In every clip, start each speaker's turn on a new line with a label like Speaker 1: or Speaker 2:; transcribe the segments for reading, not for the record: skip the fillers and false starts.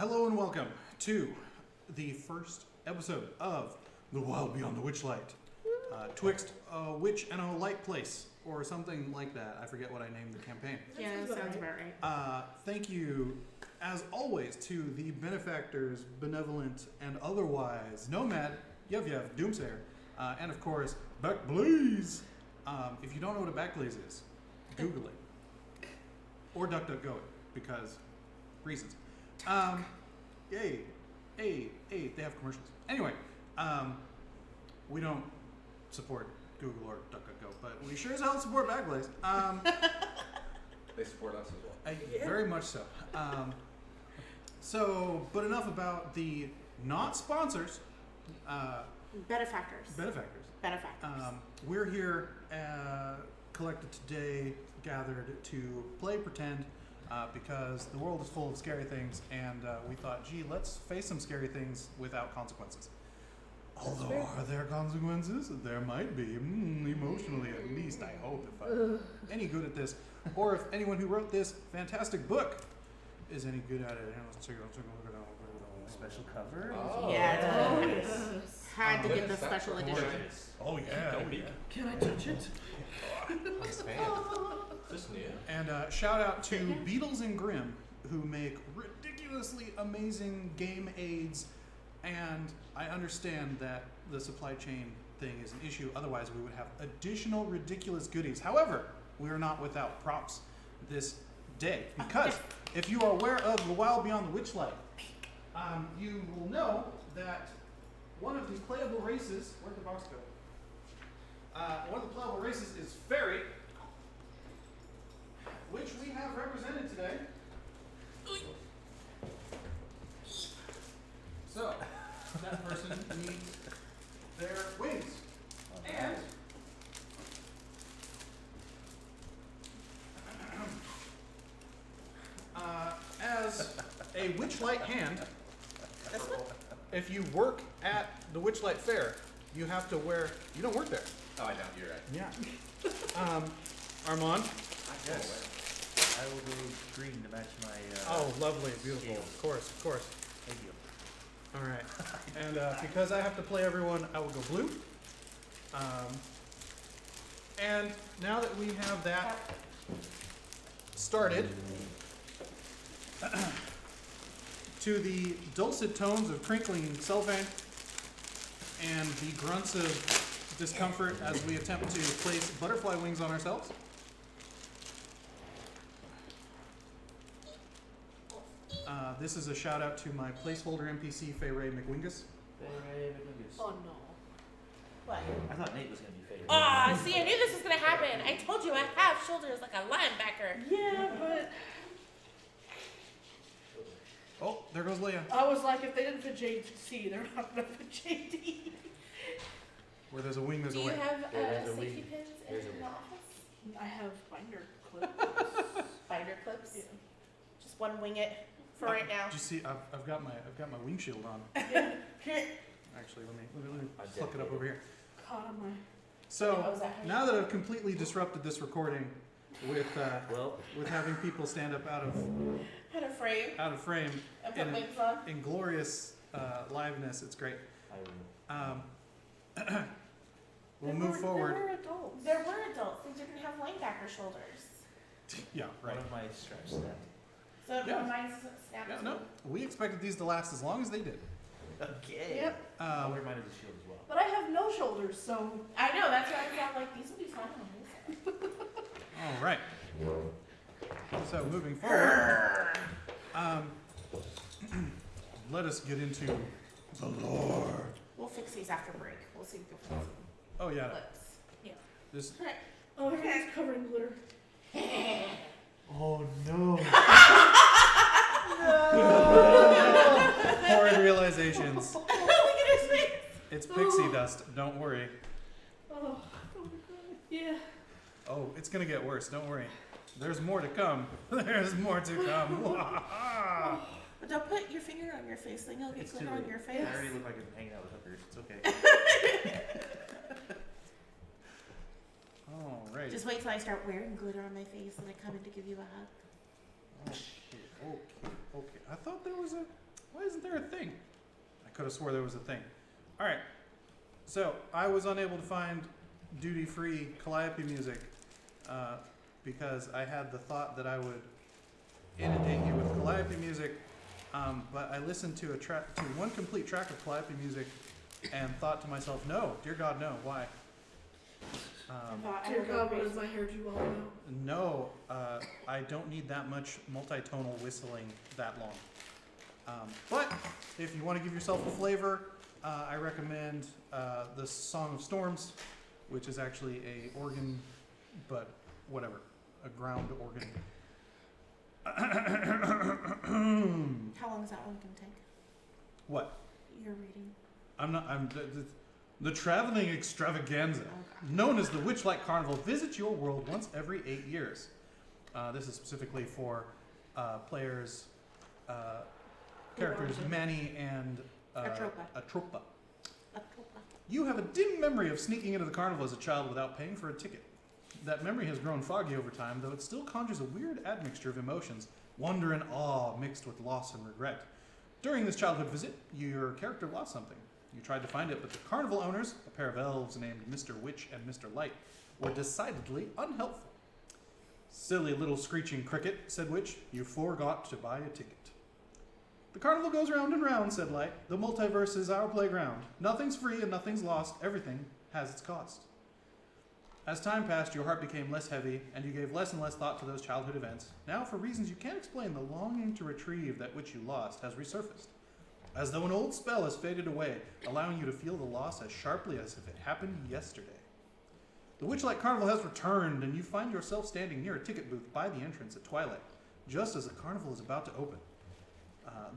Speaker 1: Hello and welcome to the first episode of The Wild Beyond the Witchlight. Twixt, a witch and a light place, or something like that. I forget what I named the campaign.
Speaker 2: Yeah, that sounds about right.
Speaker 1: Thank you, as always, to the benefactors, benevolent and otherwise, Nomad, Yev, Doomsayer, and of course, BACKBLAZE. If you don't know what a BACKBLAZE is, Google it. Or DuckDuckGo it, because reasons. Hey, they have commercials. Anyway, we don't support Google or DuckDuckGo, but we sure as hell support BACKBLAZE.
Speaker 3: They support us as well.
Speaker 1: Very much so. But enough about the not sponsors.
Speaker 2: Benefactors.
Speaker 1: We're here collected today, gathered to play pretend, because the world is full of scary things, and we thought, gee, let's face some scary things without consequences. Although, are there consequences? There might be, emotionally at least, I hope, if I'm any good at this. Or if anyone who wrote this fantastic book is any good at it.
Speaker 4: Special cover?
Speaker 3: Oh.
Speaker 2: Yeah,
Speaker 4: Yes.
Speaker 2: had to get the special edition.
Speaker 1: Oh yeah.
Speaker 4: Can I touch it?
Speaker 3: This new.
Speaker 1: And shout out to Beatles and Grimm, who make ridiculously amazing game aids. And I understand that the supply chain thing is an issue. Otherwise, we would have additional ridiculous goodies. However, we are not without props this day. Because if you are aware of The Wild Beyond the Witchlight, you will know that one of the playable races, where'd the box go? One of the playable races is Fairy, which we have represented today. So, that person needs their wings. And as a Witchlight hand, if you work at the Witchlight Fair, you have to wear. You don't work there.
Speaker 3: Oh, I know. You're right.
Speaker 1: Yeah. Armand.
Speaker 4: Yes. I will go green to match my.
Speaker 1: Oh, lovely, beautiful.
Speaker 4: Scales.
Speaker 1: Of course.
Speaker 4: Thank you.
Speaker 1: All right. And because I have to play everyone, I will go blue. And now that we have that started, to the dulcet tones of crinkling cellophane and the grunts of discomfort as we attempt to place butterfly wings on ourselves. This is a shout out to my placeholder NPC, Feyray McWingus.
Speaker 2: Oh no. What?
Speaker 4: I thought Nate was going to be favorite.
Speaker 5: See, I knew this was gonna happen. I told you I have shoulders like a linebacker.
Speaker 6: Yeah, but
Speaker 1: Oh, there goes Leia.
Speaker 6: I was like, if they didn't fit JC, they're not gonna fit JD.
Speaker 1: Where there's a wing, there's
Speaker 5: Do
Speaker 1: a
Speaker 5: you
Speaker 1: way.
Speaker 5: have
Speaker 4: There's a
Speaker 5: safety
Speaker 4: wing.
Speaker 5: pins
Speaker 4: There's a
Speaker 5: in
Speaker 4: wing.
Speaker 5: the office?
Speaker 6: I have binder clips.
Speaker 5: Binder clips?
Speaker 6: Yeah.
Speaker 5: Just one wing it for right now.
Speaker 1: Did you see? I've got my wing shield on.
Speaker 6: Yeah.
Speaker 1: Actually, let me pluck it up over here.
Speaker 6: Caught on my.
Speaker 1: So
Speaker 5: Oh, is that how you-
Speaker 1: now that I've completely disrupted this recording with
Speaker 4: Well,
Speaker 1: with having people stand up out of
Speaker 5: Had a frame
Speaker 1: frame
Speaker 5: and put
Speaker 1: in
Speaker 5: wings on.
Speaker 1: in glorious liveness, it's great.
Speaker 4: I will.
Speaker 1: We'll move forward.
Speaker 6: They were adults.
Speaker 5: There were adults. They didn't have linebacker shoulders.
Speaker 1: Yeah, right.
Speaker 4: One of my straps snapped.
Speaker 5: So
Speaker 1: Yeah.
Speaker 5: mine snapped.
Speaker 1: Yeah, no, we expected these to last as long as they did.
Speaker 4: Okay.
Speaker 6: Yep.
Speaker 4: I'll wear mine as a shield as well.
Speaker 6: But I have no shoulders, so.
Speaker 5: I know, that's why I thought like these would be fun on these.
Speaker 1: All right. So moving forward, let us get into the lore.
Speaker 5: We'll fix these after break. We'll see the difference
Speaker 1: Oh
Speaker 5: in
Speaker 1: yeah,
Speaker 5: clips. Yeah.
Speaker 1: this.
Speaker 6: Oh, everything's covered in glitter.
Speaker 4: Oh no.
Speaker 1: Horrid realizations.
Speaker 5: Look at his face.
Speaker 1: It's pixie dust. Don't worry.
Speaker 6: Oh, oh my god. Yeah.
Speaker 1: Oh, it's gonna get worse. Don't worry. There's more to come. There's more to come.
Speaker 5: But don't put your finger on your face. Then you'll get
Speaker 4: It's too
Speaker 5: glitter on
Speaker 4: late.
Speaker 5: your face.
Speaker 4: I already look like I'm hanging out with hookers. It's okay.
Speaker 1: All right.
Speaker 5: Just wait till I start wearing glitter on my face and I come in to give you a hug.
Speaker 1: Oh shit. Okay. I thought there was a. there a thing? I could have swore there was a thing. All right. So I was unable to find duty-free Calliope music because I had the thought that I would inundate you with Calliope music, but I listened to one complete track of Calliope music and thought to myself, no, dear God, no. Why?
Speaker 6: Dear God, what is my hair too long now?
Speaker 1: No, I don't need that much multitonal whistling that long. But if you want to give yourself a flavor, I recommend the Song of Storms, which is actually a organ, but whatever, a ground organ.
Speaker 2: How long is that one gonna take?
Speaker 1: What?
Speaker 2: You're reading.
Speaker 1: I'm the traveling extravaganza, known as the Witchlight Carnival, visits your world once every 8 years. This is specifically for players, characters Manny and Atropa. You have a dim memory of sneaking into the carnival as a child without paying for a ticket. That memory has grown foggy over time, though it still conjures a weird admixture of emotions, wonder and awe mixed with loss and regret. During this childhood visit, your character lost something. You tried to find it, but the carnival owners, a pair of elves named Mr. Witch and Mr. Light, were decidedly unhelpful. Silly little screeching cricket, said Witch, you forgot to buy a ticket. The carnival goes round and round, said Light. The multiverse is our playground. Nothing's free and nothing's lost. Everything has its cost. As time passed, your heart became less heavy, and you gave less and less thought to those childhood events. Now, for reasons you can't explain, the longing to retrieve that which you lost has resurfaced. As though an old spell has faded away, allowing you to feel the loss as sharply as if it happened yesterday. The Witchlight Carnival has returned, and you find yourself standing near a ticket booth by the entrance at twilight, just as the carnival is about to open.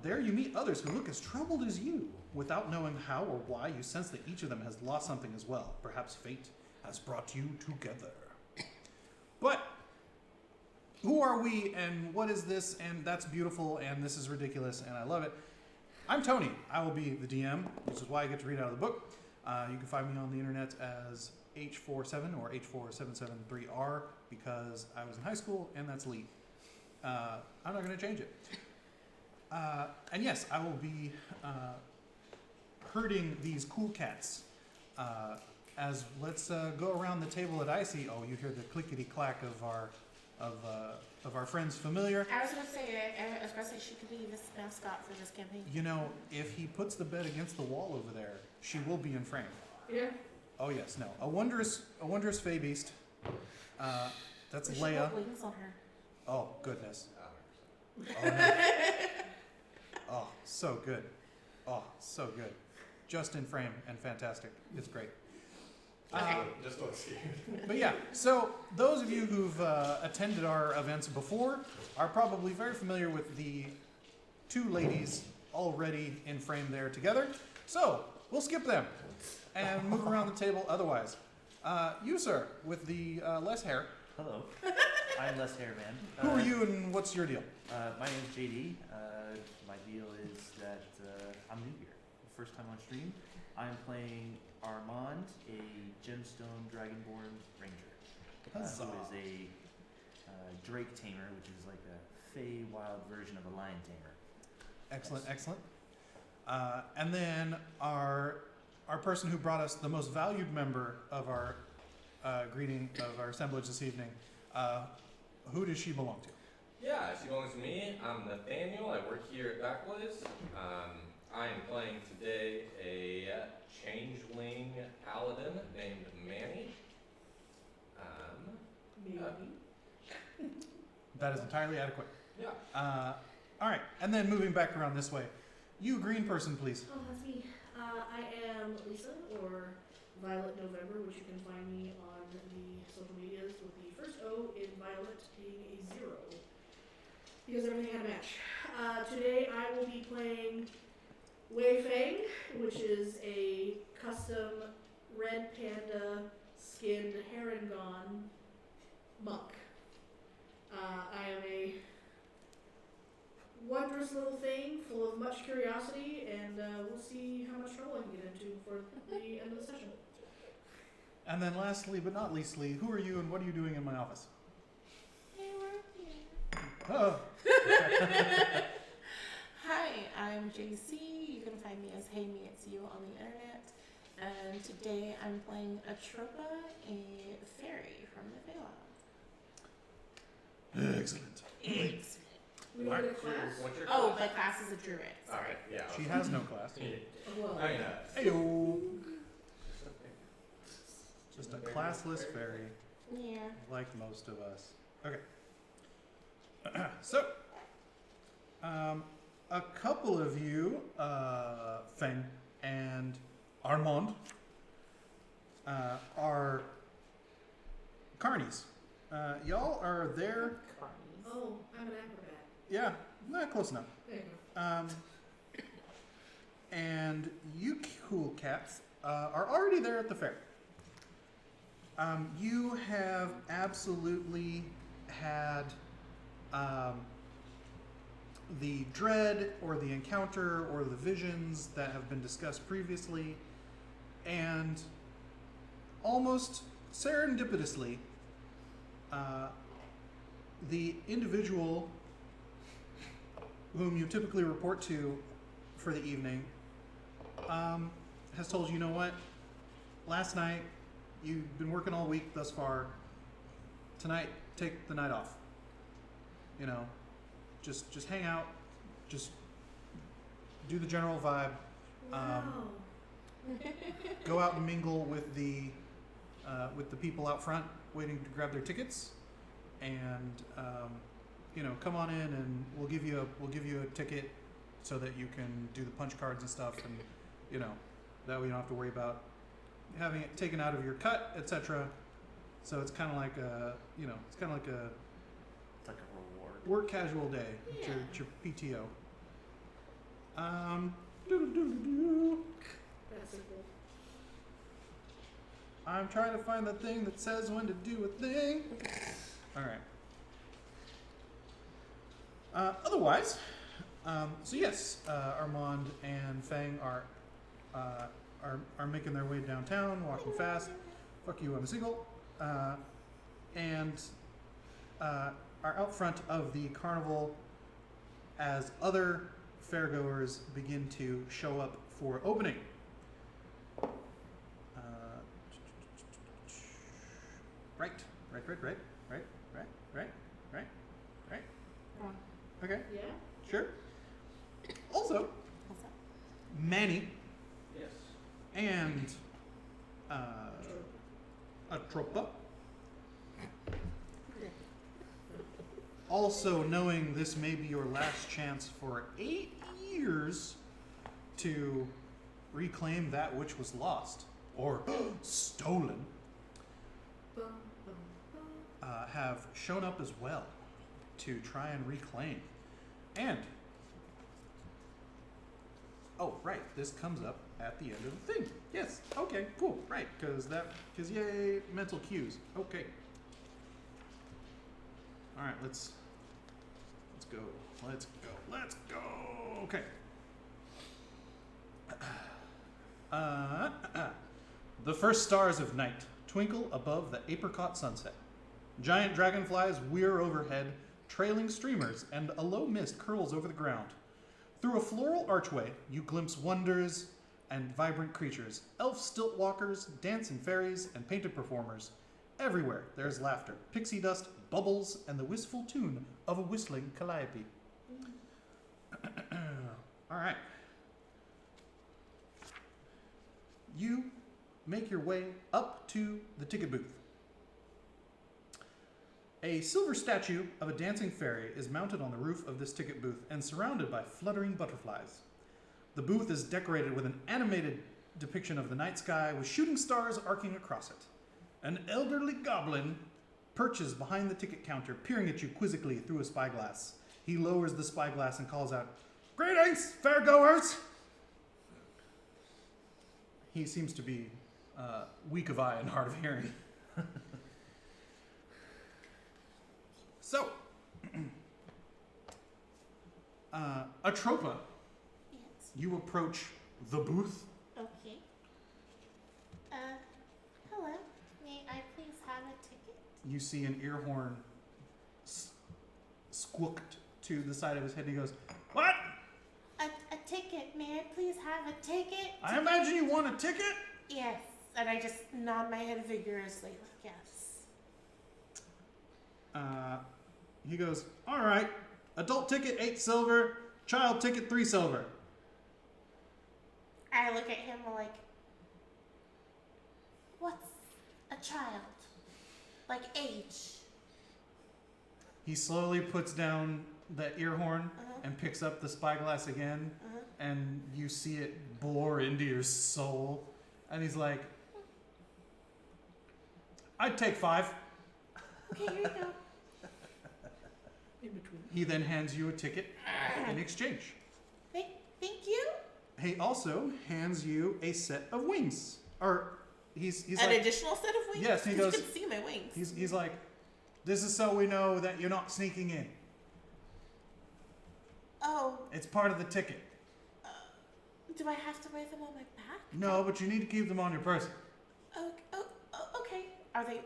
Speaker 1: There you meet others who look as troubled as you. Without knowing how or why, you sense that each of them has lost something as well. Perhaps fate has brought you together. But who are we, and what is this, and that's beautiful, and this is ridiculous, and I love it. I'm Tony. I will be the DM, which is why I get to read out of the book. You can find me on the internet as H47 or H4773R because I was in high school, and that's Lee. I'm not going to change it. And yes, I will be herding these cool cats. As let's go around the table that I see. Oh, you hear the clickety clack of our friend's familiar.
Speaker 2: I was gonna say she could be this mascot for this campaign.
Speaker 1: You know, if he puts the bed against the wall over there, she will be in frame.
Speaker 6: Yeah.
Speaker 1: Oh yes, no, a wondrous fey beast. That's
Speaker 2: We should
Speaker 1: Leia.
Speaker 2: put wings on her.
Speaker 1: Oh goodness. Oh, no. Oh, so good. Oh, so good. Just in frame and fantastic. It's great.
Speaker 3: Just don't see.
Speaker 1: But yeah, so those of you who've attended our events before are probably very familiar with the two ladies already in frame there together. So we'll skip them and move around the table otherwise. You, sir, with the less hair.
Speaker 4: Hello, I'm Les Hairman.
Speaker 1: Who are you and what's your deal?
Speaker 4: My name's JD. My deal is that I'm new here. First time on stream. I'm playing Armand, a gemstone dragonborn ranger. Who is a drake tamer, which is like a fey wild version of a lion tamer.
Speaker 1: Excellent,
Speaker 4: Yes.
Speaker 1: excellent. And then our person who brought us the most valued member of our greeting of our assemblage this evening. Who does she belong to?
Speaker 3: Yeah, she belongs to me. I'm Nathaniel. I work here at BACKBLAZE. I am playing today a changeling paladin named Manny.
Speaker 1: That is entirely adequate.
Speaker 3: Yeah.
Speaker 1: All right, and then moving back around this way. You, green person, please.
Speaker 6: Oh, that's me. I am Lisa, or Violet November, which you can find me on the social medias with the first O in Violet being a 0. Because everything had a match. Today I will be playing Feng, which is a custom red panda skinned Harangon monk. I am a wondrous little thing full of much curiosity, and we'll see how much trouble I can get into for the end of the session.
Speaker 1: And then lastly, but not leastly, who are you and what are you doing in my office?
Speaker 5: Hey, we're here.
Speaker 1: Oh.
Speaker 2: Hi, I I'm JC. You can find me as Hey Me It's You on the internet. And today I'm playing Atropa, a fairy from the Feywild.
Speaker 1: Excellent.
Speaker 2: Excellent.
Speaker 6: We want a class?
Speaker 3: What's your
Speaker 2: Oh,
Speaker 3: class?
Speaker 2: my class is a druid. Sorry.
Speaker 3: Alright, yeah.
Speaker 1: She has no class.
Speaker 6: Well,
Speaker 3: I know.
Speaker 1: Heyo. Just a classless fairy,
Speaker 2: Yeah.
Speaker 1: like most of us. Okay. So, a couple of you, Feng and Armand, are carnies. Y'all are there.
Speaker 6: oh, I'm an acrobat.
Speaker 1: Yeah, not close enough.
Speaker 6: There you go.
Speaker 1: And you cool cats are already there at the fair. You have absolutely had the dread or the encounter or the visions that have been discussed previously, and almost serendipitously, the individual whom you typically report to for the evening has told you, you know what, last night, you've been working all week thus far, tonight, take the night off. You know, just hang out, just do the general vibe,
Speaker 6: Wow.
Speaker 1: go out and mingle with the people out front waiting to grab their tickets, and you know, come on in and we'll give you a ticket so that you can do the punch cards and stuff, and you know, that way you don't have to worry about having it taken out of your cut, etc. So it's kind of like a, you know, it's kind of like a
Speaker 4: It's like a reward.
Speaker 1: work casual day. It's your PTO. Doo-doo-doo-doo-doo.
Speaker 6: That's simple.
Speaker 1: I'm trying to find the thing that says when to do a thing. All right. Otherwise, so yes, Armand and Feng are making their way downtown, walking fast. Fuck you, I'm single. And are out front of the carnival as other fairgoers begin to show up for opening. Right. Okay,
Speaker 6: Yeah?
Speaker 1: sure. Also,
Speaker 2: What's up?
Speaker 1: Manny
Speaker 3: Yes.
Speaker 1: and Atropa, also knowing this may be your last chance for 8 years to reclaim that which was lost or stolen,
Speaker 6: Bum, bum, bum.
Speaker 1: have shown up as well to try and reclaim. And oh, right, this comes up at the end of the thing. Yes, okay, cool, right, because yay, mental cues. Okay. All right, let's go. Okay. The first stars of night twinkle above the apricot sunset. Giant dragonflies whir overhead, trailing streamers, and a low mist curls over the ground. Through a floral archway, you glimpse wonders and vibrant creatures, elf stilt walkers, dancing fairies, and painted performers. Everywhere there's laughter, pixie dust, bubbles, and the wistful tune of a whistling calliope. All right. You make your way up to the ticket booth. A silver statue of a dancing fairy is mounted on the roof of this ticket booth and surrounded by fluttering butterflies. The booth is decorated with an animated depiction of the night sky with shooting stars arcing across it. An elderly goblin perches behind the ticket counter, peering at you quizzically through a spyglass. He lowers the spyglass and calls out, "Greetings, fairgoers!" He seems to be weak of eye and hard of hearing. So, Atropa,
Speaker 2: Yes.
Speaker 1: you approach the booth.
Speaker 2: Okay. Hello. May I please have a ticket?
Speaker 1: You see an ear horn squooked to the side of his head, and he goes, "What?"
Speaker 2: A ticket. May I please have a ticket?
Speaker 1: I imagine you want a ticket?
Speaker 2: Yes. And I just nod my head vigorously. Yes.
Speaker 1: He goes, all right. Adult ticket, 8 silver. Child ticket, 3 silver.
Speaker 2: I look at him like, what's a child? Like age?
Speaker 1: He slowly puts down the ear horn
Speaker 2: Uh-huh.
Speaker 1: and picks up the spyglass again,
Speaker 2: Uh-huh.
Speaker 1: and you see it bore into your soul. And he's like, I'd take 5.
Speaker 2: Okay, here you go.
Speaker 6: In between.
Speaker 1: He then hands you a ticket in exchange.
Speaker 2: Thank you.
Speaker 1: He also hands you a set of wings. Or he's
Speaker 2: An
Speaker 1: like,
Speaker 2: additional set of wings?
Speaker 1: Yes, he
Speaker 2: 'Cause
Speaker 1: goes-
Speaker 2: You can see my wings.
Speaker 1: he's like, this is so we know that you're not sneaking in.
Speaker 2: Oh,
Speaker 1: It's part of the ticket.
Speaker 2: do I have to wear them on my back?
Speaker 1: No, but you need to keep them on your person.
Speaker 2: Okay. Are they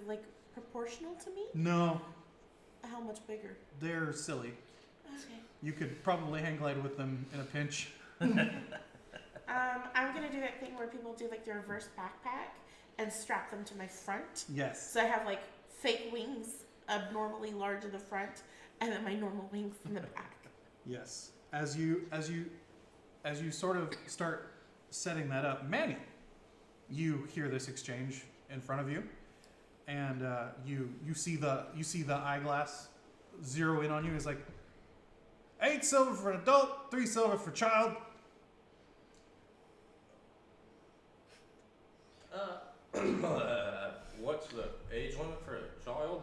Speaker 2: like proportional to me?
Speaker 1: No,
Speaker 2: How much bigger?
Speaker 1: they're silly.
Speaker 2: Okay.
Speaker 1: You could probably hang glide with them in a pinch.
Speaker 2: I'm gonna do that thing where people do like the reverse backpack and strap them to my front.
Speaker 1: Yes.
Speaker 2: So I have like fake wings, abnormally large in the front, and then my normal wings in the back.
Speaker 1: Yes. As you sort of start setting that up, Manny, you hear this exchange in front of you, and you see the eyeglass zero in on you. It's like 8 silver for an adult, 3 silver for child.
Speaker 3: What's the age limit for a child?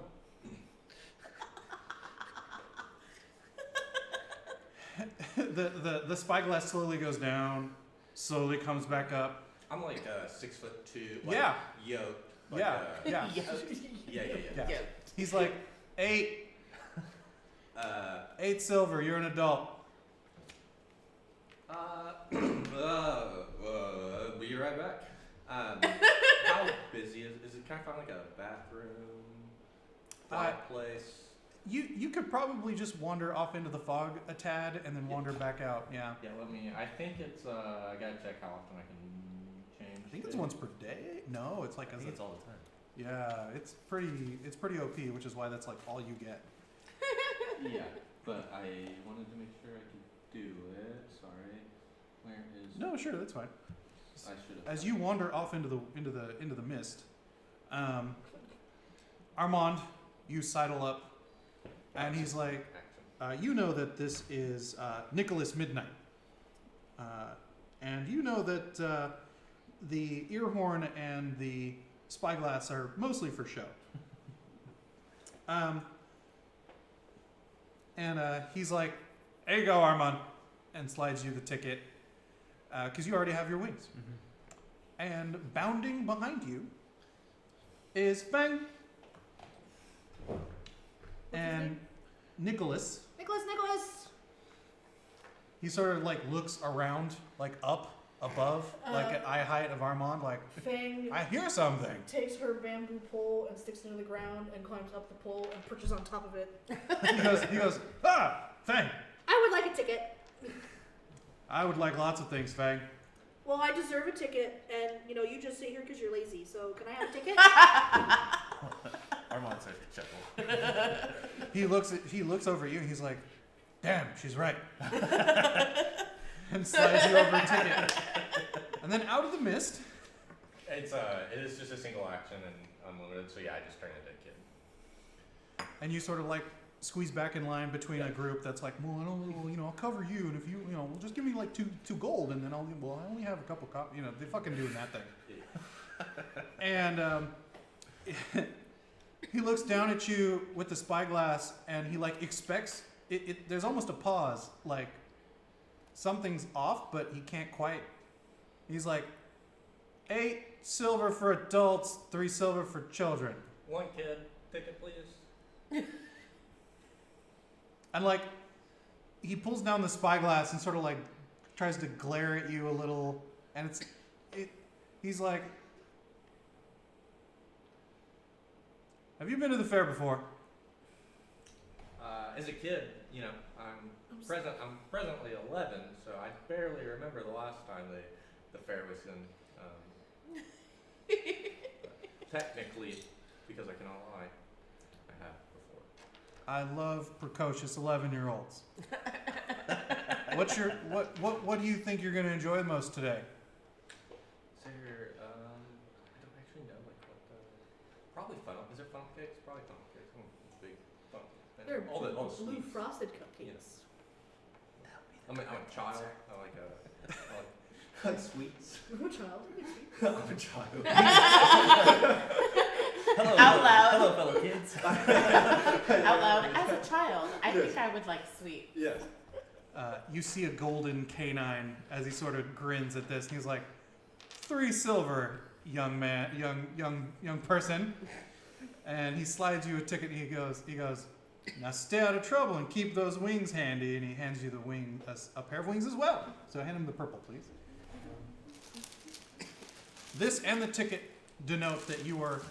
Speaker 1: The spyglass slowly goes down, slowly comes back up.
Speaker 3: I'm like 6'2". Like,
Speaker 1: Yeah.
Speaker 3: Yoked. Like,
Speaker 1: Yeah.
Speaker 3: yeah.
Speaker 1: Yeah.
Speaker 3: Yeah.
Speaker 1: He's like 8 silver. You're an adult.
Speaker 3: Be right back. How busy is it? Can I find like a bathroom, fireplace?
Speaker 1: You could probably just wander off into the fog a tad and then wander back out. Yeah.
Speaker 3: Yeah, I think it's, I gotta check how often I can change.
Speaker 1: I think it's once per day. No, it's like
Speaker 4: I think it's all the time.
Speaker 1: yeah, it's pretty OP, which is why that's like all you get.
Speaker 3: Yeah, but I wanted to make sure I could do it. Sorry. Where is?
Speaker 1: No, sure, that's fine.
Speaker 3: I should have.
Speaker 1: As you wander off into the mist, Armand, you sidle up, and he's like, you know that this is Nicholas Midnight, and you know that the ear horn and the spyglass are mostly for show. And he's like, "There you go, Armand," and slides you the ticket because you already have your wings.
Speaker 4: Mm-hmm.
Speaker 1: And bounding behind you is Feng and Nicholas.
Speaker 6: Nicholas!
Speaker 1: He sort of like looks around, like up, above, like at eye height of Armand, like,
Speaker 6: Feng
Speaker 1: I hear something.
Speaker 6: takes her bamboo pole and sticks it into the ground and climbs up the pole and perches on top of it.
Speaker 1: He goes, Feng,
Speaker 6: I would like a ticket.
Speaker 1: I would like lots of things, Feng.
Speaker 6: Well, I deserve a ticket, and you just sit here because you're lazy. So can I have a ticket?
Speaker 4: Armand starts to chuckle.
Speaker 1: He looks over at you and he's like, damn, she's right. And slides you over a ticket. And then out of the mist.
Speaker 3: It is just a single action and unlimited, so yeah, I just turn into a kid.
Speaker 1: And you sort of like squeeze back in line between a group that's like, well, I'll cover you, and if you, just give me like two gold, and then I only have a couple they're fucking doing that thing. And he looks down at you with the spyglass, and he like expects it. There's almost a pause, like something's off, but he can't quite. He's like, 8 silver for adults, 3 silver for children.
Speaker 3: 1 kid, ticket please.
Speaker 1: And like, he pulls down the spyglass and sort of like tries to glare at you a little, and he's like, "Have you been to the fair before?"
Speaker 3: As a kid, I'm I'm presently 11, so I barely remember the last time the fair was in. Technically, because I cannot lie, I have before.
Speaker 1: I love precocious 11-year-olds. What do you think you're going to enjoy the most today?
Speaker 3: Is there, I don't actually know, like, what the, probably funnel, is it funnel cakes? Probably funnel cakes, I'm a big funnel. And
Speaker 6: They're
Speaker 3: all the
Speaker 6: blue
Speaker 3: sweets.
Speaker 6: frosted cupcakes.
Speaker 3: I'm a child, I like sweets.
Speaker 6: I'm a child.
Speaker 3: I'm a child.
Speaker 4: Hello,
Speaker 5: Out loud.
Speaker 4: Hello, fellow kids.
Speaker 5: Out loud. As a child, I think I would like sweet.
Speaker 3: Yes.
Speaker 1: You see a golden canine as he sort of grins at this, and he's like, 3 silver, young man, young person. And he slides you a ticket, and he goes, now stay out of trouble and keep those wings handy. And he hands you the wing, a pair of wings as well. So hand him the purple, please. This and the ticket denote that you are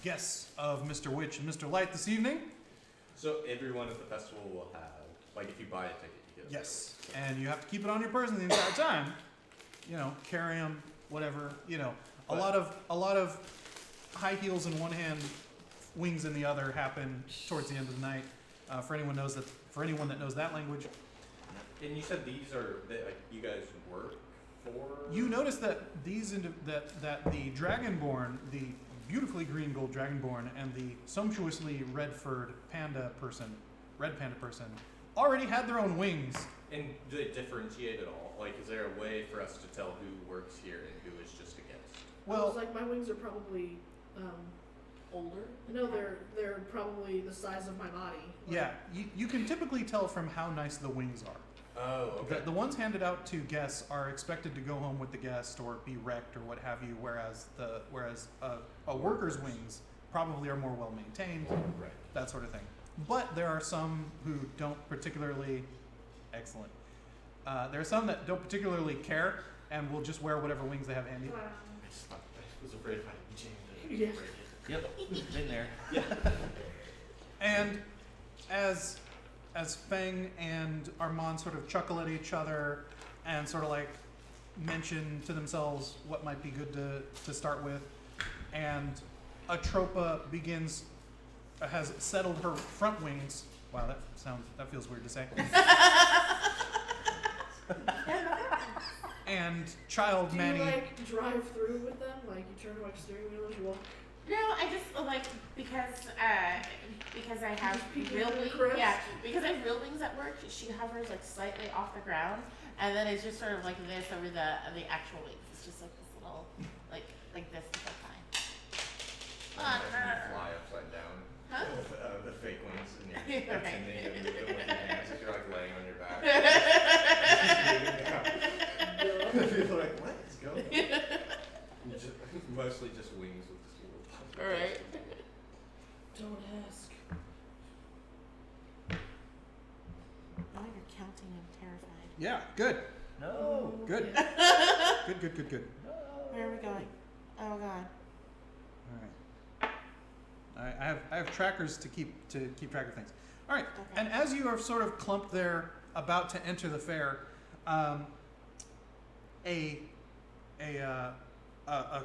Speaker 1: guests of Mr. Witch and Mr. Light this evening.
Speaker 3: So everyone at the festival will have, like, if you buy a ticket, you get a
Speaker 1: Yes, and you have to keep it on your person the entire time. You know, carry them, whatever. You know, a lot of high heels in one hand, wings in the other happen towards the end of the night. For anyone that knows that language,
Speaker 3: And you said these are, like, you guys work for?
Speaker 1: you notice that that the Dragonborn, the beautifully green gold Dragonborn, and the sumptuously red panda person, already had their own wings.
Speaker 3: And do they differentiate at all? Like, is there a way for us to tell who works here and who is just a guest?
Speaker 6: I was
Speaker 1: Well,
Speaker 6: like, my wings are probably,
Speaker 2: Older?
Speaker 6: no, they're probably the size of my body. Like,
Speaker 1: yeah, you can typically tell from how nice the wings are.
Speaker 3: Oh, okay.
Speaker 1: The ones handed out to guests are expected to go home with the guest or be wrecked or what have you, whereas a worker's wings probably are more well maintained,
Speaker 3: Right.
Speaker 1: that sort of thing. But there are some who don't particularly excellent. There are some that don't particularly care and will just wear whatever wings they have handy.
Speaker 3: I was afraid if I jammed it.
Speaker 6: Yeah.
Speaker 3: Break it.
Speaker 4: Yep, been there.
Speaker 1: And as Feng and Armand sort of chuckle at each other and sort of like mention to themselves what might be good to start with, and Atropa has settled her front wings. Wow, that feels weird to say. And Child
Speaker 6: Do
Speaker 1: Manny.
Speaker 6: you like drive through with them? Like you turn to like steering wheel as you walk?
Speaker 5: No, I just like because I have
Speaker 6: Peeking
Speaker 5: real
Speaker 6: through the
Speaker 5: wings.
Speaker 6: cribs?
Speaker 5: Yeah, because I have real wings at work. She hovers like slightly off the ground, and then it's just sort of like this over the actual wings. It's just like this little like this is like fine.
Speaker 3: You fly upside down.
Speaker 5: Huh?
Speaker 3: With, the fake wings and you're
Speaker 5: Right.
Speaker 3: pretending to move them with your hands as you're like laying on your back. People are like, what is going on? Mostly just wings with this little pop.
Speaker 5: All right.
Speaker 6: Don't ask.
Speaker 2: Now you're counting, I'm terrified.
Speaker 1: Yeah, good.
Speaker 4: No.
Speaker 1: Good.
Speaker 6: Yeah.
Speaker 1: Good.
Speaker 4: No.
Speaker 2: Where are we going? Oh god.
Speaker 1: All right. I have trackers to keep track of things. All right.
Speaker 2: Okay.
Speaker 1: And as you are sort of clumped there, about to enter the fair, a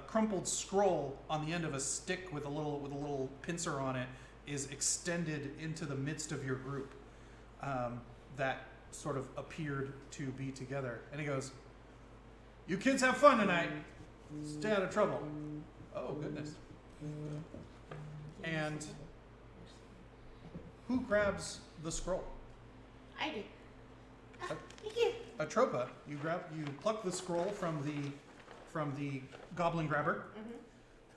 Speaker 1: crumpled scroll on the end of a stick with a little pincer on it is extended into the midst of your group. That sort of appeared to be together, and he goes, "You kids have fun tonight. Stay out of trouble." Oh goodness. And who grabs the scroll?
Speaker 2: I do.
Speaker 5: Thank you.
Speaker 1: Atropa, you pluck the scroll from the goblin grabber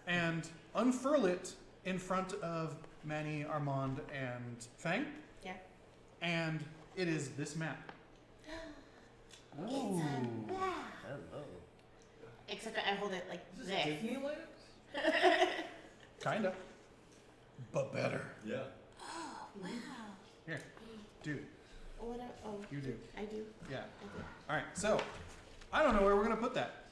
Speaker 1: and unfurl it in front of Manny, Armand, and Feng.
Speaker 2: Yeah.
Speaker 1: And it is this map.
Speaker 4: Ooh.
Speaker 5: Yeah.
Speaker 4: Hello.
Speaker 5: Except that I hold it like
Speaker 3: Is
Speaker 5: this.
Speaker 3: this Disneyland?
Speaker 1: Kinda. But better.
Speaker 3: Yeah.
Speaker 2: Wow.
Speaker 1: Here. Dude,
Speaker 2: What? Oh,
Speaker 1: you do.
Speaker 2: I do.
Speaker 1: Yeah.
Speaker 2: I do.
Speaker 1: Alright, so I don't know where we're gonna put that.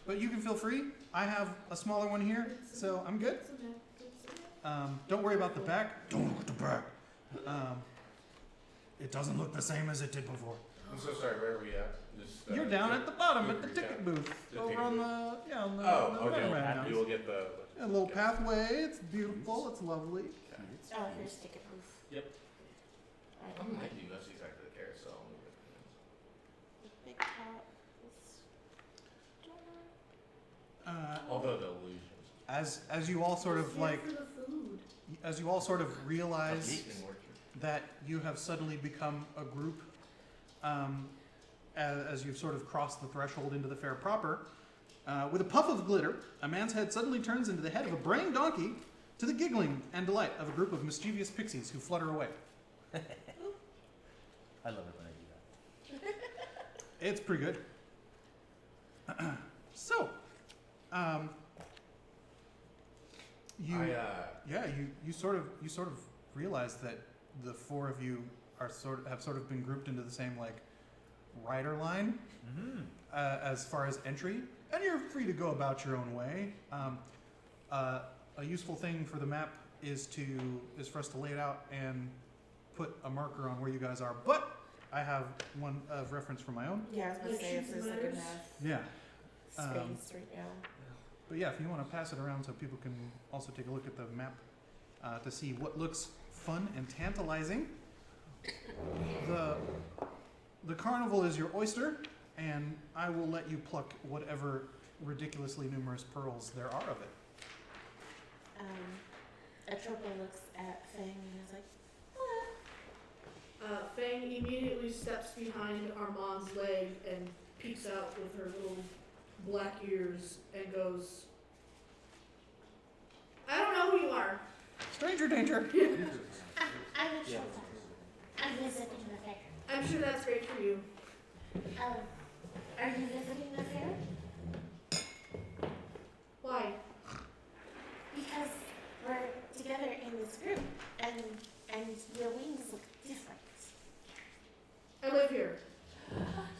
Speaker 1: But you can feel free. I have a smaller one here, so I'm good. Don't worry about the back. Don't look at the back. it doesn't look the same as it did before.
Speaker 3: I'm so sorry, where are we at? Just,
Speaker 1: You're down at the bottom at the
Speaker 3: recap.
Speaker 1: ticket booth.
Speaker 3: The
Speaker 1: Over
Speaker 3: ticket
Speaker 1: on
Speaker 3: booth.
Speaker 1: the, on the
Speaker 3: Okay.
Speaker 1: Letterman
Speaker 3: You
Speaker 1: house.
Speaker 3: will get the.
Speaker 1: A little pathway, it's beautiful, it's lovely.
Speaker 2: Oh, here's ticket proof.
Speaker 3: Yep.
Speaker 2: Alright,
Speaker 3: I'm making most exactly the care, so I'll move it.
Speaker 2: the big top is
Speaker 3: Although the illusions.
Speaker 1: As you all sort of
Speaker 6: Here
Speaker 1: like,
Speaker 6: for the food.
Speaker 1: as you all sort of realize
Speaker 3: Cupcakes and orchard.
Speaker 1: that you have suddenly become a group, as you've sort of crossed the threshold into the fair proper, with a puff of glitter, a man's head suddenly turns into the head of a braying donkey, to the giggling and delight of a group of mischievous pixies who flutter away.
Speaker 4: I love it when I do that.
Speaker 1: It's pretty good. So, you you sort of realize that the four of you are have sort of been grouped into the same like rider line
Speaker 4: Mm-hmm.
Speaker 1: as far as entry, and you're free to go about your own way. A useful thing for the map is for us to lay it out and put a marker on where you guys are. But I have one of reference from my own.
Speaker 2: Yeah, I was gonna
Speaker 6: Like
Speaker 2: say if
Speaker 6: sheets
Speaker 2: there's
Speaker 6: and
Speaker 2: like
Speaker 6: letters?
Speaker 2: enough
Speaker 1: Yeah.
Speaker 2: space right now.
Speaker 1: But yeah, if you want to pass it around so people can also take a look at the map to see what looks fun and tantalizing. The carnival is your oyster, and I will let you pluck whatever ridiculously numerous pearls there are of it.
Speaker 2: Atropa looks at Feng and is like,
Speaker 6: Feng immediately steps behind Armand's leg and peeks out with her little black ears and goes, I don't know who you are.
Speaker 1: Stranger danger!
Speaker 2: I'm Atropa. I'm visiting the fair.
Speaker 6: I'm sure that's great for you.
Speaker 2: Are you visiting the fair?
Speaker 6: Why?
Speaker 2: Because we're together in this group, and your wings look different.
Speaker 6: I live here,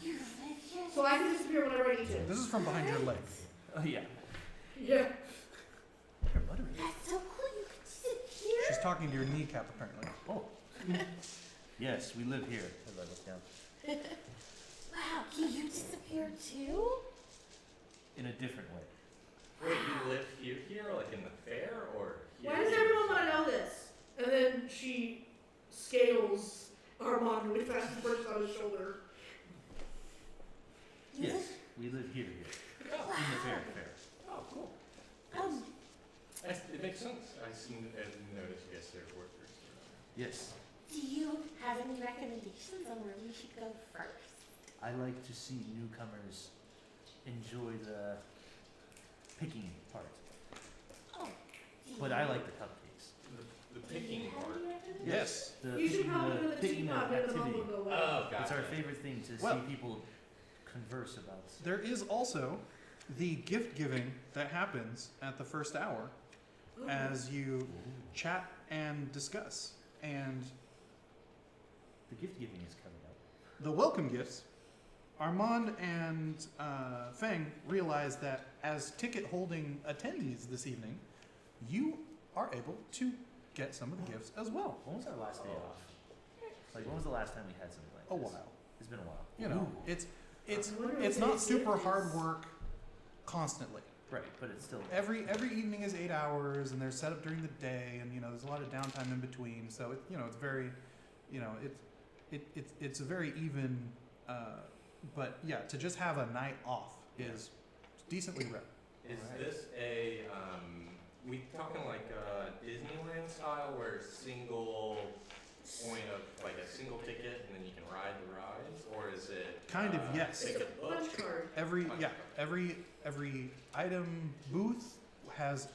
Speaker 2: You live here?
Speaker 6: so I can disappear whenever I need to.
Speaker 1: This is from behind your legs.
Speaker 4: Oh yeah.
Speaker 6: Yeah.
Speaker 4: You're buttery.
Speaker 2: That's so cool. You could sit here.
Speaker 1: She's talking to your kneecap, apparently.
Speaker 4: Oh. Yes, we live here. As I look down.
Speaker 2: Wow, can you disappear too?
Speaker 4: In a different way.
Speaker 3: Wait, you live here, like in the fair, or here?
Speaker 6: Why does everyone want to know this? And then she scales Armand really fast and perches on his shoulder.
Speaker 2: You
Speaker 4: Yes, we live here. In the fair.
Speaker 3: Oh, cool.
Speaker 2: live,
Speaker 3: It makes sense. I noticed, yes, there's workers.
Speaker 4: Yes.
Speaker 2: do you have any recommendations on where we should go first?
Speaker 4: I like to see newcomers enjoy the picking part.
Speaker 2: Oh,
Speaker 4: But I like the cupcakes.
Speaker 3: The picking part.
Speaker 1: Yes.
Speaker 4: The
Speaker 6: You should probably do the
Speaker 4: picking
Speaker 6: teapot,
Speaker 4: of
Speaker 6: and the mom
Speaker 4: activity.
Speaker 6: will go away.
Speaker 3: Oh, gotcha.
Speaker 4: It's our favorite thing to
Speaker 1: Well-
Speaker 4: see people converse about.
Speaker 1: There is also the gift giving that happens at the first hour
Speaker 6: Ooh.
Speaker 1: as you chat and discuss. And
Speaker 4: The gift giving is coming up.
Speaker 1: the welcome gifts, Armand and Feng realize that as ticket holding attendees this evening, you are able to get some of the gifts as well.
Speaker 4: When was our last day off? Like when was the last time we had something like
Speaker 1: A
Speaker 4: this?
Speaker 1: while.
Speaker 4: It's been a while.
Speaker 1: You know,
Speaker 4: Ooh.
Speaker 1: it's
Speaker 6: I wonder
Speaker 1: it's
Speaker 6: if
Speaker 1: not
Speaker 6: they
Speaker 1: super
Speaker 6: did
Speaker 1: hard
Speaker 6: this.
Speaker 1: work constantly.
Speaker 4: Right, but it's still
Speaker 1: Every evening is 8 hours, and they're set up during the day, and there's a lot of downtime in between. So it's very, it's a very even. But yeah, to just have a night off is decently rare.
Speaker 3: Is
Speaker 4: Alright.
Speaker 3: this we talking like Disneyland style where single point of like a single ticket and then you can ride the rides, or is it
Speaker 1: Kind of, yes.
Speaker 3: like a book?
Speaker 6: Punch card.
Speaker 1: Every item booth has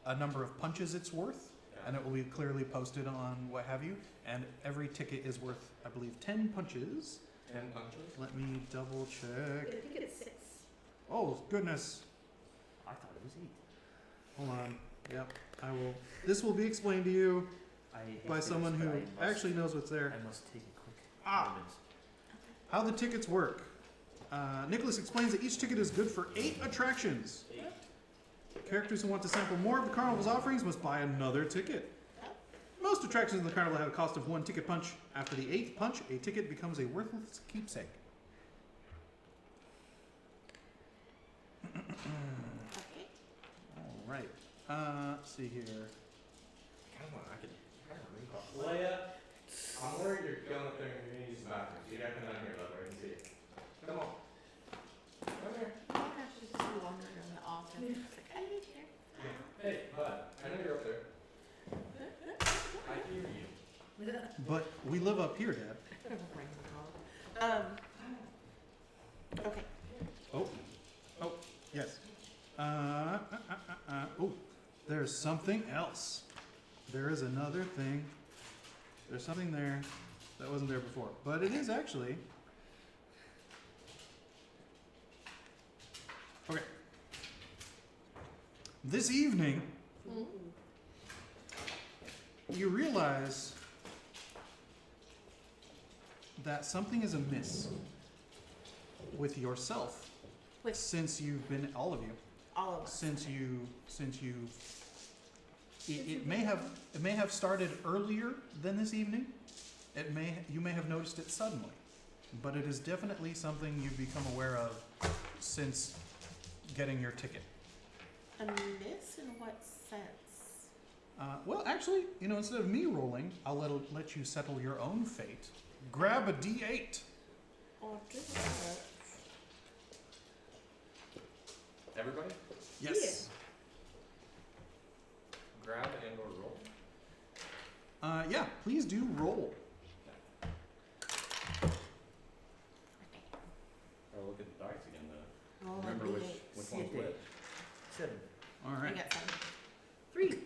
Speaker 1: a number of punches it's worth, and it will be clearly posted on what have you. And every ticket is worth, I believe, 10 punches.
Speaker 3: 10 punches.
Speaker 1: Let me double
Speaker 6: I
Speaker 1: check.
Speaker 6: think it's 6.
Speaker 1: Oh goodness.
Speaker 4: I thought it was 8.
Speaker 1: Hold on. Yep, I will. This will be explained to you
Speaker 4: I hate
Speaker 1: by
Speaker 4: this,
Speaker 1: someone
Speaker 4: but
Speaker 1: who
Speaker 4: I must-
Speaker 1: actually knows what's there.
Speaker 4: I must take a quick
Speaker 1: Ah.
Speaker 4: moment.
Speaker 1: How the tickets work. Nicholas explains that each ticket is good for 8 attractions.
Speaker 3: 8.
Speaker 1: Characters who want to sample more of the carnival's offerings must buy another ticket. Most attractions in the carnival have a cost of 1 ticket punch. After the 8th punch, a ticket becomes a worthless keepsake.
Speaker 5: Okay.
Speaker 1: All right. Let's see here.
Speaker 3: Come on, I can recall. Leia, I'm worried you're going up there and you're going to use the bathroom. So you gotta come down here, let her see it. Come on. Come here.
Speaker 5: Oh, gosh, she's just wandering around the office. It's like, I need here.
Speaker 3: Hey, bud, I know you're up there. I hear you.
Speaker 1: But we live up here, Dad.
Speaker 5: Okay.
Speaker 1: Oh. Yes. Oh, there's something else. There is another thing. There's something there that wasn't there before. But it is actually... Okay. This evening, you realize that something is amiss with yourself. Since you've been, all of you,
Speaker 5: All of us.
Speaker 1: since you, it may have started earlier than this evening. You may have noticed it suddenly, but it is definitely something you've become aware of since getting your ticket.
Speaker 5: Amiss in what sense?
Speaker 1: Well, actually, instead of me rolling, I'll let you settle your own fate. Grab a D8.
Speaker 5: Oh, just that.
Speaker 3: Everybody,
Speaker 1: Yes.
Speaker 3: grab and or roll.
Speaker 1: Yeah, please do roll.
Speaker 3: Oh, look at the dice again, though.
Speaker 5: Roll
Speaker 3: Remember
Speaker 5: a
Speaker 3: which
Speaker 5: D8.
Speaker 3: one's
Speaker 4: D8.
Speaker 3: which.
Speaker 4: 7.
Speaker 1: All
Speaker 5: I
Speaker 1: right.
Speaker 5: got 7.
Speaker 6: 3.
Speaker 3: Three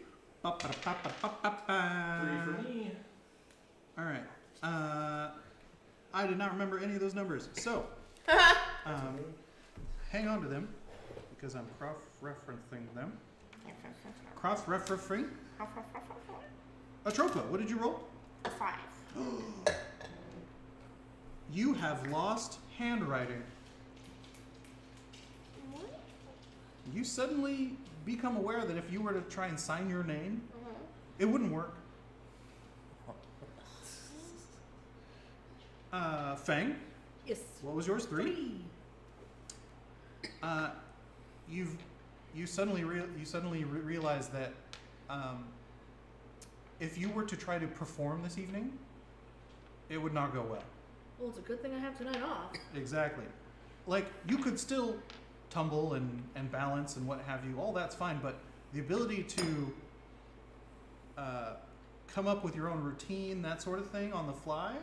Speaker 3: for me.
Speaker 1: All right. I did not remember any of those numbers, so hang on to them because I'm cross-referencing them. Cross-referencing. Atropa, what did you roll?
Speaker 5: A 5.
Speaker 1: You have lost handwriting.
Speaker 5: What?
Speaker 1: You suddenly become aware that if you were to try and sign your name, it wouldn't work. Feng,
Speaker 6: Yes.
Speaker 1: what was yours? 3.
Speaker 6: 3.
Speaker 1: You suddenly realize that if you were to try to perform this evening, it would not go well.
Speaker 6: Well, it's a good thing I have tonight off.
Speaker 1: Exactly. Like, you could still tumble and balance and what have you, all that's fine, but the ability to come up with your own routine, that sort of thing on the fly,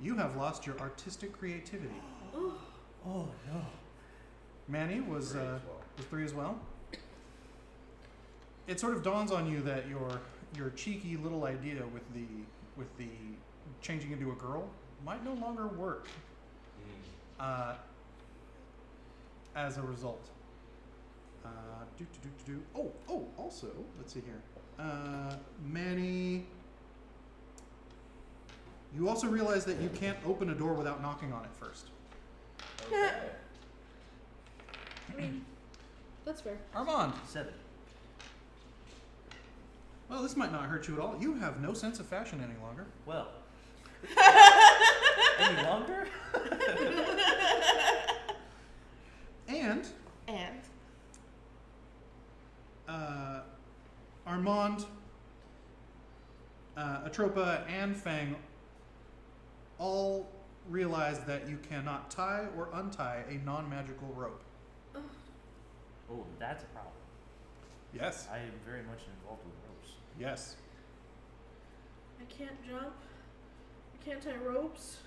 Speaker 1: you have lost your artistic creativity.
Speaker 6: Oh,
Speaker 4: Oh, no.
Speaker 1: Manny was
Speaker 3: Three as well.
Speaker 1: 3 as well. It sort of dawns on you that your cheeky little idea with the changing into a girl might no longer work as a result. Oh, also, let's see here. Manny, you also realize that you can't open a door without knocking on it first.
Speaker 3: Okay.
Speaker 6: I mean, that's fair.
Speaker 1: Armand,
Speaker 4: 7.
Speaker 1: well, this might not hurt you at all. You have no sense of fashion any longer.
Speaker 4: Well. Any longer?
Speaker 1: And Armand, Atropa, and Feng all realize that you cannot tie or untie a non-magical rope.
Speaker 4: Oh, that's a problem.
Speaker 1: Yes.
Speaker 4: I am very much involved with ropes.
Speaker 1: Yes.
Speaker 6: I can't jump. I can't tie ropes.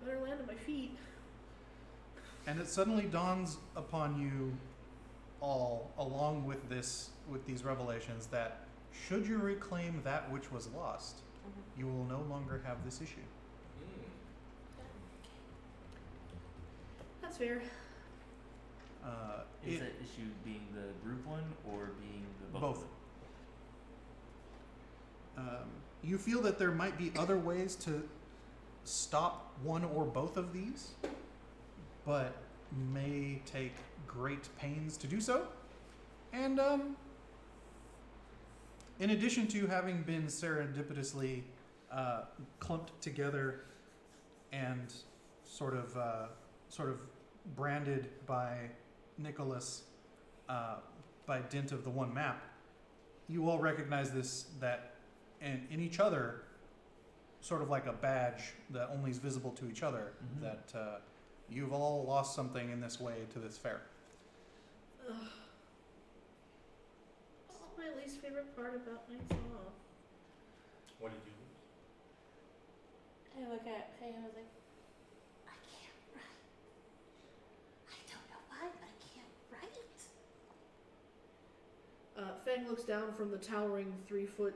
Speaker 6: I better land on my feet.
Speaker 1: And it suddenly dawns upon you all, along with these revelations, that should you reclaim that which was lost, you will no longer have this issue.
Speaker 6: That's fair.
Speaker 4: Is that issue being the group one or being the both?
Speaker 1: Both.
Speaker 4: Of them?
Speaker 1: You feel that there might be other ways to stop one or both of these, but may take great pains to do so. And in addition to having been serendipitously clumped together and sort of branded by Nicholas by dint of the one map, you all recognize in each other, sort of like a badge that only is visible to each other, that you've all lost something in this way to this fair.
Speaker 6: Ugh. This is my least favorite part about nights off.
Speaker 3: What did you lose?
Speaker 2: I look at Faye and I was like, I can't write. I don't know why, but I can't write.
Speaker 6: Feng looks down from the towering 3'3"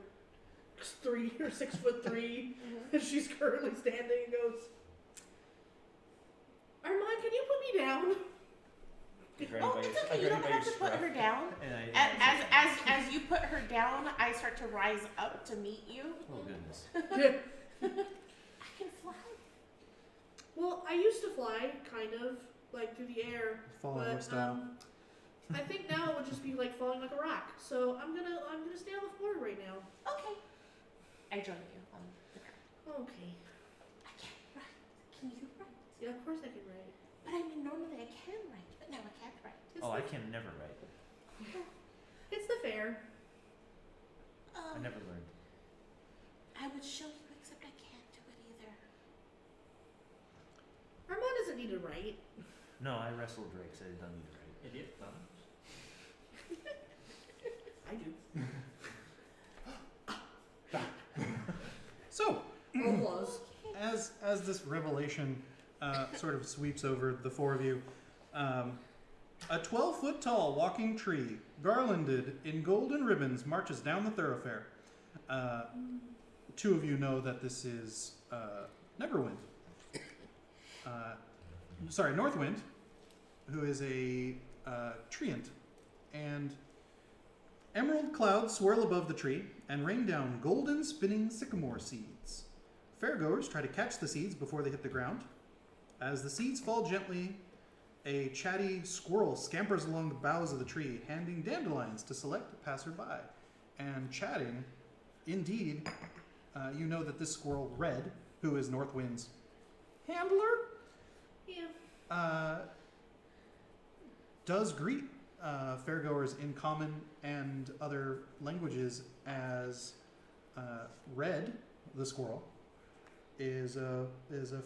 Speaker 6: or 6'3" as she's currently standing and goes, Armand, can you put me down?
Speaker 2: Oh, it's okay. You don't have to put her down.
Speaker 4: And
Speaker 2: As you put her down, I start to rise up to meet you.
Speaker 4: oh goodness.
Speaker 2: I can fly.
Speaker 6: Well, I used to fly, kind of, like through the air,
Speaker 1: Falling
Speaker 6: but
Speaker 1: style.
Speaker 6: I think now it would just be like falling like a rock. So I'm gonna stay on the floor right now.
Speaker 2: Okay. I join you on the ground.
Speaker 6: Okay.
Speaker 2: I can't write. Can you write?
Speaker 6: Yeah, of course I can write.
Speaker 2: But I mean, normally I can write, but now I can't write.
Speaker 4: I can never write.
Speaker 6: It's the fair.
Speaker 4: I never learned.
Speaker 2: I would show you, except I can't do it either.
Speaker 6: Armand doesn't need to write.
Speaker 4: No, I wrestled Drake, so I don't need to write.
Speaker 3: Idiot. No.
Speaker 6: I do.
Speaker 1: So,
Speaker 6: Applause.
Speaker 1: as this revelation sort of sweeps over the four of you, a 12-foot tall walking tree, garlanded in golden ribbons, marches down the thoroughfare. Two of you know that this is Neverwind. Northwind, who is a treant, and emerald clouds swirl above the tree and rain down golden spinning sycamore seeds. Fairgoers try to catch the seeds before they hit the ground. As the seeds fall gently, a chatty squirrel scampers along the boughs of the tree, handing dandelions to select passerby. And chatting, indeed, you know that this squirrel, Red, who is Northwind's handler,
Speaker 6: Yeah.
Speaker 1: does greet fairgoers in common and other languages as Red, the squirrel, is a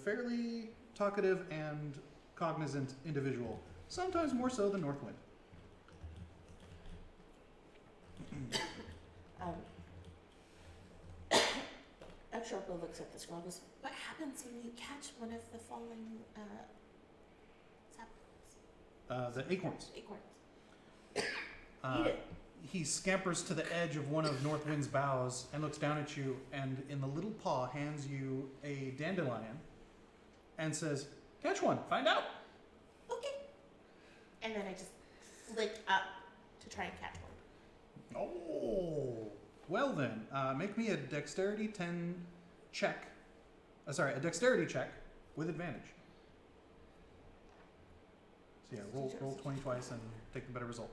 Speaker 1: fairly talkative and cognizant individual, sometimes more so than Northwind.
Speaker 2: Atropa looks at the scroll and goes, what happens when you catch one of the falling saplings?
Speaker 1: The acorns.
Speaker 2: Acorns.
Speaker 6: Eat it.
Speaker 1: He scampers to the edge of one of Northwind's boughs and looks down at you, and in the little paw hands you a dandelion and says, catch one, find out.
Speaker 2: Okay. And then I just flick up to try and catch one.
Speaker 1: Oh, well then, make me a dexterity 10 check. A dexterity check with advantage. So yeah, roll 20 twice and take the better result.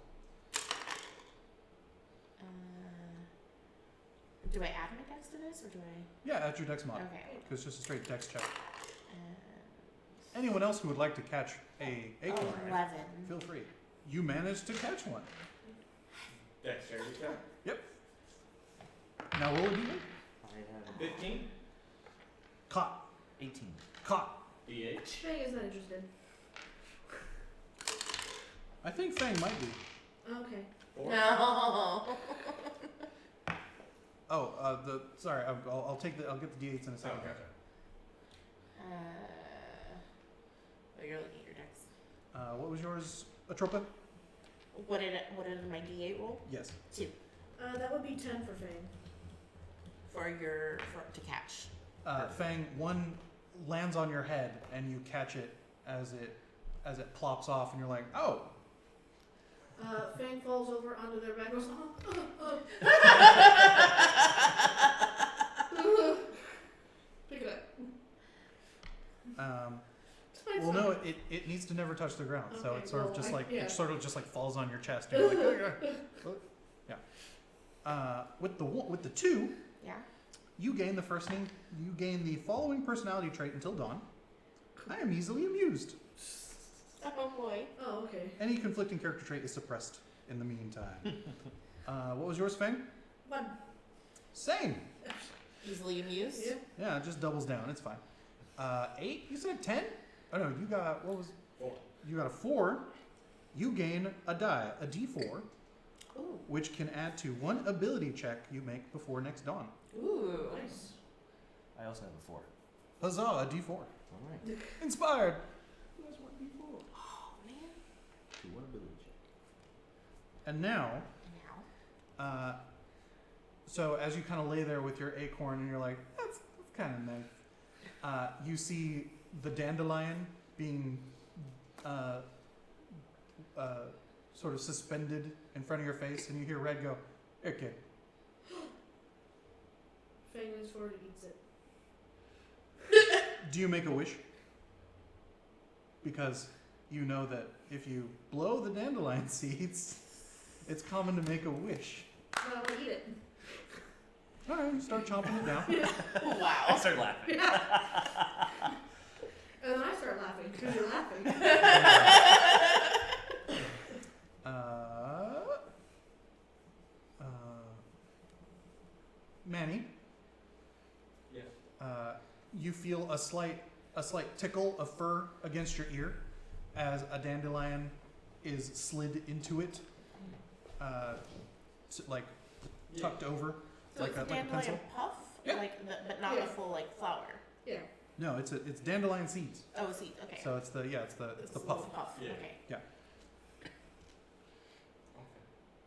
Speaker 2: Do I add my dex to this, or do I?
Speaker 1: Yeah, add your dex mod.
Speaker 2: Okay.
Speaker 1: Because it's just a straight dex check. Anyone else who would like to catch a acorn,
Speaker 2: 11.
Speaker 1: feel free. You managed to catch one.
Speaker 3: Dexterity check.
Speaker 1: Yep. Now roll a d8.
Speaker 4: I have
Speaker 3: 15.
Speaker 1: Caught.
Speaker 4: 18.
Speaker 1: Caught.
Speaker 3: D8.
Speaker 6: Feng is not interested.
Speaker 1: I think Feng might be.
Speaker 6: Okay.
Speaker 3: 4.
Speaker 2: No.
Speaker 1: Oh, I'll get the d8s in a
Speaker 3: Oh,
Speaker 1: second.
Speaker 3: gotcha.
Speaker 2: You're looking at your dex.
Speaker 1: What was yours, Atropa?
Speaker 2: What did my D8 roll?
Speaker 1: Yes.
Speaker 2: 2
Speaker 6: That would be 10 for Feng.
Speaker 2: to catch.
Speaker 1: Fang, one lands on your head and you catch it as it plops off, and you're like, oh.
Speaker 6: Fang falls over onto their back. Goes, pick it up.
Speaker 1: Well, no, it needs to never touch the ground, so
Speaker 6: Okay,
Speaker 1: it's sort of
Speaker 6: well,
Speaker 1: just
Speaker 6: I-
Speaker 1: like
Speaker 6: yeah.
Speaker 1: it sort of just like falls on your chest. And you're like, oh, yeah. With the 2,
Speaker 2: Yeah.
Speaker 1: you gain the following personality trait until dawn. I am easily amused.
Speaker 2: Oh boy.
Speaker 6: Oh, okay.
Speaker 1: Any conflicting character trait is suppressed in the meantime. What was yours, Feng?
Speaker 6: 1.
Speaker 1: Same.
Speaker 2: Easily amused.
Speaker 6: Yeah.
Speaker 1: Yeah, it just doubles down. It's fine. 8. You said 10? Oh no, you got
Speaker 3: 4.
Speaker 1: You got a 4. You gain a die, a D4,
Speaker 2: Ooh.
Speaker 1: which can add to 1 ability check you make before next dawn.
Speaker 2: Ooh.
Speaker 6: Nice.
Speaker 4: I also have a 4.
Speaker 1: Huzzah, a D4.
Speaker 4: All right.
Speaker 1: Inspired.
Speaker 2: Oh man.
Speaker 4: 2 1 ability check.
Speaker 1: And now,
Speaker 2: Now.
Speaker 1: so as you kind of lay there with your acorn and you're like, that's kind of nice. You see the dandelion being sort of suspended in front of your face, and you hear Red go, "Here, kid."
Speaker 6: Fang leans forward and eats it.
Speaker 1: Do you make a wish? Because you know that if you blow the dandelion seeds, it's common to make a wish.
Speaker 6: I want to eat it.
Speaker 1: All right, you start chomping it down.
Speaker 4: I
Speaker 2: Wow.
Speaker 4: start laughing.
Speaker 6: And then I start laughing because you're laughing.
Speaker 1: Manny,
Speaker 3: Yes.
Speaker 1: you feel a slight tickle of fur against your ear as a dandelion is slid into it, like tucked over,
Speaker 2: So
Speaker 1: like
Speaker 2: it's
Speaker 1: a
Speaker 2: dandelion
Speaker 1: pencil.
Speaker 2: puff,
Speaker 1: Yeah.
Speaker 2: but not
Speaker 6: Yeah.
Speaker 2: the full like flower.
Speaker 6: Yeah.
Speaker 1: No, it's dandelion seeds.
Speaker 2: Oh, seed. Okay.
Speaker 1: So it's the puff.
Speaker 2: Puff.
Speaker 3: Yeah.
Speaker 2: Okay.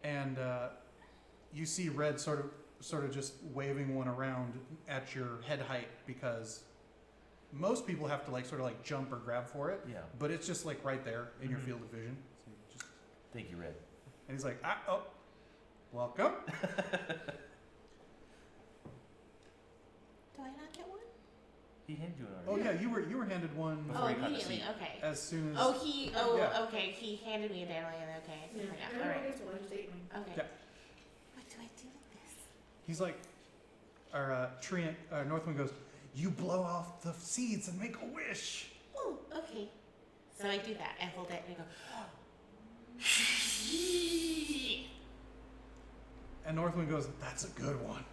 Speaker 1: And you see Red sort of just waving one around at your head height, because most people have to like jump or grab for it,
Speaker 4: Yeah.
Speaker 1: but it's just like right there in your
Speaker 4: Mhm.
Speaker 1: field of vision. So you just,
Speaker 4: Thank you, Red.
Speaker 1: and he's like, welcome.
Speaker 2: Do I not get one?
Speaker 4: He handed you an
Speaker 1: Oh
Speaker 4: already.
Speaker 1: yeah, you were handed one
Speaker 4: Before
Speaker 2: Oh,
Speaker 4: you cut the
Speaker 2: immediately.
Speaker 4: seed.
Speaker 2: Okay.
Speaker 1: as soon as.
Speaker 2: Oh,
Speaker 1: yeah.
Speaker 2: okay. He handed me a dandelion. Okay.
Speaker 6: Yeah.
Speaker 2: Yeah. All
Speaker 6: Everyone
Speaker 2: right.
Speaker 6: gets one. I just ate mine.
Speaker 2: Okay.
Speaker 1: Yeah.
Speaker 2: What do I do with this?
Speaker 1: He's like, Northwind goes, you blow off the seeds and make a wish.
Speaker 2: Oh, okay. So I do that. I hold it and I go.
Speaker 1: And Northwind goes, that's a good one.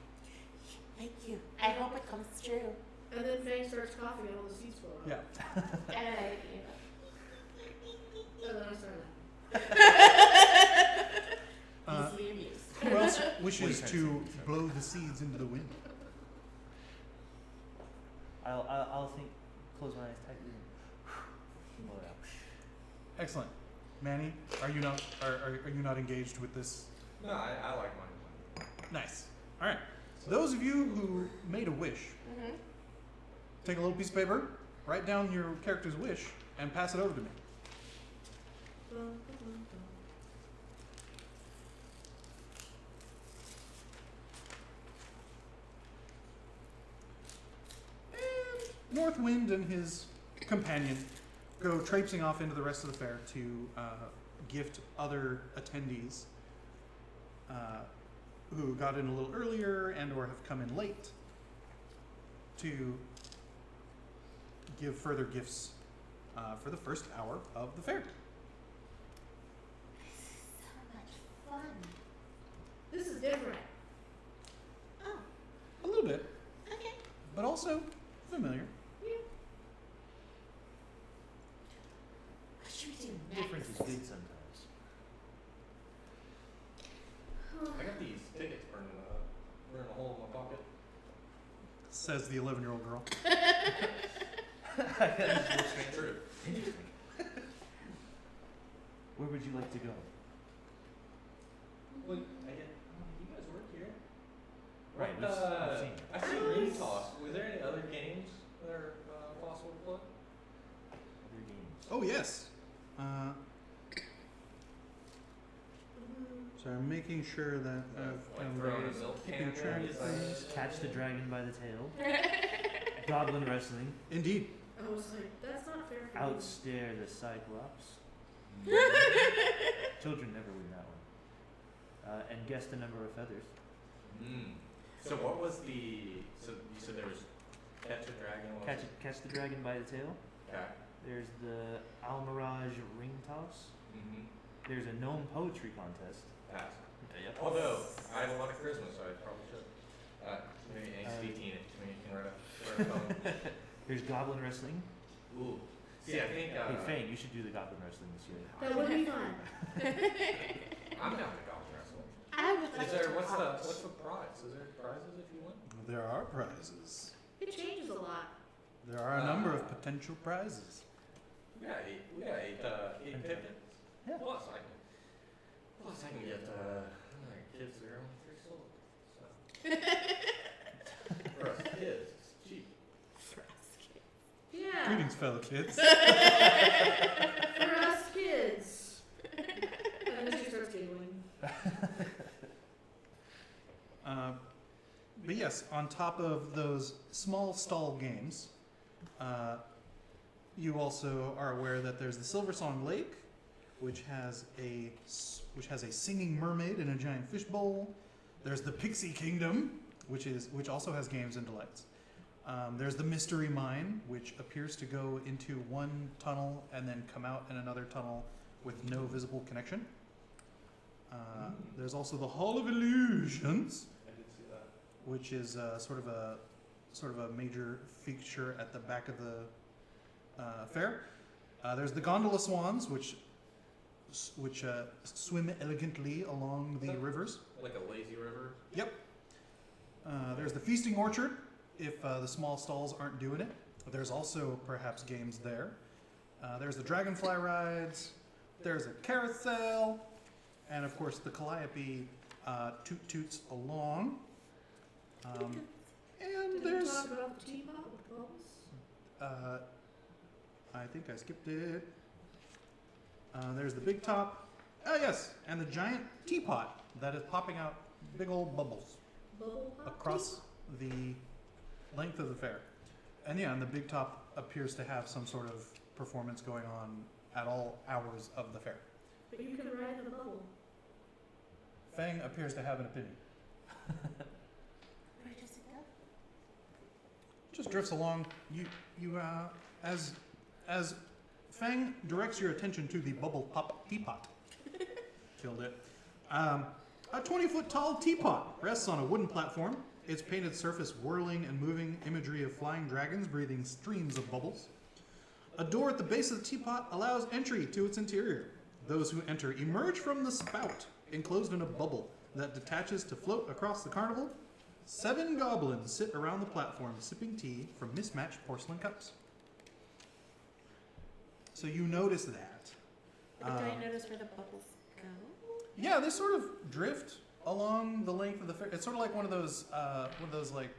Speaker 2: Thank you. I hope it comes true.
Speaker 6: And then Fang starts coughing and all the seeds fall out.
Speaker 1: Yeah.
Speaker 2: And I,
Speaker 6: And then I start laughing.
Speaker 2: easily amused.
Speaker 1: Who else
Speaker 4: What are you
Speaker 1: wishes
Speaker 4: trying to
Speaker 1: to
Speaker 4: say?
Speaker 1: blow the seeds into the wind?
Speaker 4: I'll think. Close my eyes tightly. And blow it out.
Speaker 1: Excellent. Manny, are you not engaged with this?
Speaker 3: No, I like mine.
Speaker 1: Nice. All right. Those of you who made a wish,
Speaker 2: Mm-hmm.
Speaker 1: take a little piece of paper, write down your character's wish, and pass it over to me. And Northwind and his companion go traipsing off into the rest of the fair to gift other attendees who got in a little earlier and or have come in late to give further gifts for the first hour of the fair.
Speaker 2: So much fun.
Speaker 6: This is different.
Speaker 2: Oh,
Speaker 1: A little bit,
Speaker 2: okay.
Speaker 1: but also familiar.
Speaker 2: What should we do next?
Speaker 4: Difference is good sometimes.
Speaker 3: I got these tickets burning a hole in my pocket.
Speaker 1: Says the 11-year-old girl.
Speaker 3: True.
Speaker 4: Interesting. Where would you like to go?
Speaker 3: Well, you guys work here.
Speaker 4: Right,
Speaker 3: What,
Speaker 4: we've seen it.
Speaker 3: I see Green Toss. Was there any other games that are possible to play?
Speaker 4: Other games.
Speaker 1: Oh yes. So I'm making sure that I'm
Speaker 3: throwing a milk
Speaker 1: keeping
Speaker 3: can
Speaker 1: track
Speaker 3: in,
Speaker 1: of
Speaker 3: is
Speaker 1: things.
Speaker 4: Catch the dragon by the tail. Goblin wrestling.
Speaker 1: Indeed.
Speaker 6: I was like, that's not fair for you.
Speaker 4: Outstare the Cyclops. Children never win that one. And guess the number of feathers.
Speaker 3: So what was the? So you said there was catch a dragon. What was
Speaker 4: Catch the dragon by the tail.
Speaker 3: it? Okay.
Speaker 4: There's the Almirage ring toss.
Speaker 3: Mm-hmm.
Speaker 4: There's a gnome poetry contest.
Speaker 3: Pass.
Speaker 4: Yep.
Speaker 3: Although I have a lot of charisma, so I probably should. Maybe angsty teenage. Maybe you can write a poem.
Speaker 4: There's goblin wrestling.
Speaker 3: Ooh. See, I think.
Speaker 4: Hey Feng, you should do the goblin wrestling this year.
Speaker 6: That would be fun.
Speaker 3: I'm down to goblin wrestling.
Speaker 2: I would like
Speaker 3: Is there
Speaker 2: to
Speaker 3: what's
Speaker 2: watch.
Speaker 3: the prize? Is there prizes if you win?
Speaker 1: There are prizes.
Speaker 6: It changes a lot.
Speaker 1: There are a number of potential prizes.
Speaker 3: We got eight pigeons.
Speaker 4: Yeah.
Speaker 3: Plus I can get kids that are only 3 souls. So. For us kids, it's cheap.
Speaker 6: Yeah.
Speaker 1: Greetings, fellow kids.
Speaker 6: For us kids. And then she starts giggling.
Speaker 1: But yes, on top of those small stall games, you also are aware that there's the Silver Song Lake, which has a singing mermaid in a giant fishbowl. There's the Pixie Kingdom, which also has games and delights. There's the Mystery Mine, which appears to go into one tunnel and then come out in another tunnel with no visible connection. There's also the Hall of Illusions,
Speaker 3: I did see that.
Speaker 1: which is sort of a major feature at the back of the fair. There's the Gondola Swans, which swim elegantly along the rivers.
Speaker 3: Like a lazy river.
Speaker 1: Yep. There's the Feasting Orchard, if the small stalls aren't doing it. There's also perhaps games there. There's the Dragonfly rides. There's a carousel. And of course the Calliope toot toots along. And
Speaker 6: Did we
Speaker 1: there's...
Speaker 6: talk about the teapot with bubbles?
Speaker 1: I think I skipped it. There's the big top. Oh yes, and the giant teapot that is popping out big old bubbles
Speaker 6: Bubble pop
Speaker 1: across the length of the fair. And yeah, and the big top appears to have some sort of performance going on at all hours of the fair.
Speaker 6: But you can ride in a bubble.
Speaker 1: Feng appears to have an opinion.
Speaker 2: Where does it go?
Speaker 1: Just drifts along. As Feng directs your attention to the bubble pop teapot. Killed it. A 20-foot tall teapot rests on a wooden platform, its painted surface whirling and moving imagery of flying dragons breathing streams of bubbles. A door at the base of the teapot allows entry to its interior. Those who enter emerge from the spout, enclosed in a bubble that detaches to float across the carnival. 7 goblins sit around the platform sipping tea from mismatched porcelain cups. So you notice that.
Speaker 2: Do I notice where the bubbles go?
Speaker 1: Yeah, they sort of drift along the length of the fair. It's sort of like one of those like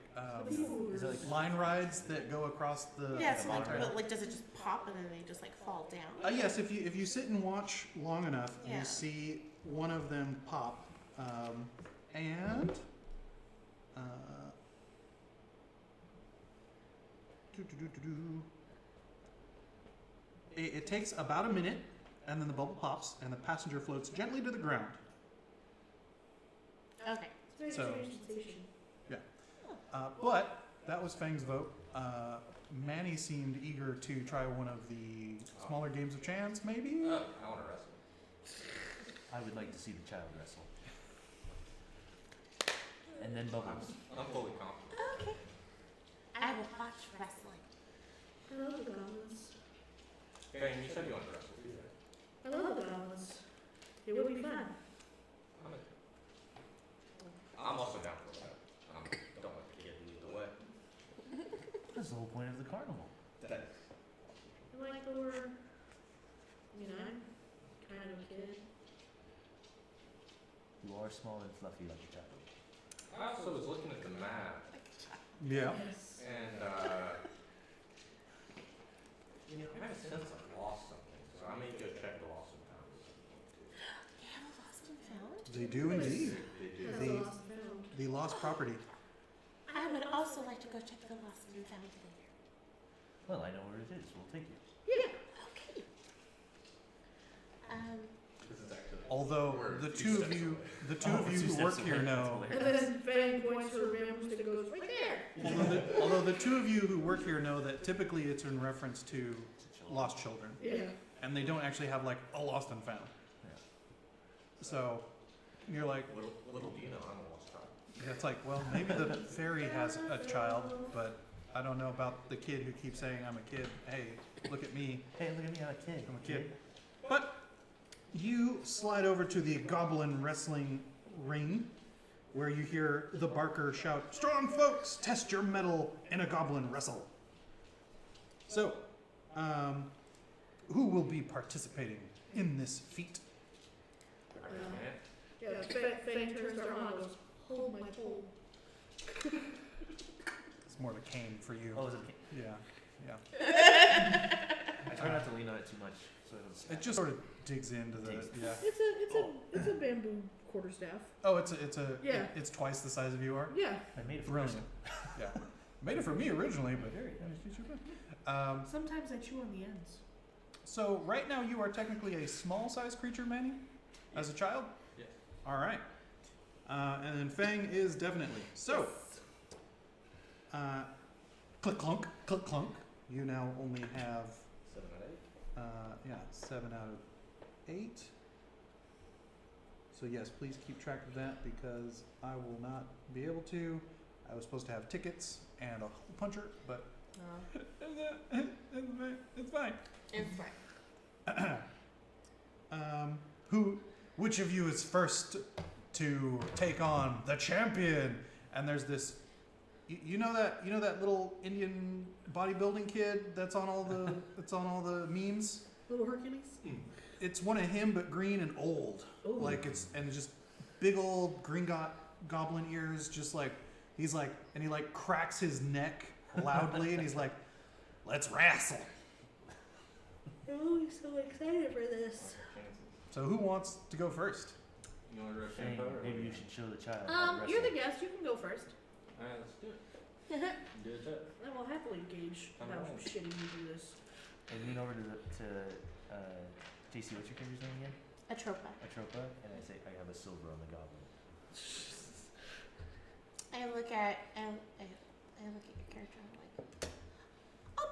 Speaker 4: Is it like
Speaker 1: line rides that go across the.
Speaker 2: Yeah,
Speaker 1: the
Speaker 2: so like,
Speaker 1: monorail.
Speaker 2: but like, does it just pop and then they just like fall down?
Speaker 1: Yes, if you sit and watch long enough,
Speaker 2: Yeah.
Speaker 1: you see one of them pop, and it takes about a minute, and then the bubble pops, and the passenger floats gently to the ground.
Speaker 2: Okay.
Speaker 6: It's
Speaker 1: So-
Speaker 6: very strange sensation.
Speaker 1: But that was Feng's vote. Manny seemed eager to try one of the smaller games of chance, maybe.
Speaker 3: I want to wrestle.
Speaker 4: I would like to see the child wrestle. And then bubbles.
Speaker 3: I'm fully confident.
Speaker 2: Okay. I will watch wrestling.
Speaker 6: I love the goblins.
Speaker 3: Fang, you said you wanted to wrestle too, right?
Speaker 6: I love the goblins. It would be fun.
Speaker 3: I'm also down for that. Don't want to get in the way.
Speaker 4: That's the whole point of the carnival.
Speaker 6: And like I'm kind of a kid.
Speaker 4: You are small and fluffy like a child.
Speaker 3: I also was looking at the map,
Speaker 1: Yeah.
Speaker 6: Yes.
Speaker 3: and I have a sense I've lost something, so I may go check the lost and found.
Speaker 2: You have a lost and found?
Speaker 1: They do indeed.
Speaker 3: They do.
Speaker 6: That's
Speaker 1: The-
Speaker 6: a lost and found.
Speaker 1: The lost property.
Speaker 2: I would also like to go check the lost and found later.
Speaker 4: Well, I know where it is. We'll take you.
Speaker 6: Yeah.
Speaker 2: Okay.
Speaker 3: This is actually
Speaker 1: Although
Speaker 3: We're
Speaker 1: the
Speaker 3: a few
Speaker 1: two of
Speaker 3: steps
Speaker 1: you,
Speaker 3: away.
Speaker 1: the two of you
Speaker 4: two
Speaker 1: who
Speaker 4: steps
Speaker 1: work
Speaker 4: away,
Speaker 1: here
Speaker 4: that's
Speaker 1: know.
Speaker 4: hilarious.
Speaker 6: And then Feng points her bamboo stick and goes, right there.
Speaker 1: Although the two of you who work here know that typically it's in reference to lost children,
Speaker 6: Yeah.
Speaker 1: and they don't actually have like a lost and found.
Speaker 4: Yeah.
Speaker 1: So you're like,
Speaker 3: Little do you know, I'm a lost child.
Speaker 1: it's like, well, maybe the fairy has a child, but I don't know about the kid who keeps saying I'm a kid. Hey, look at me.
Speaker 4: Hey, look at me, I'm a kid.
Speaker 1: I'm a kid. But you slide over to the goblin wrestling ring, where you hear the barker shout, "Strong folks, test your mettle in a goblin wrestle." So, who will be participating in this feat?
Speaker 6: Yeah, Feng turns around and goes, hold my pole.
Speaker 1: It's more of a cane for you.
Speaker 4: Oh, is it a kid?
Speaker 1: Yeah.
Speaker 4: I try not to lean on it too much so I don't snap.
Speaker 1: It just sort of digs into the,
Speaker 4: Digs.
Speaker 1: yeah.
Speaker 6: It's a bamboo quarterstaff.
Speaker 1: Oh, it's
Speaker 6: Yeah.
Speaker 1: it's twice the size of you are.
Speaker 6: Yeah.
Speaker 4: I made it for
Speaker 1: Brilliant. Yeah. Made it for me originally, but
Speaker 4: Very
Speaker 6: Sometimes I chew on the ends.
Speaker 1: so right now you are technically a small size creature, Manny, as a child?
Speaker 3: Yes.
Speaker 1: All right. And then Feng is definitely. So, click clunk, click clunk. You now only have
Speaker 3: 7 out of 8.
Speaker 1: 7 out of 8. So yes, please keep track of that because I will not be able to. I was supposed to have tickets and a hole puncher, but it's fine.
Speaker 2: It's fine.
Speaker 1: Which of you is first to take on the champion? And there's this, you know that little Indian bodybuilding kid that's on all the memes.
Speaker 6: Little Hercules?
Speaker 1: It's one of him, but green and old.
Speaker 6: Ooh.
Speaker 1: Like it's just big old green goblin ears. Just like he's like, and he like cracks his neck loudly, and he's like, "Let's wrestle."
Speaker 6: Oh, he's so excited for this.
Speaker 1: So who wants to go first?
Speaker 3: You want to rush
Speaker 4: Hey,
Speaker 3: info? Or
Speaker 4: maybe you should show the child. how to
Speaker 6: You're the
Speaker 4: wrestle.
Speaker 6: guest. You can go first.
Speaker 3: Alright, let's do it. Do it.
Speaker 6: I will happily gauge how
Speaker 3: Alright.
Speaker 6: shitty you do this.
Speaker 4: I lean over to JC, what's your character's name again?
Speaker 2: Atropa.
Speaker 4: Atropa, and I say I have a silver on the goblin.
Speaker 2: I look at your character and I'm like, oh,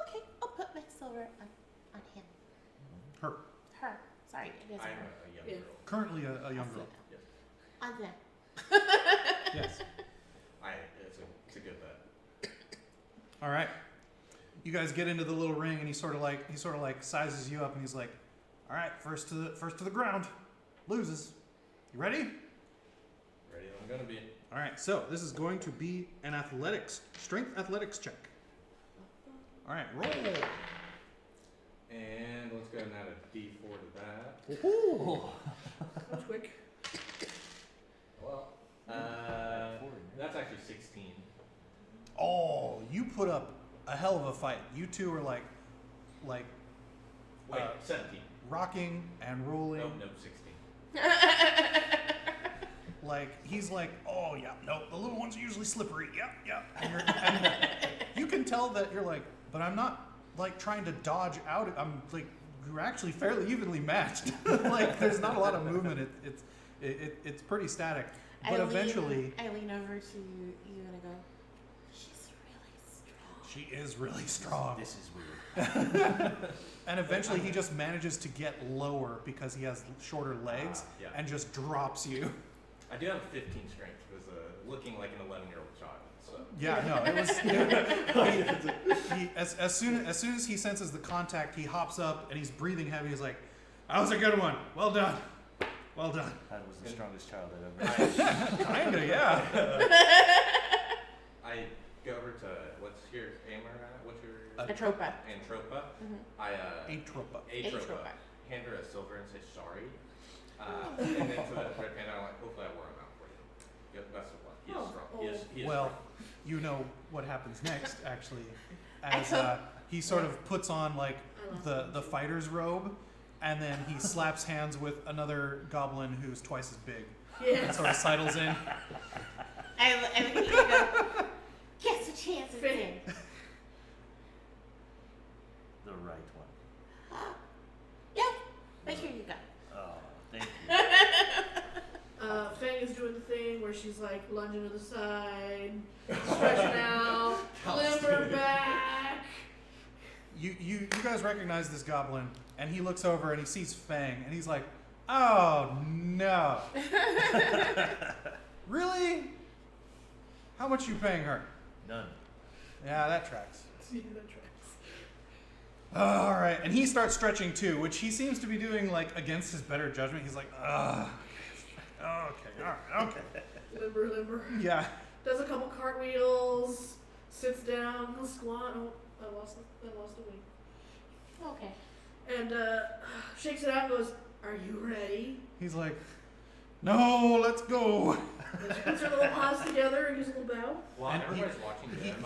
Speaker 2: okay, I'll put my silver on him.
Speaker 1: Her.
Speaker 2: Her. Sorry, it is
Speaker 3: I'm
Speaker 2: her.
Speaker 3: a young
Speaker 6: Yeah.
Speaker 3: girl.
Speaker 1: Currently a young
Speaker 2: I'll
Speaker 1: girl.
Speaker 2: say
Speaker 3: Yes.
Speaker 2: that. On them.
Speaker 1: Yes.
Speaker 3: It's a good bet.
Speaker 1: All right. You guys get into the little ring, and he sort of like sizes you up, and he's like, "All right, first to the ground, loses. You ready?"
Speaker 3: Ready as I'm gonna be.
Speaker 1: All right. So this is going to be an strength athletics check. All right, roll.
Speaker 3: And let's go ahead and add a D4 to that.
Speaker 1: Woohoo!
Speaker 6: That was quick.
Speaker 3: Well, that's actually 16.
Speaker 1: Oh, you put up a hell of a fight. You two are like
Speaker 3: Wait,
Speaker 1: Uh,
Speaker 3: 17.
Speaker 1: rocking and rolling.
Speaker 3: Nope, 16.
Speaker 1: Like he's like, "Oh yeah, no, the little ones are usually slippery. Yep." And you can tell that you're like, "But I'm not like trying to dodge out. I'm like, you're actually fairly evenly matched. Like there's not a lot of movement. It's pretty static. But eventually,
Speaker 2: I lean over to you and I go, she's really strong.
Speaker 1: she is really strong.
Speaker 4: This is weird.
Speaker 1: And eventually, he just manages to get lower because he has shorter legs
Speaker 3: Yeah.
Speaker 1: and just drops you.
Speaker 3: I do have 15 strength because looking like an 11-year-old child. So
Speaker 1: Yeah, no, it was. As soon as he senses the contact, he hops up and he's breathing heavy. He's like, "That was a good one. Well done. Well done."
Speaker 4: That was the strongest child I've ever
Speaker 3: I,
Speaker 1: Kinda, yeah.
Speaker 3: I go over to what's your hammer? What's your
Speaker 2: Atropa.
Speaker 3: Antropa?
Speaker 2: Mhm.
Speaker 3: I
Speaker 1: Atropa.
Speaker 3: Atropa. Hand her a silver and say sorry. And then to the red panda, I'm like, hopefully I wore him out for you. Yep, best of luck. He is strong. He is
Speaker 1: Well,
Speaker 3: strong.
Speaker 1: you know what happens next, actually,
Speaker 2: I
Speaker 1: as
Speaker 2: told-
Speaker 1: he sort of puts on like
Speaker 6: I love
Speaker 1: the fighter's robe, and then he slaps hands with another goblin who's twice as big,
Speaker 6: Yeah.
Speaker 1: and sort of sidles in.
Speaker 2: I look at you and go, guess what chance it's in?
Speaker 4: The right one.
Speaker 2: Yeah, but here you go.
Speaker 4: Oh, thank
Speaker 6: doing the thing where she's like lunging to the side, stretching out, limber back.
Speaker 1: You guys recognize this goblin, and he looks over and he sees Feng, and he's like, "Oh no! Really? How much you paying her?"
Speaker 4: None.
Speaker 1: Yeah, that tracks.
Speaker 6: Yeah, that tracks.
Speaker 1: All right, and he starts stretching too, which he seems to be doing like against his better judgment. He's like, "Ugh, okay, all right, okay."
Speaker 6: Limber.
Speaker 1: Yeah.
Speaker 6: Does a couple cartwheels, sits down, he'll squat. Oh, I lost a wing.
Speaker 2: Okay.
Speaker 6: And shakes it out and goes, "Are you ready?"
Speaker 1: He's like, "No, let's go."
Speaker 6: And she puts her little paws together and gives a little bow.
Speaker 3: While
Speaker 1: And
Speaker 3: everybody's watching them,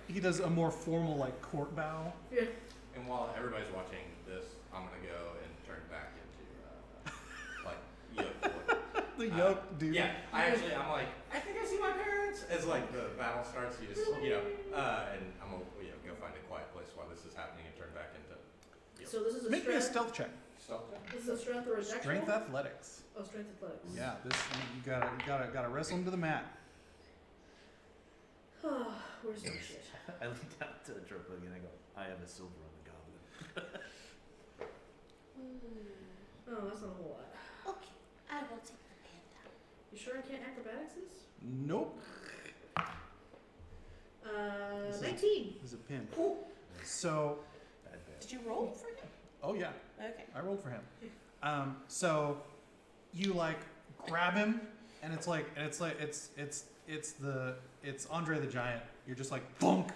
Speaker 1: He does a more formal like court bow.
Speaker 6: Yeah.
Speaker 3: And while everybody's watching this, I'm gonna go and turn back into like yoke.
Speaker 1: The yoke dude.
Speaker 3: Yeah, I'm like, I think I see my parents. As like the battle starts, you just and I'm gonna go find a quiet place while this is happening and turn back into
Speaker 6: So this is a
Speaker 1: Make me a
Speaker 6: strength.
Speaker 1: stealth check.
Speaker 3: stealth check.
Speaker 6: This is a strength or a dex
Speaker 1: Strength
Speaker 6: roll?
Speaker 1: athletics.
Speaker 6: Oh, strength athletics.
Speaker 1: Yeah, this you gotta wrestle him to the mat.
Speaker 6: Where's my shit?
Speaker 4: I look down to Atropa again. I go, I have a silver on the goblin.
Speaker 6: Oh, that's not a whole lot.
Speaker 2: Okay, I will take the panda.
Speaker 6: You sure I can't acrobatics this?
Speaker 1: Nope.
Speaker 6: 19.
Speaker 1: This is a pin.
Speaker 6: Cool.
Speaker 1: So,
Speaker 4: Bad, bad.
Speaker 2: Did you roll for him?
Speaker 1: oh yeah,
Speaker 2: Okay.
Speaker 1: I rolled for him. So you like grab him, and it's Andre the Giant. You're just like thunk.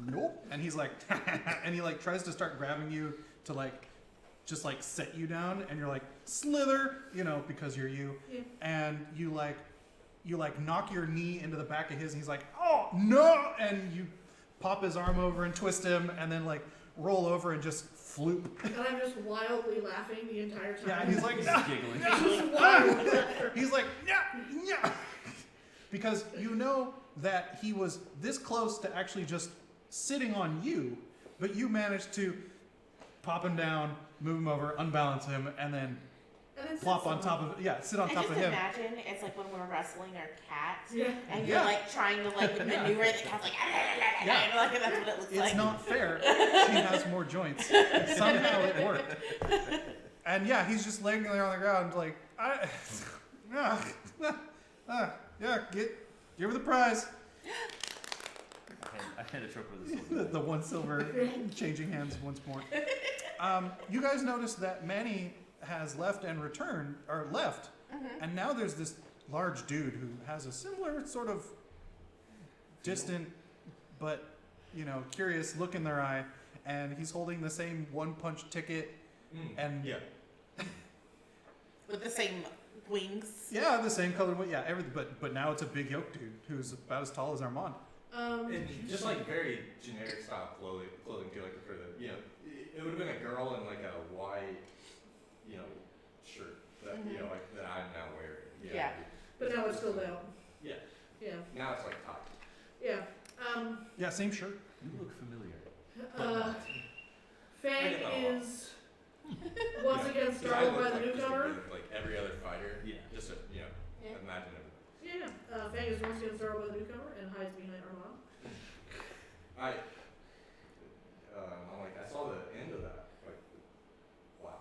Speaker 1: Nope. And he's like, and he like tries to start grabbing you to like, just like set you down, and you're like slither, because you're you,
Speaker 6: Yeah.
Speaker 1: and you knock your knee into the back of his, and he's like, oh no, and you pop his arm over and twist him, and then like roll over and just floop.
Speaker 6: And I'm just wildly laughing the entire time.
Speaker 1: Yeah, and he's like,
Speaker 4: He's
Speaker 1: "Ah!"
Speaker 4: giggling.
Speaker 6: Just wildly laughing.
Speaker 1: He's like, yeah, because you know that he was this close to actually just sitting on you, but you managed to pop him down, move him over, unbalance him, and then
Speaker 6: And then
Speaker 1: plop
Speaker 6: sits
Speaker 1: on top of sit on
Speaker 2: I
Speaker 1: top
Speaker 2: just
Speaker 1: of him.
Speaker 2: imagine it's like when we're wrestling our cat,
Speaker 6: Yeah.
Speaker 2: and
Speaker 1: Yeah.
Speaker 2: you're like trying to like maneuver the cat's like,
Speaker 1: Yeah.
Speaker 2: like that's what it looks
Speaker 1: It's
Speaker 2: like.
Speaker 1: not fair. She has more joints. Somehow it worked. And yeah, he's just laying there on the ground like, give her the prize.
Speaker 4: I had Atropa the silver.
Speaker 1: The one silver changing hands once more. You guys notice that Manny has left and returned, or left, and now there's this large dude who has a similar sort of distant, but curious look in their eye, and he's holding the same one-punch ticket, and
Speaker 3: Yeah.
Speaker 2: With the same wings.
Speaker 1: yeah, the same color, everything, but now it's a big yoke dude who's about as tall as Armand.
Speaker 3: And just like very generic style clothing too, like for the it would have been a girl in like a white shirt that like that I'm now wearing.
Speaker 2: Yeah.
Speaker 6: But now it's filled out.
Speaker 3: Yeah.
Speaker 6: Yeah.
Speaker 3: Now it's like tight.
Speaker 6: Yeah.
Speaker 1: Yeah, same shirt.
Speaker 4: You look familiar.
Speaker 6: Fang
Speaker 3: I know.
Speaker 6: is once again
Speaker 3: Because I
Speaker 6: startled
Speaker 3: look
Speaker 6: by the
Speaker 3: like just a
Speaker 6: newcomer.
Speaker 3: bit like every other fighter.
Speaker 4: Yeah.
Speaker 3: Just to,
Speaker 2: Yeah.
Speaker 3: imagine it.
Speaker 6: Yeah. Fang is once again startled by the newcomer and hides behind Armand.
Speaker 3: I'm like, I saw the end of that. Like, wow.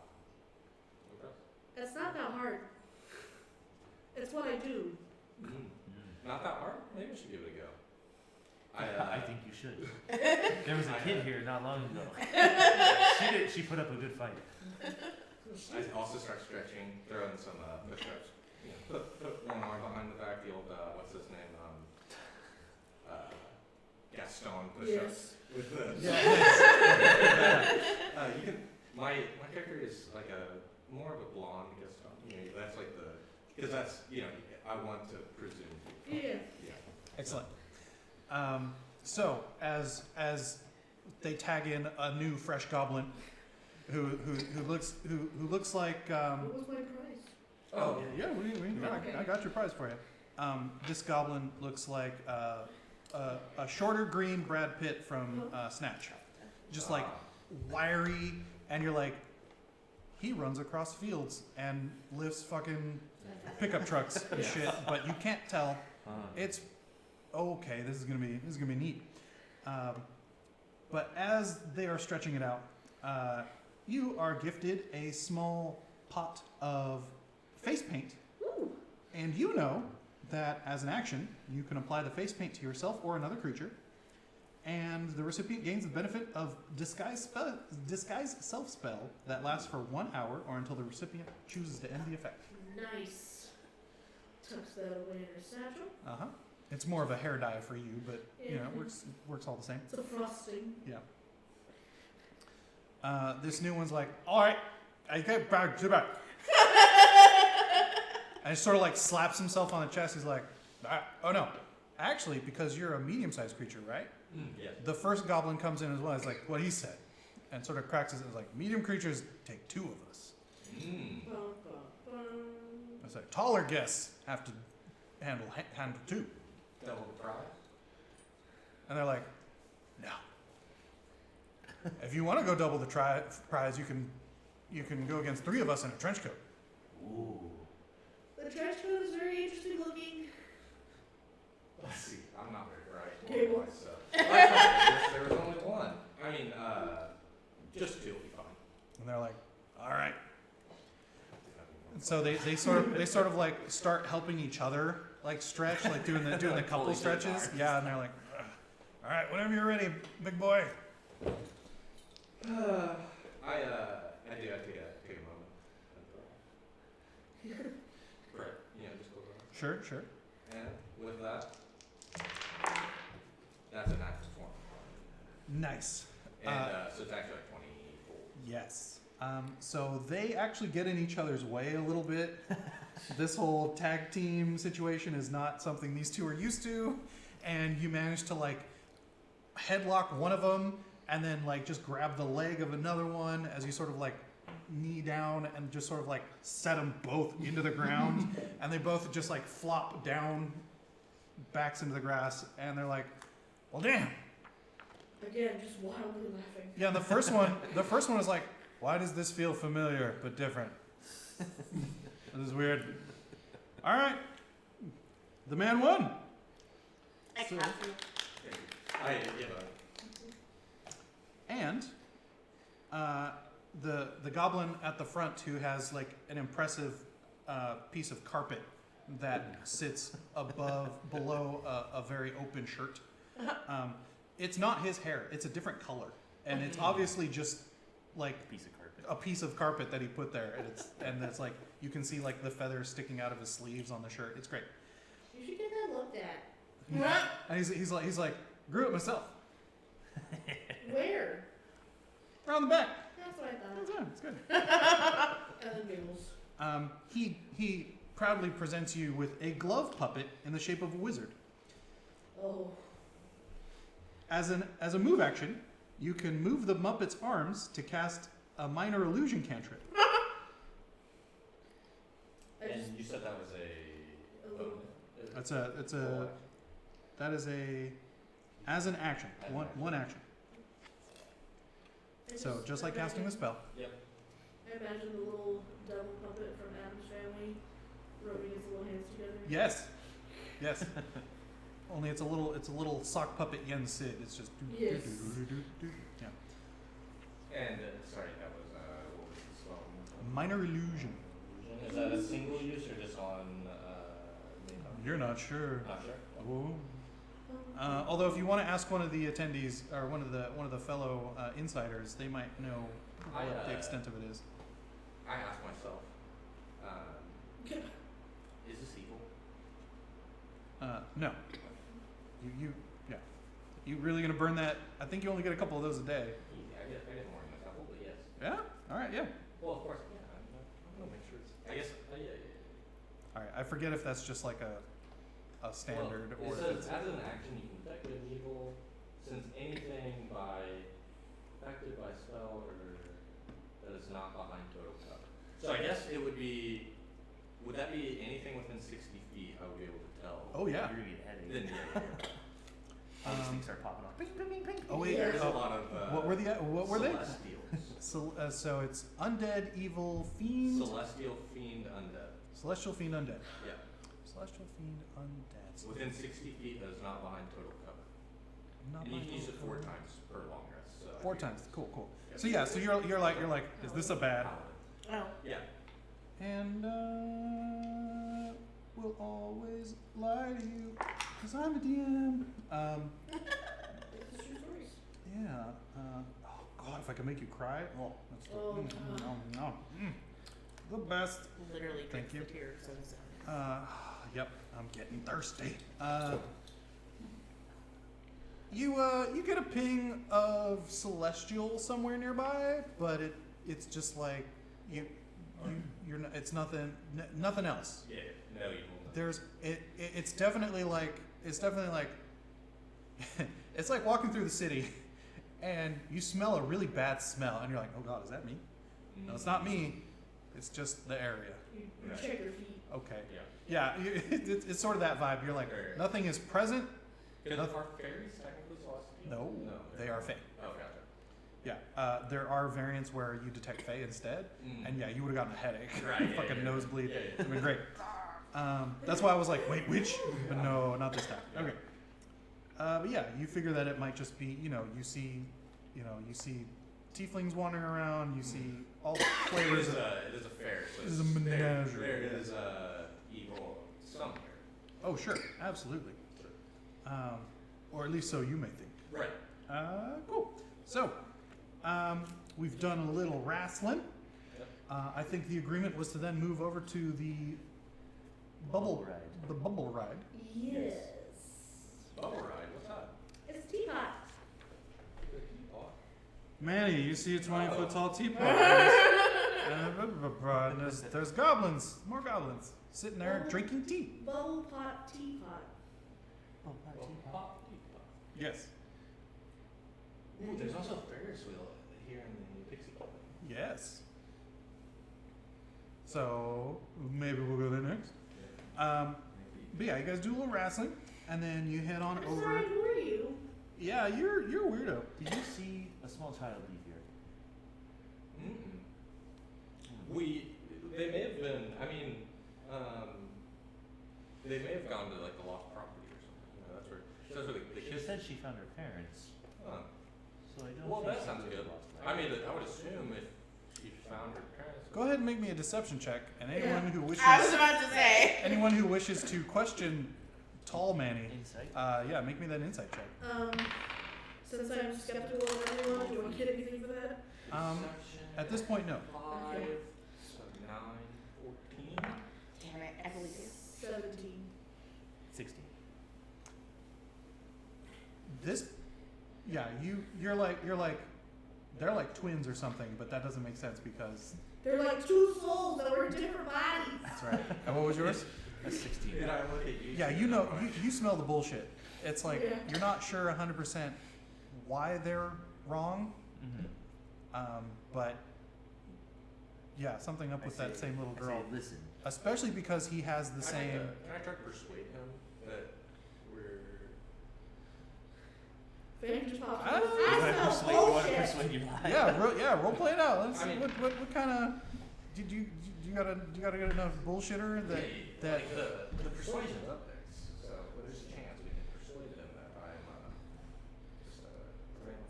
Speaker 3: Okay.
Speaker 6: It's not that hard. It's what I do.
Speaker 3: Not that hard. Maybe I should give it a go.
Speaker 4: I think you should. There was a kid here not long ago. She put up a good fight.
Speaker 3: I also start stretching, throw in some push-ups. Put one arm behind the back. The old what's his name? Gaston push-ups.
Speaker 6: Yes.
Speaker 3: With the you can. My character is like a more of a blonde Gaston. That's like because that's I want to presume.
Speaker 6: Yeah.
Speaker 1: Excellent. So as they tag in a new fresh goblin, who looks like
Speaker 6: What was my prize?
Speaker 3: Oh
Speaker 1: yeah, I got your prize for you. This goblin looks like a shorter green Brad Pitt from Snatch, just like wiry, and you're like, he runs across fields and lifts fucking pickup trucks and shit, but you can't tell. It's okay. This is gonna be neat. But as they are stretching it out, you are gifted a small pot of face paint, and you know that as an action, you can apply the face paint to yourself or another creature, and the recipient gains the benefit of disguise self spell that lasts for 1 hour or until the recipient chooses to end the effect.
Speaker 6: Nice. Tucks that away in her satchel.
Speaker 1: It's more of a hair dye for you, but you know, it works all the same.
Speaker 6: It's a frosting.
Speaker 1: Yeah. This new one's like, all right, I get back to back. And he sort of like slaps himself on the chest. He's like, oh no, actually, because you're a medium-sized creature, right?
Speaker 3: Yes.
Speaker 1: The first goblin comes in as well. It's like what he said, and sort of cracks his. It's like medium creatures take 2 of us.
Speaker 6: Bum, bum, bum.
Speaker 1: It's like taller guests have to handle 2.
Speaker 3: Double the prize.
Speaker 1: And they're like, no. If you want to go double the prize, you can go against 3 of us in a trench coat.
Speaker 4: Ooh.
Speaker 6: The trench coat is very interesting looking.
Speaker 3: Let's see. I'm not very bright.
Speaker 6: Okay, well-
Speaker 3: Myself. There was only one. I mean, just 2 will be fine.
Speaker 1: And they're like, all right. And so they sort of like start helping each other like stretch, like doing the couple
Speaker 3: Pulling
Speaker 1: stretches.
Speaker 3: arms.
Speaker 1: Yeah, and they're like, ugh. All right, whenever you're ready, big boy.
Speaker 3: I do. I take a moment. Right. You know, just close our eyes.
Speaker 1: Sure.
Speaker 3: And with that, that's a natural 20.
Speaker 1: Nice.
Speaker 3: And so it's actually like 24.
Speaker 1: Yes. So they actually get in each other's way a little bit. This whole tag team situation is not something these 2 are used to, and you manage to like headlock one of them and then like just grab the leg of another one as you sort of like knee down and just sort of like set them both into the ground, and they both just like flop down backs into the grass, and they're like, well damn.
Speaker 6: Again, just wildly laughing.
Speaker 1: Yeah, and the first one is like, why does this feel familiar but different? This is weird. All right, the man won.
Speaker 5: I
Speaker 1: So-
Speaker 5: cast you.
Speaker 3: I give a.
Speaker 1: And the goblin at the front who has like an impressive piece of carpet that sits below a very open shirt. It's not his hair; it's a different color, and it's obviously just like
Speaker 4: Piece of carpet.
Speaker 1: a piece of carpet that he put there, and it's like you can see like the feathers sticking out of his sleeves on the shirt. It's great.
Speaker 6: You should get that looked at.
Speaker 1: And he's like grew it myself
Speaker 6: Where?
Speaker 1: around the back.
Speaker 6: That's what I
Speaker 1: It's
Speaker 6: thought.
Speaker 1: good. It's good.
Speaker 6: And then giggles.
Speaker 1: He proudly presents you with a glove puppet in the shape of a wizard.
Speaker 6: Oh.
Speaker 1: As a move action, you can move the Muppet's arms to cast a minor illusion cantrip.
Speaker 6: I just,
Speaker 3: And you said that was a.
Speaker 6: a little.
Speaker 1: That is as an action, one action. So just like casting the spell.
Speaker 3: Yep.
Speaker 6: I imagine the little devil puppet from Adam's Family rubbing his little hands together.
Speaker 1: Yes. Only it's a little sock puppet Yen Sid. It's just
Speaker 6: Yes.
Speaker 1: Yeah.
Speaker 3: And sorry, that was what was the spell?
Speaker 1: Minor illusion.
Speaker 3: Is that a single use or just on main copy?
Speaker 1: You're not sure.
Speaker 3: Not sure.
Speaker 1: Whoa. Although if you want to ask one of the attendees or one of the fellow insiders, they might know what the extent of it is.
Speaker 3: I asked myself, is this evil?
Speaker 1: No. Yeah. You really gonna burn that? I think you only get a couple of those a day.
Speaker 3: Yeah, I get more than a couple, but yes.
Speaker 1: Yeah. All right. Yeah.
Speaker 3: Well, of course, yeah. I'm gonna make sure it's. I guess. Yeah.
Speaker 1: All right. I forget if that's just like a standard
Speaker 3: Well,
Speaker 1: or
Speaker 3: it
Speaker 1: if
Speaker 3: says
Speaker 1: it's
Speaker 3: as an action you can detect good and evil, since anything affected by spell or that is not behind total cover. So I guess it would be. Would that be anything within 60 feet? I would be able to tell.
Speaker 1: Oh yeah.
Speaker 4: You're gonna get a headache.
Speaker 3: Then yeah.
Speaker 4: All these things start popping up. Ping, ping, ping, ping.
Speaker 1: Oh wait.
Speaker 6: Yeah.
Speaker 3: There's a lot of.
Speaker 1: What were they?
Speaker 3: Celestials.
Speaker 1: So it's undead, evil, fiend.
Speaker 3: Celestial fiend undead.
Speaker 1: Celestial Fiend Undead.
Speaker 3: Yeah.
Speaker 1: Celestial Fiend Undead.
Speaker 3: Within 60 feet that is not behind total cover.
Speaker 1: Not
Speaker 3: And you
Speaker 1: my
Speaker 3: can use it 4
Speaker 1: total.
Speaker 3: times per long rest. So I
Speaker 1: 4
Speaker 3: think-
Speaker 1: times. Cool, cool. So yeah, so you're like, is this a bad?
Speaker 2: Oh.
Speaker 3: Yeah.
Speaker 1: And will always lie to you, cause I'm a DM.
Speaker 6: It's true stories.
Speaker 1: Yeah. Oh God, if I could make you cry, oh, that's the,
Speaker 6: Oh,
Speaker 1: no, the best.
Speaker 2: Literally
Speaker 1: Thank
Speaker 2: drinks
Speaker 1: you.
Speaker 2: the tears of his own.
Speaker 1: Yep, I'm getting thirsty. You get a ping of celestial somewhere nearby, but it's just like you're not, it's nothing else.
Speaker 3: Yeah. No evil.
Speaker 1: There's it's definitely like it's like walking through the city and you smell a really bad smell and you're like, oh God, is that me? No, it's not me. It's just the area.
Speaker 6: You
Speaker 3: Right.
Speaker 6: check your feet.
Speaker 1: Okay.
Speaker 3: Yeah.
Speaker 1: Yeah, it's sort of that vibe. You're like,
Speaker 3: Right.
Speaker 1: nothing is present.
Speaker 3: Because
Speaker 1: Nothing-
Speaker 3: are fairies technically celestial?
Speaker 1: No,
Speaker 3: No.
Speaker 1: they are fey.
Speaker 3: Oh, gotcha.
Speaker 1: Yeah, there are variants where you detect fey instead, and yeah, you would have gotten a headache,
Speaker 3: Right, yeah,
Speaker 1: fucking
Speaker 3: yeah.
Speaker 1: nosebleed.
Speaker 3: Yeah, yeah.
Speaker 1: It'd been great. That's why I was like, wait, which? But no, not this time. Okay. But yeah, you figure that it might just be, you see tieflings wandering around. You see all flavors of.
Speaker 3: It is a fair. So
Speaker 1: It is a menagerie.
Speaker 3: There is evil somewhere.
Speaker 1: Oh sure, absolutely. Or at least so you may think.
Speaker 3: Right.
Speaker 1: Cool. So, we've done a little wrestling.
Speaker 3: Yep.
Speaker 1: I think the agreement was to then move over to the
Speaker 4: Bubble ride.
Speaker 1: The bubble ride.
Speaker 6: Yes.
Speaker 3: Bubble ride. What's that?
Speaker 6: It's teapot.
Speaker 3: The teapot.
Speaker 1: Manny, you see a 20-foot
Speaker 3: Oh.
Speaker 1: tall teapot. And there's goblins, more goblins, sitting there
Speaker 6: Oh.
Speaker 1: drinking tea.
Speaker 6: Bubble pot teapot.
Speaker 4: Oh,
Speaker 3: Well, pop teapot.
Speaker 1: Yes.
Speaker 3: Ooh, there's also a Ferris wheel here in the Pixie Club.
Speaker 1: Yes. So maybe we'll go there next. But yeah, you guys do a little wrestling, and then you head on
Speaker 6: I'm
Speaker 1: over.
Speaker 6: sorry, who are you?
Speaker 1: Yeah, you're a weirdo.
Speaker 4: Did you see a small child leave here?
Speaker 3: They may have been, they may have gone to like the lost property or something. That's where the
Speaker 4: She
Speaker 3: kids.
Speaker 4: said she found her parents,
Speaker 3: Huh.
Speaker 4: so I don't
Speaker 3: Well,
Speaker 4: think
Speaker 3: that
Speaker 4: she
Speaker 3: sounds
Speaker 4: really
Speaker 3: good.
Speaker 4: lost
Speaker 3: I
Speaker 4: life.
Speaker 3: mean, I would assume if she found her parents.
Speaker 1: Go ahead and make me a deception check, and anyone who wishes,
Speaker 2: I was about to say.
Speaker 1: anyone who wishes to question Tall Manny,
Speaker 4: Insight?
Speaker 1: yeah, make me that insight check.
Speaker 6: Since I'm skeptical of everyone, do I get anything for that?
Speaker 3: Perception,
Speaker 1: At this point, no.
Speaker 3: 5,
Speaker 6: Okay.
Speaker 3: so 9, 14.
Speaker 2: Damn it, I believe you.
Speaker 6: 17.
Speaker 4: 16.
Speaker 1: This, yeah, you're like they're like twins or something, but that doesn't make sense because
Speaker 6: They're like two souls that were in different bodies.
Speaker 1: that's right. And what was yours?
Speaker 4: That's 16.
Speaker 3: Did I look at you?
Speaker 1: Yeah, you smell the bullshit. It's like
Speaker 6: Yeah.
Speaker 1: you're not sure 100% why they're wrong,
Speaker 4: Mm-hmm.
Speaker 1: but yeah, something up with that same little girl.
Speaker 4: I say, listen.
Speaker 1: Especially because he has the same.
Speaker 3: Can I try to persuade him that we're.
Speaker 6: Fang just popped
Speaker 1: I
Speaker 6: up.
Speaker 1: don't know.
Speaker 4: You wanna
Speaker 6: I
Speaker 4: persuade,
Speaker 6: smell
Speaker 4: you wanna
Speaker 6: bullshit.
Speaker 4: persuade your lie?
Speaker 1: Yeah, role play it out. Let's
Speaker 3: I
Speaker 1: see
Speaker 3: mean-
Speaker 1: what kind of did you gotta get enough bullshitter that that
Speaker 3: Like the persuasion's up there, so there's a chance we can persuade him that I'm just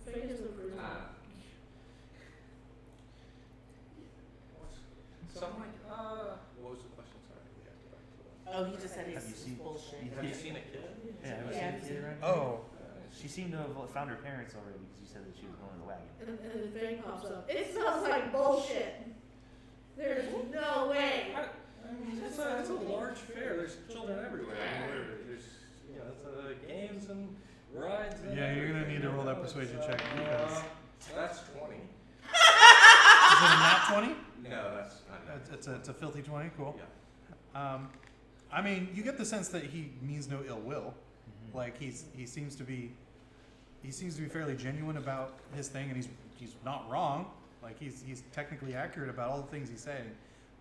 Speaker 6: Fang has no charisma.
Speaker 3: So I'm like, what was the question? Sorry, we have to go back to it.
Speaker 2: Oh, he just said
Speaker 4: Have you
Speaker 2: he's
Speaker 4: seen-
Speaker 2: bullshit.
Speaker 3: Have you seen a kid?
Speaker 4: Yeah, have you
Speaker 2: Yeah,
Speaker 4: seen
Speaker 2: I've
Speaker 4: the kid
Speaker 2: seen-
Speaker 4: around here?
Speaker 1: oh
Speaker 4: She seemed to have found her parents already because you said that she was going in the wagon.
Speaker 6: And then Fang pops up. It smells like bullshit. There's no way.
Speaker 3: It's a large fair. There's children everywhere. There's it's games and rides. And
Speaker 1: yeah, you're gonna need to roll that persuasion check because
Speaker 3: That's 20.
Speaker 1: is it a nat 20?
Speaker 3: No, that's not.
Speaker 1: It's a filthy 20. Cool.
Speaker 3: Yeah.
Speaker 1: I mean, you get the sense that he means no ill will.
Speaker 4: Mm-hmm.
Speaker 1: Like he seems to be fairly genuine about his thing, and he's not wrong. Like he's technically accurate about all the things he's saying,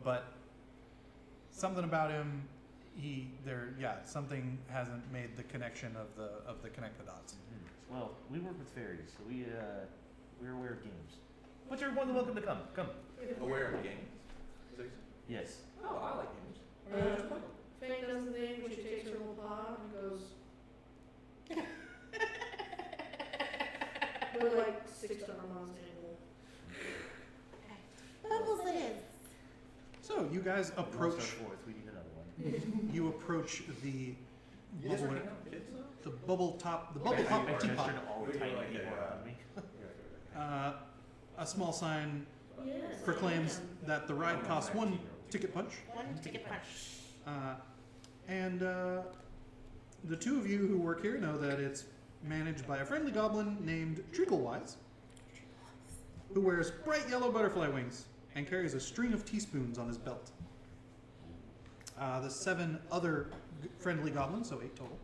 Speaker 1: but something about him, something hasn't made the connection of the connect the dots.
Speaker 4: Mhm. Well, we work with fairies, so we're aware of games. But you're more than welcome to come. Come.
Speaker 3: Aware of games. Is that what you said?
Speaker 4: Yes.
Speaker 3: Oh, I like games.
Speaker 6: Feng does the thing where she takes her little paw and goes. We're like 6 to Armand's angle.
Speaker 5: Bubbles it is.
Speaker 1: So you guys approach.
Speaker 4: Fourth. We need another one.
Speaker 1: You approach the
Speaker 3: You guys
Speaker 1: bubble,
Speaker 3: are hanging out with kids now?
Speaker 1: the bubble top
Speaker 3: Okay.
Speaker 1: teapot.
Speaker 4: all
Speaker 3: What do you
Speaker 4: tiny
Speaker 3: like,
Speaker 4: people around me.
Speaker 1: A small sign
Speaker 6: Yes.
Speaker 1: proclaims
Speaker 6: I am.
Speaker 1: that the ride costs 1 ticket punch.
Speaker 5: One ticket punch.
Speaker 1: And the two of you who work here know that it's managed by a friendly goblin named Treaclewise, who wears bright yellow butterfly wings and carries a string of teaspoons on his belt. The 7 other friendly goblins, so 8 total,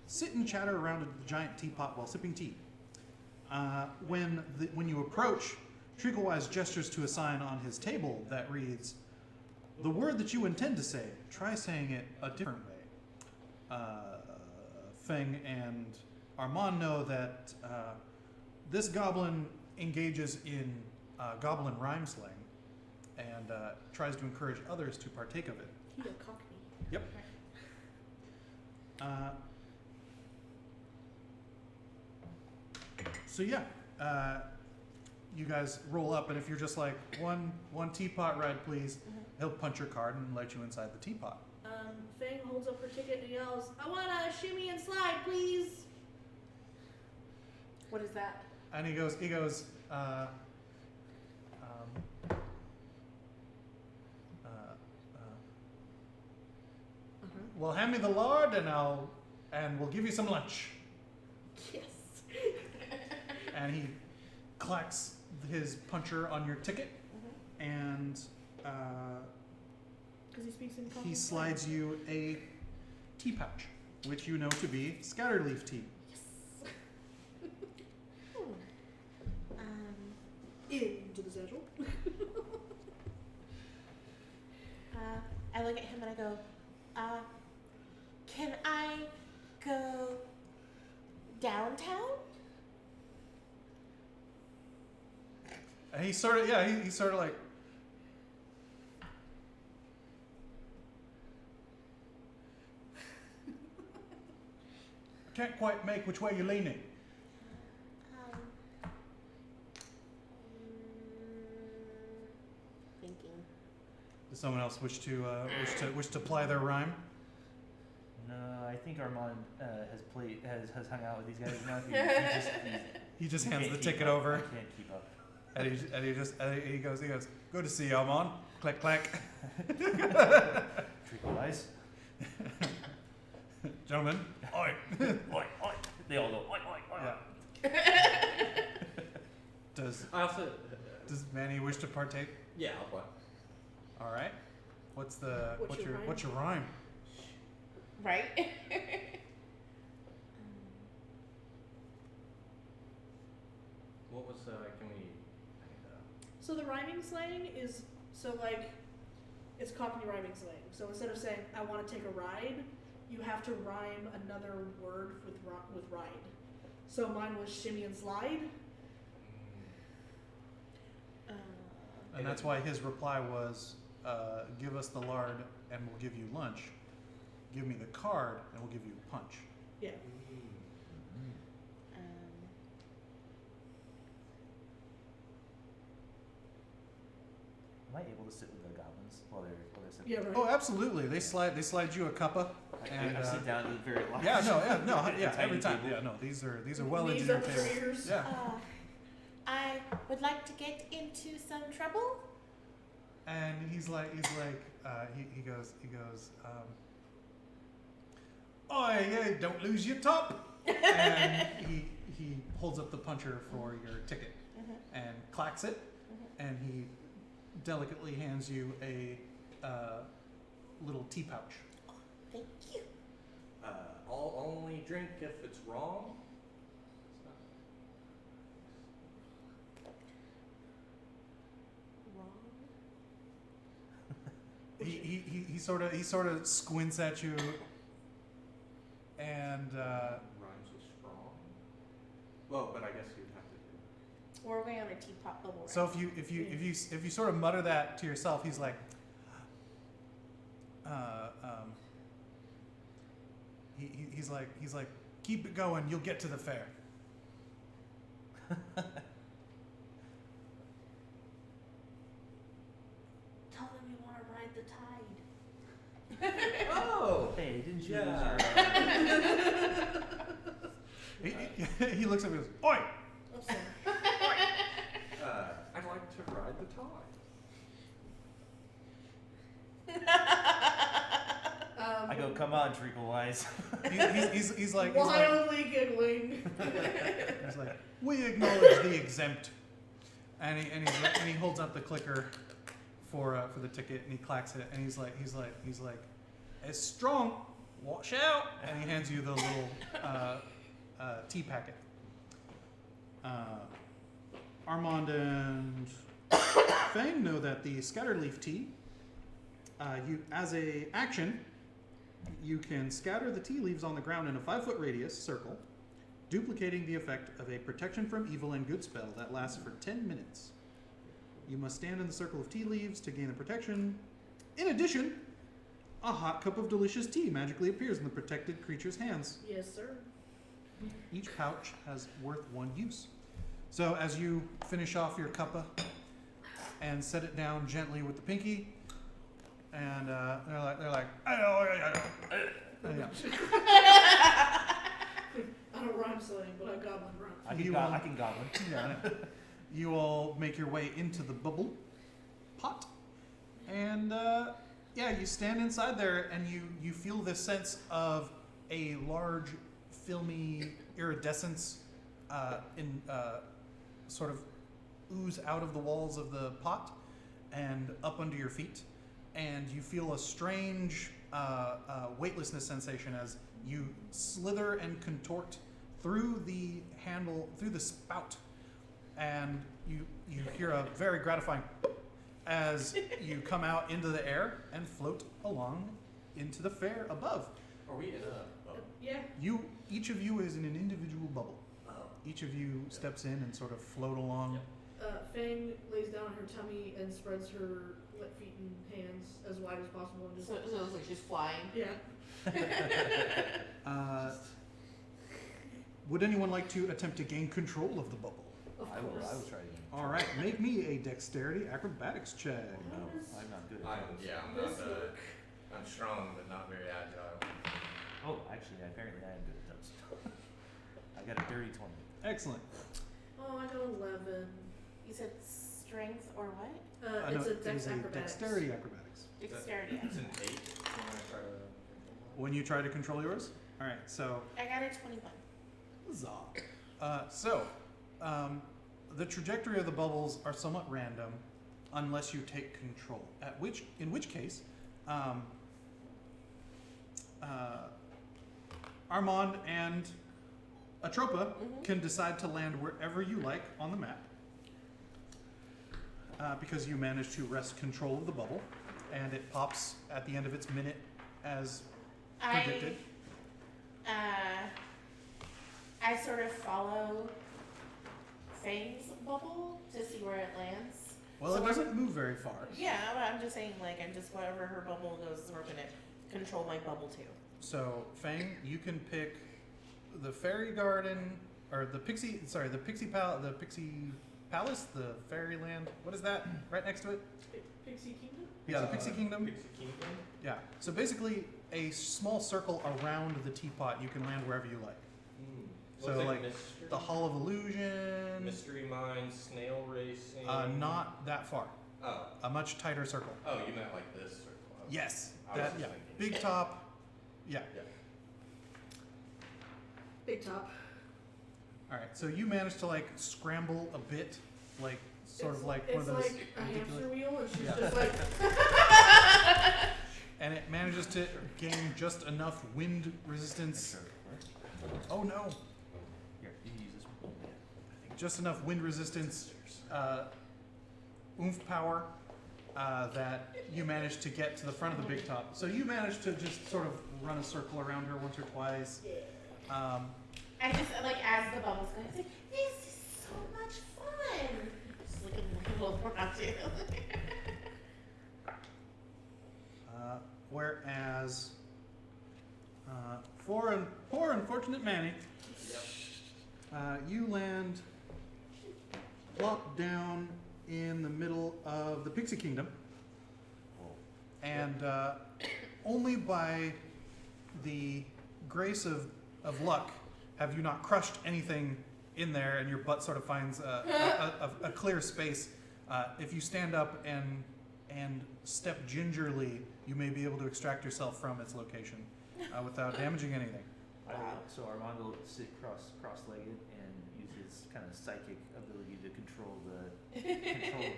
Speaker 1: sit and chatter around a giant teapot while sipping tea. When you approach, Treaclewise gestures to a sign on his table that reads, "The word that you intend to say, try saying it a different way." Feng and Armand know that this goblin engages in goblin rhyme slang and tries to encourage others to partake of it.
Speaker 6: He a cockney.
Speaker 1: Yep. So yeah, you guys roll up, and if you're just like one teapot ride, please, he'll punch your card and let you inside the teapot.
Speaker 6: Feng holds up her ticket and yells, "I want a shimmy and slide, please."
Speaker 5: What is that?
Speaker 1: And he goes, well, hand me the lard, and we'll give you some lunch.
Speaker 6: Yes.
Speaker 1: And he clacks his puncher on your ticket, and
Speaker 6: Because he speaks in cockney.
Speaker 1: he slides you a tea pouch, which you know to be scatterleaf tea.
Speaker 6: Into the satchel.
Speaker 5: I look at him and I go, can I go downtown?
Speaker 1: And he sort of, he's sort of like, I can't quite make which way you're leaning.
Speaker 5: Thinking.
Speaker 1: Does someone else wish to ply their rhyme?
Speaker 4: No, I think Armand has hung out with these guys enough.
Speaker 1: He just
Speaker 4: he
Speaker 1: hands
Speaker 4: can't
Speaker 1: the
Speaker 4: keep
Speaker 1: ticket
Speaker 4: up.
Speaker 1: over,
Speaker 4: I can't keep up.
Speaker 1: and he goes, good to see you, Armand. Click, clack.
Speaker 4: Treaclewise.
Speaker 1: Gentlemen, oi.
Speaker 4: Oi, oi. They all go, oi, oi, oi.
Speaker 1: Yeah. Does
Speaker 3: I also.
Speaker 1: Manny wish to partake?
Speaker 3: Yeah, I'll play.
Speaker 1: All right. What's
Speaker 6: What's
Speaker 1: your rhyme?
Speaker 5: Right?
Speaker 3: What was can we?
Speaker 6: So the rhyming slang is it's cockney rhyming slang. So instead of saying "I want to take a ride," you have to rhyme another word with ride. So mine was shimmy and slide.
Speaker 1: And that's why his reply was, give us the lard and we'll give you lunch. Give me the card and we'll give you a punch.
Speaker 6: Yeah.
Speaker 4: Am I able to sit with the goblins while they're sitting?
Speaker 6: Yeah, right.
Speaker 1: Oh, absolutely. They slide you a cuppa. And,
Speaker 4: I sit down to the very last.
Speaker 1: Yeah,
Speaker 4: tiny
Speaker 1: every time.
Speaker 4: table.
Speaker 1: Yeah, no, these are well
Speaker 6: Knees
Speaker 1: engineered
Speaker 6: up to your
Speaker 1: tables.
Speaker 6: ears.
Speaker 1: Yeah.
Speaker 5: I would like to get into some trouble.
Speaker 1: And he goes, oi, yeah, don't lose your top. And he holds up the puncher for your ticket and clacks it, and he delicately hands you a little tea pouch.
Speaker 5: Thank you.
Speaker 3: I'll only drink if it's wrong.
Speaker 1: He sort of squints at you, and
Speaker 3: Rhymes with strong. Well, but I guess you'd have to do.
Speaker 5: We're way on a teapot bubble.
Speaker 1: so if you sort of mutter that to yourself, he's like, he's like, keep it going. You'll get to the fair.
Speaker 6: Tell them you want to ride the tide.
Speaker 3: Oh!
Speaker 4: Hey, didn't you
Speaker 3: Yeah.
Speaker 1: He looks at me and goes, "Oi!"
Speaker 6: I'm sorry.
Speaker 3: I'd like to ride the tide.
Speaker 4: I go, come on, Treacle-wise.
Speaker 1: He's like,
Speaker 6: Wildly giggling.
Speaker 1: he's like, we acknowledge the exempt, and he holds up the clicker for the ticket, and he clacks it, and he's like, it's strong, watch out, and he hands you the little tea packet. Armand and Feng know that the scatterleaf tea, you as a action, you can scatter the tea leaves on the ground in a 5-foot radius circle, duplicating the effect of a protection from evil and good spell that lasts for 10 minutes. You must stand in the circle of tea leaves to gain the protection. In addition, a hot cup of delicious tea magically appears in the protected creature's hands.
Speaker 6: Yes, sir.
Speaker 1: Each pouch has worth 1 use. So as you finish off your cuppa and set it down gently with the pinky, and they're like,
Speaker 6: I don't rhyme slang, but I goblin rhyme.
Speaker 4: I can goblin.
Speaker 1: yeah, you all make your way into the bubble pot, and you stand inside there, and you feel this sense of a large, filmy iridescence sort of ooze out of the walls of the pot and up under your feet, and you feel a strange weightlessness sensation as you slither and contort through the handle, through the spout, and you hear a very gratifying as you come out into the air and float along into the fair above.
Speaker 3: Are we in a...
Speaker 6: Yeah.
Speaker 1: Each of you is in an individual bubble.
Speaker 3: Oh.
Speaker 1: Each of you steps in and sort of float along.
Speaker 6: Feng lays down on her tummy and spreads her wet feet and hands as wide as possible and just.
Speaker 5: So it looks like she's flying.
Speaker 6: Yeah.
Speaker 1: Would anyone like to attempt to gain control of the bubble?
Speaker 6: Of
Speaker 4: I will
Speaker 6: course.
Speaker 4: try again.
Speaker 1: All right, make me a dexterity acrobatics check.
Speaker 4: No, I'm not good at
Speaker 3: I'm
Speaker 4: that.
Speaker 3: not, I'm strong, but not very agile.
Speaker 4: Oh, actually, apparently I am good at those. I got a dirty 20.
Speaker 1: Excellent.
Speaker 6: Oh, I got 11.
Speaker 5: You said strength or what?
Speaker 6: It's
Speaker 1: No,
Speaker 6: a
Speaker 1: it
Speaker 6: dex
Speaker 1: is a
Speaker 6: acrobatics.
Speaker 1: dexterity acrobatics.
Speaker 5: Dexterity.
Speaker 3: It's an 8. I'm gonna try to...
Speaker 1: When you try to control yours? All right, so
Speaker 5: I got a 21.
Speaker 1: the trajectory of the bubbles are somewhat random unless you take control. In which case, Armand and Atropa can decide to land wherever you like on the map, because you managed to wrest control of the bubble, and it pops at the end of its minute as predicted.
Speaker 5: I sort of follow Feng's bubble to see where it lands.
Speaker 1: Well,
Speaker 5: So
Speaker 1: it doesn't move very far.
Speaker 5: Yeah, but I'm just saying, like, I'm just wherever her bubble goes, we're gonna control my bubble too.
Speaker 1: So, Feng, you can pick the fairy garden, or the pixie palace, the fairyland. What is that? Right next to it?
Speaker 6: Pixie Kingdom?
Speaker 1: Yeah, the Pixie Kingdom.
Speaker 3: Pixie Kingdom?
Speaker 1: Yeah. So basically, a small circle around the teapot. You can land wherever you like. So, like,
Speaker 3: mystery,
Speaker 1: The Hall of Illusion.
Speaker 3: Mystery Mine, Snail Racing.
Speaker 1: Not that far.
Speaker 3: Oh.
Speaker 1: A much tighter circle.
Speaker 3: Oh, you meant like this circle. Okay.
Speaker 1: Yes.
Speaker 3: I was
Speaker 1: That.
Speaker 3: just
Speaker 1: Yeah.
Speaker 3: thinking.
Speaker 1: Big top. Yeah.
Speaker 3: Yeah.
Speaker 6: Big top.
Speaker 1: All right. So you managed to like scramble a bit, like sort of like one of those.
Speaker 6: It's like a hamster wheel, and she's
Speaker 1: Yeah.
Speaker 6: just like.
Speaker 1: And it manages to gain just enough wind resistance. Oh no!
Speaker 4: Here, you can use this one.
Speaker 1: Just enough wind resistance, oomph power, that you managed to get to the front of the big top. So you managed to just sort of run a circle around her once or twice.
Speaker 5: I just, like, as the bubble's going, it's like, this is so much fun. Just looking a little around you.
Speaker 1: unfortunate Manny.
Speaker 3: Yep.
Speaker 1: You land plop down in the middle of the Pixie Kingdom, and only by the grace of luck have you not crushed anything in there, and your butt sort of finds a clear space. If you stand up and step gingerly, you may be able to extract yourself from its location without damaging anything.
Speaker 4: So Armand will sit cross-legged and use his kind of psychic ability to control the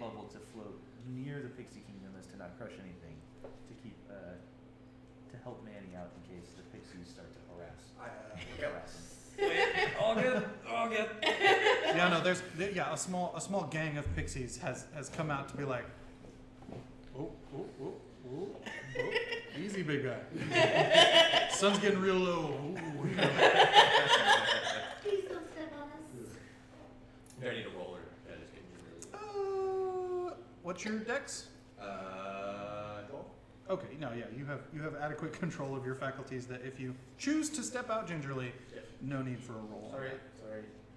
Speaker 4: bubble to float near the Pixie Kingdom as to not crush anything, to keep to help Manny out in case the pixies start to harass him.
Speaker 3: All good. All good.
Speaker 1: Yeah, no, a small gang of pixies has come out to be like, oh, easy, big guy. Sun's getting real low.
Speaker 6: Please don't step on us.
Speaker 3: I need a roller. That is getting really.
Speaker 1: What's your dex?
Speaker 3: 12.
Speaker 1: Okay, no, yeah, you have adequate control of your faculties that if you choose to step out gingerly,
Speaker 3: Yep.
Speaker 1: no need for a roll.
Speaker 3: Sorry.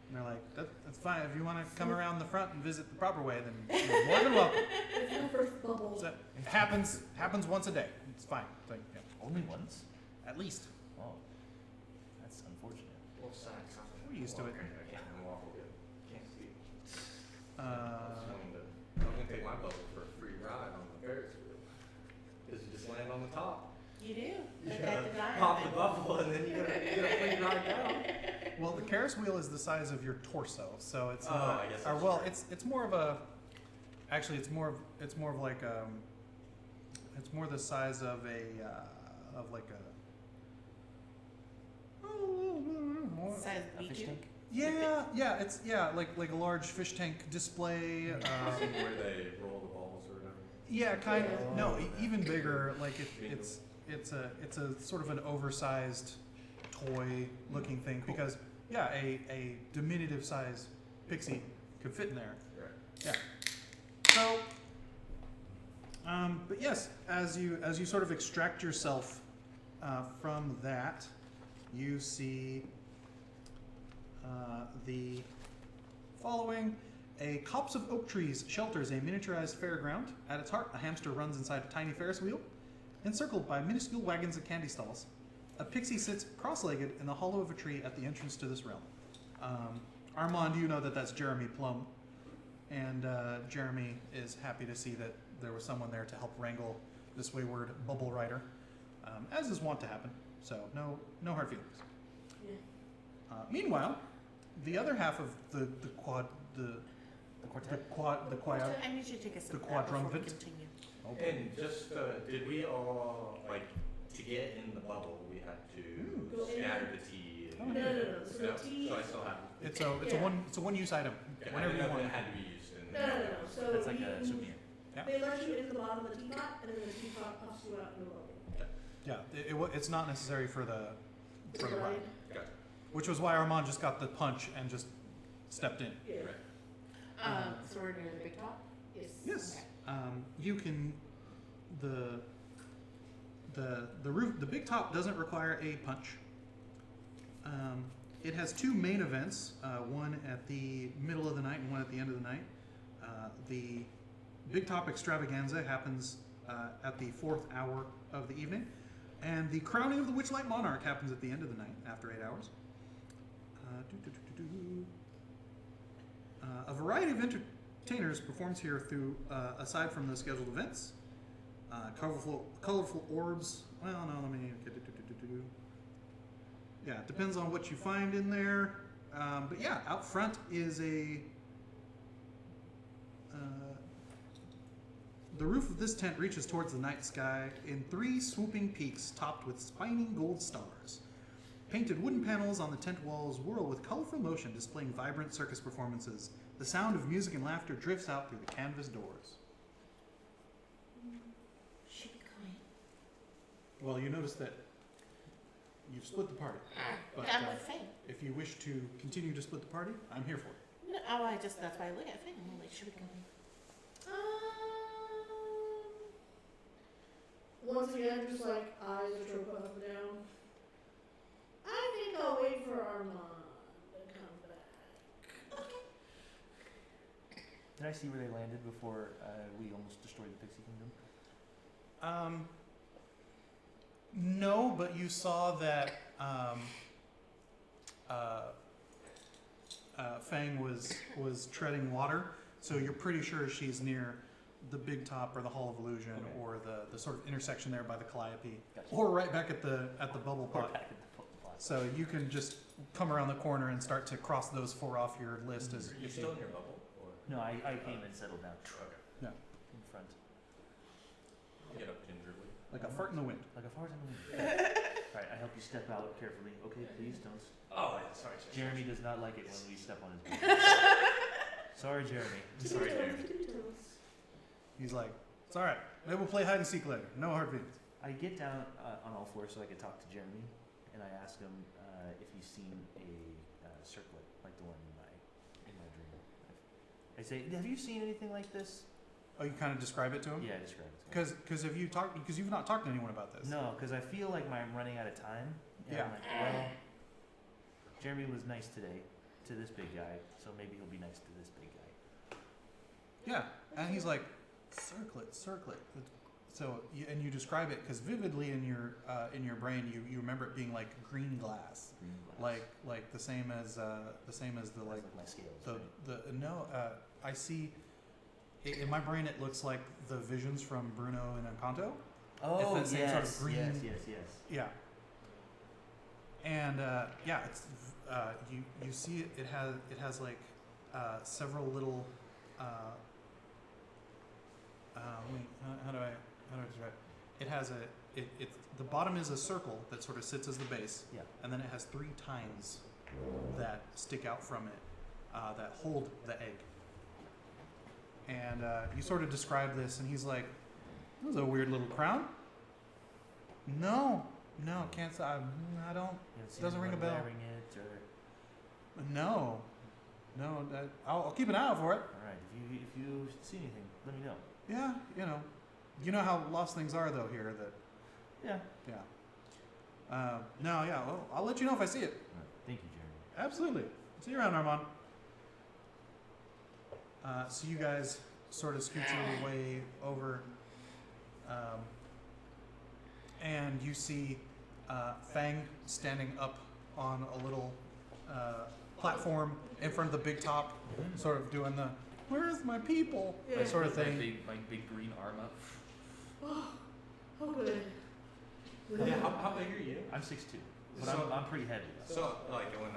Speaker 1: And they're like, that's fine. If you want to come around the front and visit the proper way, then you're more than welcome.
Speaker 6: It's my first bubble.
Speaker 1: So it happens once a day. It's fine. It's like, yeah,
Speaker 4: Only once?
Speaker 1: at least.
Speaker 4: Oh, that's unfortunate.
Speaker 3: Well, science.
Speaker 1: We're used to it.
Speaker 3: I can't walk good. Can't see.
Speaker 1: Uh,
Speaker 3: I'm gonna take my bubble for a free ride on the Ferris wheel. Because you just land on the top.
Speaker 2: You do.
Speaker 3: You
Speaker 2: Look
Speaker 3: gotta
Speaker 2: at the dial.
Speaker 3: pop the bubble and then you get a free ride down.
Speaker 1: well, the Ferris wheel is the size of your torso, so it's
Speaker 3: Oh,
Speaker 1: not.
Speaker 3: I guess
Speaker 1: Or
Speaker 3: that's
Speaker 1: well,
Speaker 3: true.
Speaker 1: it's more of a. Actually, it's more of like it's more the size of like a.
Speaker 2: Size
Speaker 4: A
Speaker 2: of
Speaker 4: fish
Speaker 2: B2.
Speaker 4: tank?
Speaker 1: Yeah, like a large fish tank display.
Speaker 3: Where they roll the balls or whatever.
Speaker 1: Yeah, kind of.
Speaker 6: Yeah.
Speaker 1: No, even bigger. Like it's a sort of an oversized toy looking thing because a diminutive size pixie could fit in there.
Speaker 3: Right.
Speaker 1: Yeah. So, but yes, as you sort of extract yourself from that, you see the following. A copse of oak trees shelters a miniaturized fairground. At its heart, a hamster runs inside a tiny Ferris wheel. Encircled by minuscule wagons and candy stalls, a pixie sits cross-legged in the hollow of a tree at the entrance to this realm. Armand, you know that that's Jeremy Plum, and Jeremy is happy to see that there was someone there to help wrangle this wayward bubble rider, as is wont to happen. So no hard feelings.
Speaker 6: Yeah.
Speaker 1: Meanwhile, the other half of the quad. The quad.
Speaker 2: I need you to take a sip
Speaker 1: The
Speaker 2: of that before we
Speaker 1: quadrumphant.
Speaker 2: continue.
Speaker 3: And just, did we all, like, to get in the bubble, we had to
Speaker 6: Go in.
Speaker 3: scatter the tea?
Speaker 1: Oh,
Speaker 3: And,
Speaker 6: No. So the tea.
Speaker 3: So I still have.
Speaker 1: It's a one use item.
Speaker 3: Okay, I
Speaker 1: Whenever
Speaker 3: didn't
Speaker 1: you
Speaker 3: know if
Speaker 1: want.
Speaker 3: it had to be used in.
Speaker 6: No. So
Speaker 4: That's like a
Speaker 6: you-
Speaker 4: souvenir.
Speaker 1: Yeah.
Speaker 6: They let you into the bottom of the teapot, and then the teapot puffs you out in the bubble.
Speaker 1: Yeah, it's not necessary for the ride,
Speaker 6: Right?
Speaker 3: Gotcha.
Speaker 1: which was why Armand just got the punch and just stepped in.
Speaker 6: Yeah.
Speaker 3: Right.
Speaker 2: So we're near the big top?
Speaker 6: Yes.
Speaker 1: Yes.
Speaker 2: Okay.
Speaker 1: You can the roof. The big top doesn't require a punch. It has two main events, one at the middle of the night and one at the end of the night. The big top extravaganza happens at the 4th hour of the evening, and the crowning of the Witchlight Monarch happens at the end of the night after 8 hours. A variety of entertainers performs here through, aside from the scheduled events. Colorful orbs. Well, no, let me. Yeah, it depends on what you find in there. But yeah, out front is a. The roof of this tent reaches towards the night sky in 3 swooping peaks topped with spining gold stars. Painted wooden panels on the tent walls whirl with colorful motion, displaying vibrant circus performances. The sound of music and laughter drifts out through the canvas doors.
Speaker 2: Should be quiet.
Speaker 1: Well, you notice that you've split the party. But
Speaker 2: I'm with Feng.
Speaker 1: if you wish to continue to split the party, I'm here for it.
Speaker 2: No, that's why I look at Feng. I'm like, should we go?
Speaker 6: Once again, just like eyes are Atropa up and down. I think I'll wait
Speaker 4: Did I see where they landed before we almost destroyed the Pixie Kingdom?
Speaker 1: No, but you saw that Feng was treading water, so you're pretty sure she's near the Big Top or the Hall of Illusion,
Speaker 4: Okay.
Speaker 1: or the sort of intersection there by the Calliope,
Speaker 4: Gotcha.
Speaker 1: or right back at the bubble
Speaker 4: Or
Speaker 1: pot.
Speaker 4: back at the pot.
Speaker 1: So you can just come around the corner and start to cross those 4 off your list as
Speaker 3: Are you
Speaker 1: if
Speaker 3: still in your bubble? Or?
Speaker 4: No, I came and settled down
Speaker 3: Okay.
Speaker 4: in front.
Speaker 3: Get up gingerly.
Speaker 1: like a fart in the wind.
Speaker 4: Like a fart in the wind. Alright, I help you step out carefully. Okay, please don't.
Speaker 3: Oh, yeah, sorry.
Speaker 4: Jeremy does not like it when we step on his boots. Sorry, Jeremy.
Speaker 3: Sorry, Jeremy.
Speaker 1: He's like, it's all right. Maybe we'll play hide and seek later. No hard feelings.
Speaker 4: I get down on all fours so I can talk to Jeremy, and I ask him if he's seen a circlet like the one in my dream. I say, have you seen anything like this?
Speaker 1: Oh, you kind of describe it to him?
Speaker 4: Yeah, describe it to me.
Speaker 1: Because you've not talked to anyone about this.
Speaker 4: No, because I feel like I'm running out of time. And
Speaker 1: Yeah.
Speaker 4: I'm like, well, Jeremy was nice today to this big guy, so maybe he'll be nice to this big guy.
Speaker 1: Yeah, and he's like, circlet. So you describe it because vividly in your brain you remember it being like green glass,
Speaker 4: Green glass.
Speaker 1: like the same as the
Speaker 4: That's
Speaker 1: like
Speaker 4: my scales.
Speaker 1: the
Speaker 4: right?
Speaker 1: no I see. In my brain, it looks like the visions from Bruno and Encanto.
Speaker 4: Oh,
Speaker 1: that same
Speaker 4: yes,
Speaker 1: sort of green-
Speaker 4: yes.
Speaker 1: Yeah. And yeah, it's you see it. It has like several little. Wait, how do I describe it? It has the bottom is a circle that sort of sits as the base,
Speaker 4: Yeah.
Speaker 1: and then it has 3 tines that stick out from it that hold the egg. And you sort of describe this, and he's like, "This is a weird little crown." No, can't say. I don't.
Speaker 4: You haven't seen
Speaker 1: Doesn't ring a
Speaker 4: anyone
Speaker 1: bell.
Speaker 4: wearing it, or
Speaker 1: No. I'll keep an eye out for it.
Speaker 4: all right. If you see anything, let me know.
Speaker 1: Yeah, you know how lost things are though here. That
Speaker 4: Yeah.
Speaker 1: yeah. No, yeah. Well, I'll let you know if I see it.
Speaker 4: All right. Thank you, Jeremy.
Speaker 1: Absolutely. See you around, Armand. So you guys sort of scooch your way over, and you see Feng standing up on a little platform in front of the big top, sort of doing the "Where's my people?"
Speaker 6: Yeah.
Speaker 1: that sort of thing.
Speaker 4: My big green arm up.
Speaker 6: Oh, good.
Speaker 3: Yeah, how big are you?
Speaker 4: I'm 6'2", but
Speaker 3: So-
Speaker 4: I'm pretty heavy.
Speaker 3: So, like, when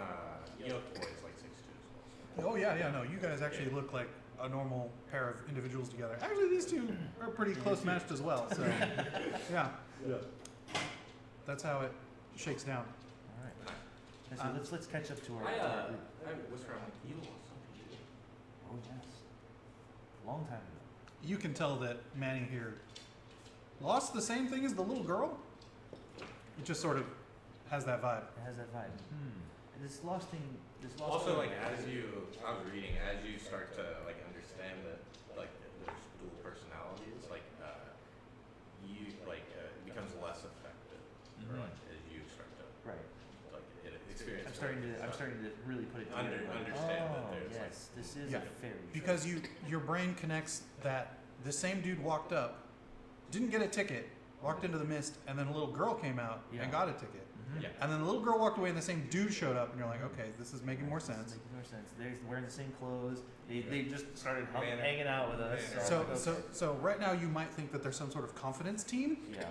Speaker 3: Yoke boy is like 6'2" as well.
Speaker 1: Oh yeah. No, you guys actually look like a normal pair of individuals together. Actually, these two are pretty close matched as well. So yeah, that's how it shakes down.
Speaker 4: All right. And so let's catch up to our,
Speaker 3: I
Speaker 4: to our group.
Speaker 3: whisper, I'm like, you lost something.
Speaker 4: Oh yes. Long time ago.
Speaker 1: You can tell that Manny here lost the same thing as the little girl. It just sort of has that vibe.
Speaker 4: It has that vibe. And this lost thing.
Speaker 3: Also, like, I was reading, as you start to, like, understand that, like, there's dual personalities, like, it becomes less effective, or, like, as you start to,
Speaker 4: Right.
Speaker 3: like, experience.
Speaker 4: I'm starting to really put it together.
Speaker 3: Understand that there's, like,
Speaker 4: yes, this is
Speaker 1: Yeah.
Speaker 4: a fairy.
Speaker 1: Because your brain connects that the same dude walked up, didn't get a ticket, walked into the mist, and then a little girl came out
Speaker 4: Yeah.
Speaker 1: and got a ticket.
Speaker 4: Mhm.
Speaker 3: Yeah.
Speaker 1: And then the little girl walked away and the same dude showed up, and you're like, okay, this is making more
Speaker 4: This is
Speaker 1: sense.
Speaker 4: making more sense. They're wearing the same clothes. They just started
Speaker 3: Man,
Speaker 4: hanging out with us.
Speaker 3: man.
Speaker 1: So,
Speaker 4: I'm like, okay.
Speaker 1: so right now you might think that there's some sort of confidence team,
Speaker 4: Yeah.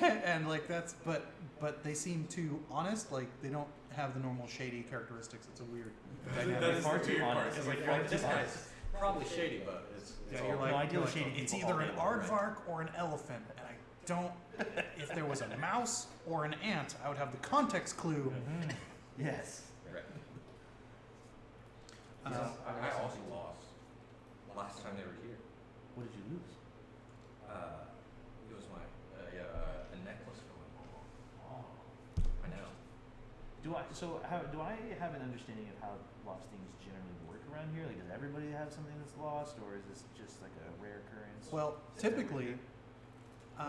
Speaker 1: and like but they seem too honest. Like they don't have the normal shady characteristics. It's a weird dynamic.
Speaker 3: That is
Speaker 4: far
Speaker 3: the
Speaker 4: too
Speaker 3: weird part.
Speaker 4: honest.
Speaker 3: It's
Speaker 4: Like,
Speaker 3: like,
Speaker 4: far
Speaker 3: well,
Speaker 4: too
Speaker 3: this guy's
Speaker 4: honest.
Speaker 3: probably shady, but it's
Speaker 1: Yeah,
Speaker 3: all
Speaker 1: you're like,
Speaker 4: No, I deal
Speaker 1: you're
Speaker 4: with
Speaker 1: like,
Speaker 4: shady
Speaker 1: it's
Speaker 4: people
Speaker 1: either
Speaker 4: all
Speaker 1: an
Speaker 4: day long, right?
Speaker 1: aardvark or an elephant, and I don't. If there was a mouse or an ant, I would have the context clue.
Speaker 4: Mhm. Yes.
Speaker 3: right.
Speaker 1: Uh,
Speaker 3: I also lost last time they were here.
Speaker 4: What did you lose?
Speaker 3: It was my a necklace for my mom.
Speaker 4: Oh.
Speaker 3: I know.
Speaker 4: Do I have an understanding of how lost things generally work around here? Like, does everybody have something that's lost, or is this just like a rare occurrence?
Speaker 1: Well,
Speaker 4: Since I work
Speaker 1: typically,
Speaker 4: here?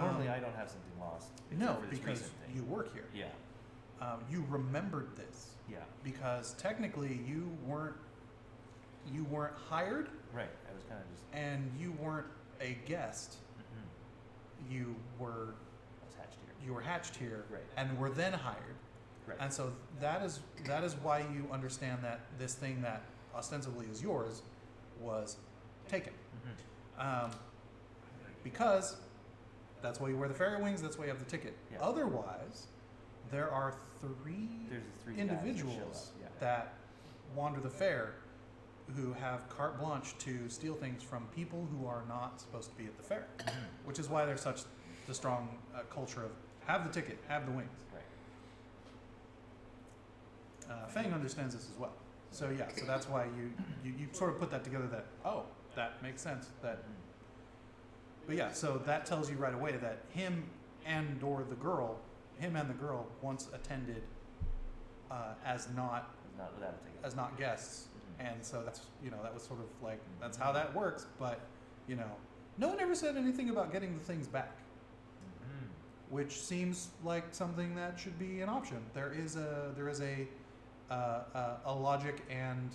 Speaker 4: Normally I don't have something lost. Except
Speaker 1: no,
Speaker 4: for this
Speaker 1: because
Speaker 4: recent thing.
Speaker 1: you work here.
Speaker 4: Yeah.
Speaker 1: You remembered this
Speaker 4: Yeah.
Speaker 1: because technically you weren't you weren't hired
Speaker 4: Right. I was kind of just.
Speaker 1: and you weren't a guest. You were
Speaker 4: I was hatched here.
Speaker 1: hatched here
Speaker 4: Right.
Speaker 1: and were then hired.
Speaker 4: Right.
Speaker 1: And so that is why you understand that this thing that ostensibly is yours was taken. Because that's why you wear the fairy wings, that's why you have the ticket.
Speaker 4: Yeah.
Speaker 1: Otherwise, there are three
Speaker 4: There's the three guys that show
Speaker 1: individuals
Speaker 4: up, yeah.
Speaker 1: that wander the fair who have carte blanche to steal things from people who are not supposed to be at the fair, which is why there's such the strong culture of have the ticket, have the wings.
Speaker 4: Right.
Speaker 1: Feng understands this as well. So yeah, so that's why you sort of put that together that, oh, that makes sense. That, but yeah, so that tells you right away that him and the girl once attended as not
Speaker 4: Not without a ticket.
Speaker 1: as not guests. And so that's, that was sort of like, that's how that works. But, no one ever said anything about getting the things back, which seems like something that should be an option. There is a logic and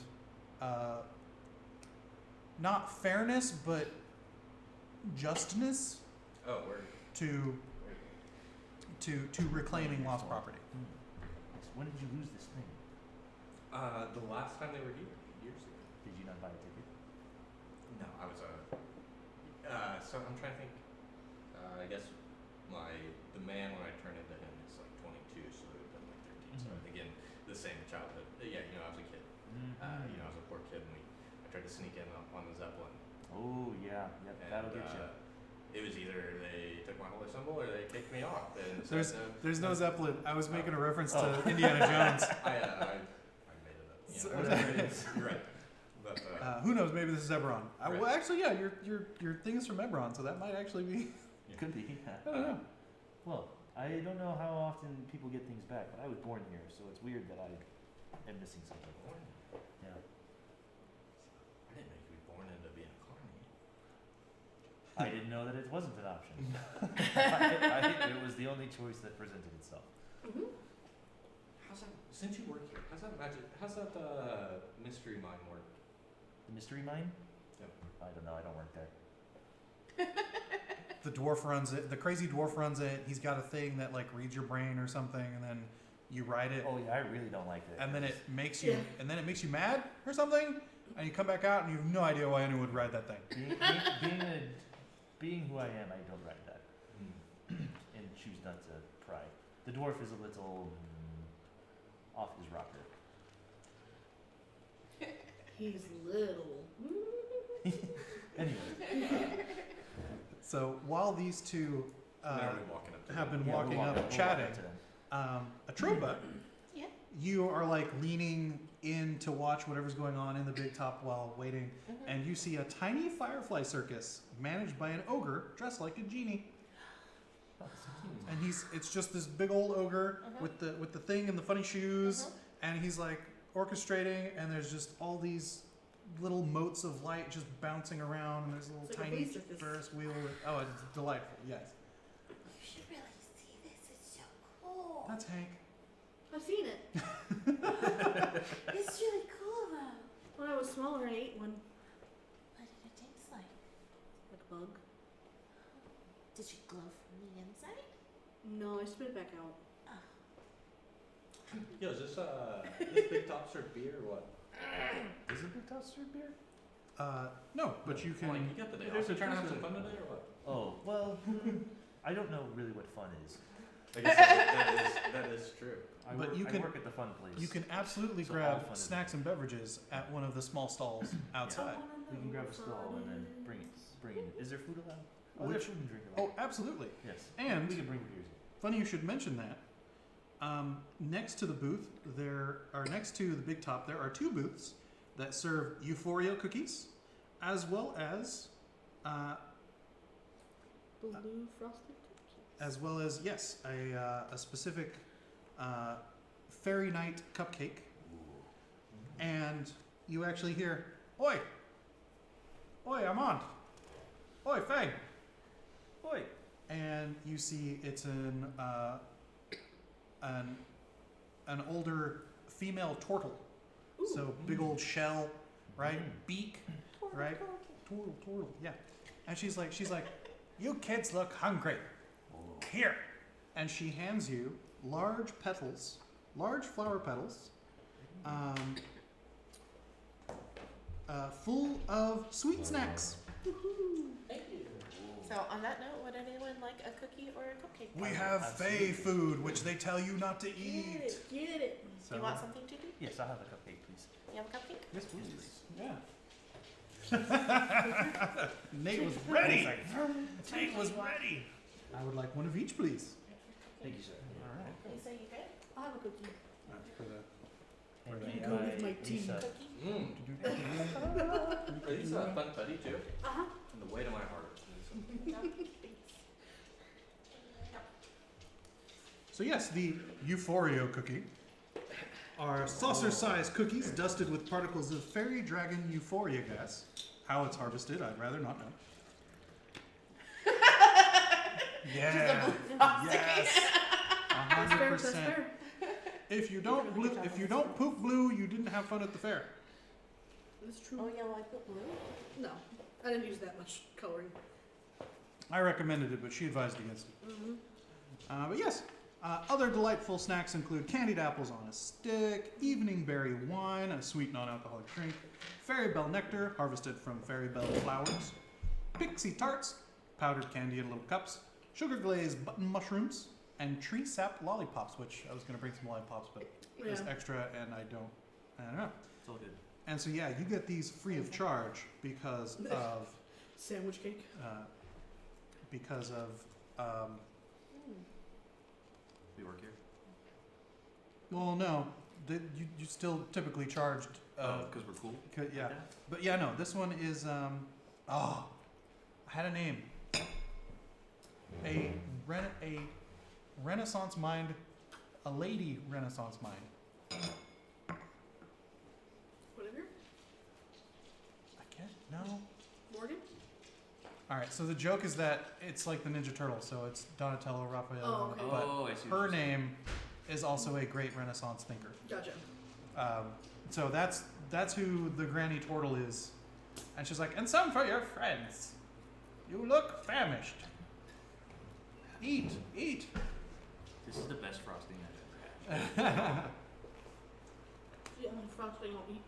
Speaker 1: not fairness, but justness
Speaker 3: Oh, word.
Speaker 1: to reclaiming lost property.
Speaker 4: So when did you lose this thing?
Speaker 3: The last time they were here, years ago.
Speaker 4: Did you not buy a ticket?
Speaker 3: No, I was so I'm trying to think. I guess the man when I turned into him is like 22, so it would have been like 13. So again, the same childhood. Yeah, I was a kid. I was a poor kid, and I tried to sneak in on the Zeppelin.
Speaker 4: Oh yeah, yep,
Speaker 3: And,
Speaker 4: that'll get you.
Speaker 3: It was either they took my holy symbol or they kicked me off. And
Speaker 1: There's no Zeppelin. I was making a reference to Indiana Jones.
Speaker 3: I made it up.
Speaker 1: So-
Speaker 3: Whatever it is, you're right. But
Speaker 1: Who knows? Maybe this is Eberron.
Speaker 3: Right.
Speaker 1: Well, actually, yeah, your thing is from Eberron, so that might actually be.
Speaker 4: Could be.
Speaker 1: I don't know.
Speaker 4: Well, I don't know how often people get things back, but I was born here, so it's weird that I am missing something. Yeah.
Speaker 3: I didn't make you be born into being a carny.
Speaker 4: I didn't know that it wasn't an option. I think it was the only choice that presented itself.
Speaker 3: How's that? Since you work here, how's that mystery mine work?
Speaker 4: The mystery mine?
Speaker 3: Yep.
Speaker 4: I don't know. I don't work there.
Speaker 1: The dwarf runs it. The crazy dwarf runs it. He's got a thing that like reads your brain or something, and then you write it,
Speaker 4: Oh yeah, I really don't like it.
Speaker 1: and then it makes you, mad or something, and you come back out and you have no idea why anyone would write that thing.
Speaker 4: Being who I am, I don't write that, and choose not to pry. The dwarf is a little off his rocker.
Speaker 6: He's little.
Speaker 4: Anyway,
Speaker 1: So while these two
Speaker 3: Now we're walking up to
Speaker 1: have
Speaker 3: them.
Speaker 1: been
Speaker 4: yeah,
Speaker 1: walking
Speaker 4: we'll
Speaker 1: up,
Speaker 4: walk
Speaker 1: chatting,
Speaker 4: to them.
Speaker 1: Atropa,
Speaker 2: Yeah.
Speaker 1: you are like leaning in to watch whatever's going on in the big top while waiting, and you see a tiny firefly circus managed by an ogre dressed like a genie.
Speaker 4: Oh, so cute.
Speaker 1: And it's just this big old ogre with the thing and the funny shoes, and he's like orchestrating, and there's just all these little motes of light just bouncing around, and there's a little
Speaker 6: It's like a
Speaker 1: tiny
Speaker 6: flea circus.
Speaker 1: Ferris wheel. It's delightful. Yes,
Speaker 2: You should really see this. It's so cool.
Speaker 1: that's Hank.
Speaker 6: I've seen it.
Speaker 2: It's really cool though.
Speaker 6: When I was smaller, I ate one.
Speaker 2: What did it taste like?
Speaker 6: Like a bug.
Speaker 2: Did you glow from the inside?
Speaker 6: No, I spit it back out.
Speaker 3: Yo, is this Big Top serve beer or what?
Speaker 4: Is it Big Top serve beer?
Speaker 1: No, but you can.
Speaker 3: Like, you got the day
Speaker 4: There's
Speaker 3: off. You
Speaker 4: a-
Speaker 3: trying to have
Speaker 4: there's
Speaker 3: some
Speaker 4: a-
Speaker 3: fun today or what?
Speaker 4: Oh well, I don't know really what fun is.
Speaker 3: I guess that is true.
Speaker 4: I
Speaker 1: But
Speaker 4: work,
Speaker 1: you
Speaker 4: I
Speaker 1: can-
Speaker 4: work at the fun place.
Speaker 1: You can absolutely
Speaker 4: So all
Speaker 1: grab
Speaker 4: fun is-
Speaker 1: snacks and beverages at one of the small stalls outside.
Speaker 4: We can grab a stall and then bring it. Is there food allowed? Oh,
Speaker 1: Which-
Speaker 4: there's food and drink allowed.
Speaker 1: Oh, absolutely.
Speaker 4: Yes.
Speaker 1: And
Speaker 4: we can bring beers.
Speaker 1: funny you should mention that. Next to the booth, next to the big top, there are two booths that serve Euphoria cookies, as well as
Speaker 6: Blue frosted cookies.
Speaker 1: yes, a specific fairy night cupcake. And you actually hear, "Oi, oi, Armand, oi, Feng, oi," and you see it's an older female turtle.
Speaker 6: Ooh.
Speaker 1: So big old shell, right? Beak, right? Turtle, yeah. And she's like, you kids look hungry. Here. And she hands you large flower petals, full of sweet snacks.
Speaker 3: Thank you.
Speaker 2: So on that note, would anyone like a cookie or a cupcake?
Speaker 1: We have Fey food, which they tell you not to eat.
Speaker 6: Get it.
Speaker 1: So,
Speaker 2: You want something to do?
Speaker 4: Yes, I'll have a cupcake, please.
Speaker 2: You have a cupcake?
Speaker 1: yes,
Speaker 4: Yes,
Speaker 1: please. Yeah. Nate was ready. Nate was
Speaker 2: What?
Speaker 1: ready. I would like one of each, please.
Speaker 4: Thank you, sir.
Speaker 1: All right.
Speaker 2: Lisa, you good?
Speaker 6: I'll have a cookie.
Speaker 1: For the
Speaker 4: And
Speaker 1: Where
Speaker 4: may
Speaker 6: they go with
Speaker 4: I,
Speaker 6: my tea.
Speaker 4: Lisa,
Speaker 2: Cookie?
Speaker 3: Are these fun putty too?
Speaker 6: Uh-huh.
Speaker 3: From the weight of my heart.
Speaker 1: So yes, the Euphoria cookie are saucer-sized cookies dusted with particles of fairy dragon euphoria gas. How it's harvested, I'd rather not know. Yeah. Yes.
Speaker 6: That's fair. That's
Speaker 1: 100%.
Speaker 6: fair.
Speaker 1: If you don't poop blue, you didn't have fun at the fair.
Speaker 6: That's true.
Speaker 2: Oh yeah, well I put blue.
Speaker 6: No, I didn't use that much coloring.
Speaker 1: I recommended it, but she advised against it.
Speaker 6: Mm-hmm.
Speaker 1: But yes, other delightful snacks include candied apples on a stick, evening berry wine, a sweet non-alcoholic drink, fairy bell nectar harvested from fairy bell flowers, pixie tarts, powdered candy in little cups, sugar glazed button mushrooms, and tree sap lollipops, which I was going to bring some lollipops, but
Speaker 6: Yeah.
Speaker 1: it's extra and I don't know.
Speaker 4: it's all good.
Speaker 1: And so yeah, you get these free of charge because of
Speaker 6: Sandwich cake.
Speaker 4: We work here.
Speaker 1: Well, no, you still typically charged.
Speaker 4: Because we're cool.
Speaker 1: Yeah,
Speaker 4: Like that?
Speaker 1: but yeah, no, this one is I had a name. A Renaissance mind, a lady Renaissance mind.
Speaker 6: Whatever.
Speaker 1: I can't. No.
Speaker 6: Morgan.
Speaker 1: All right, so the joke is that it's like the Ninja Turtle, so it's Donatello, Raphael,
Speaker 6: Oh, okay.
Speaker 1: but
Speaker 4: Oh, I see. what
Speaker 1: her
Speaker 4: you're saying.
Speaker 1: name is also a great Renaissance thinker.
Speaker 6: Gotcha.
Speaker 1: So that's who the Granny Turtle is, and she's like, and some for your friends. You look famished. Eat.
Speaker 4: This is the best frosting I've ever had.
Speaker 6: Yeah, frosting I'll eat.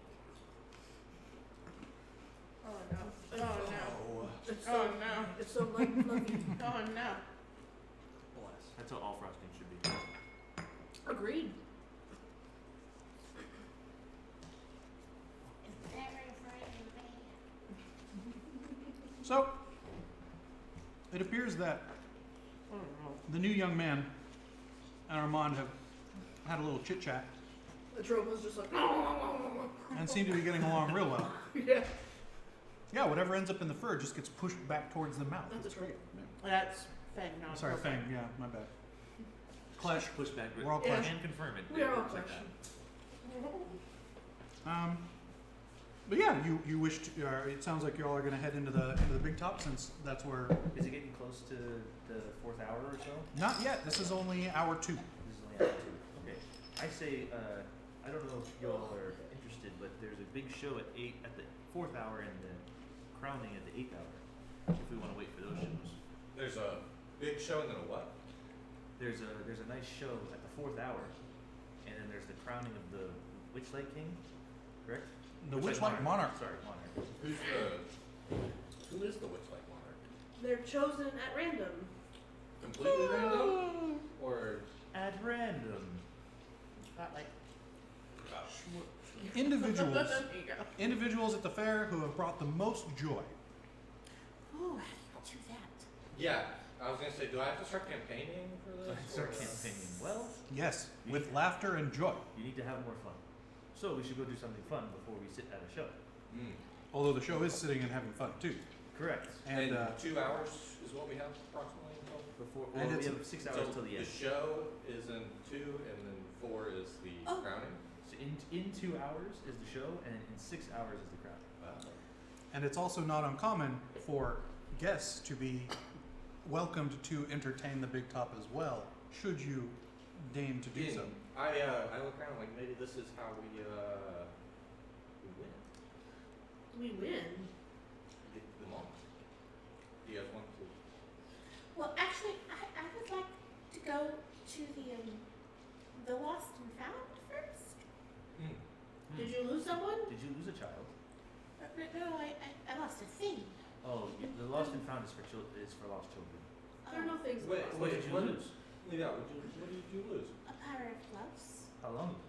Speaker 2: Oh no. Oh no.
Speaker 6: It's
Speaker 2: Oh
Speaker 6: so,
Speaker 2: no.
Speaker 6: it's so light and fluffy.
Speaker 2: Oh no.
Speaker 4: Bless. That's how all frosting should be.
Speaker 6: Agreed.
Speaker 1: So, it appears that
Speaker 2: Oh no.
Speaker 1: the new young man and Armand have had a little chit chat
Speaker 6: Atropa's just like.
Speaker 1: and seem to be getting along real well.
Speaker 6: Yeah.
Speaker 1: Yeah, whatever ends up in the fur just gets pushed back towards the mouth.
Speaker 6: That's
Speaker 1: It's great.
Speaker 2: That's Feng, not
Speaker 1: Sorry,
Speaker 2: Atropa.
Speaker 1: Feng. Yeah, my bad. Clash.
Speaker 4: Push back.
Speaker 1: We're all
Speaker 6: Yeah.
Speaker 1: clash.
Speaker 4: And confirm it.
Speaker 6: We are all
Speaker 4: It's like
Speaker 6: clash.
Speaker 1: Um, but yeah, you wish to. It sounds like you all are going to head into the big top since that's where.
Speaker 4: that. Is it getting close to the 4th hour or so?
Speaker 1: Not yet. This is only hour 2.
Speaker 4: This is only hour 2. Okay. I say, I don't know if y'all are interested, but there's a big show at the 4th hour and the crowning at the 8th hour. If we want to wait for those shows.
Speaker 3: There's a big show and then a what?
Speaker 4: There's a nice show at the 4th hour, and then there's the crowning of the Witchlight King, correct?
Speaker 1: The Witchlight Monarch.
Speaker 4: Sorry, Monarch.
Speaker 3: Who is the Witchlight Monarch?
Speaker 6: They're chosen at random.
Speaker 3: Completely random? Or
Speaker 4: At random.
Speaker 2: Got like.
Speaker 1: Individuals.
Speaker 2: There you go.
Speaker 1: Individuals at the fair who have brought the most joy.
Speaker 2: Ooh, how do you do that?
Speaker 3: yeah, I was gonna say, do I have to start campaigning for this?
Speaker 4: Start
Speaker 3: or-
Speaker 4: campaigning. Well,
Speaker 1: Yes, with laughter and joy.
Speaker 4: you need to have more fun. So we should go do something fun before we sit at a show.
Speaker 3: Mm.
Speaker 1: Although the show is sitting and having fun too.
Speaker 4: Correct.
Speaker 1: And
Speaker 3: 2 hours is what we have approximately until.
Speaker 4: Before,
Speaker 1: And
Speaker 4: well, we
Speaker 1: it's-
Speaker 4: have 6 hours till the
Speaker 3: The
Speaker 4: end.
Speaker 3: show is in 2 and then 4 is the
Speaker 6: Oh.
Speaker 3: crowning.
Speaker 4: So in 2 hours is the show, and in 6 hours is the crowd.
Speaker 1: and it's also not uncommon for guests to be welcomed to entertain the big top as well, should you deign to do so.
Speaker 3: I look around like maybe this is how we win.
Speaker 6: do we win?
Speaker 3: The monk. Do you guys want to?
Speaker 2: Well, actually, I would like to go to the lost and found first.
Speaker 6: Did you lose someone?
Speaker 4: Did you lose a child?
Speaker 2: No, I lost a thing.
Speaker 4: Oh, yeah, the lost and found is for lost children.
Speaker 6: There are no things.
Speaker 3: Wait,
Speaker 6: lost.
Speaker 4: What did you lose?
Speaker 3: Yeah, what did you lose?
Speaker 2: A pair of gloves.
Speaker 4: How long ago?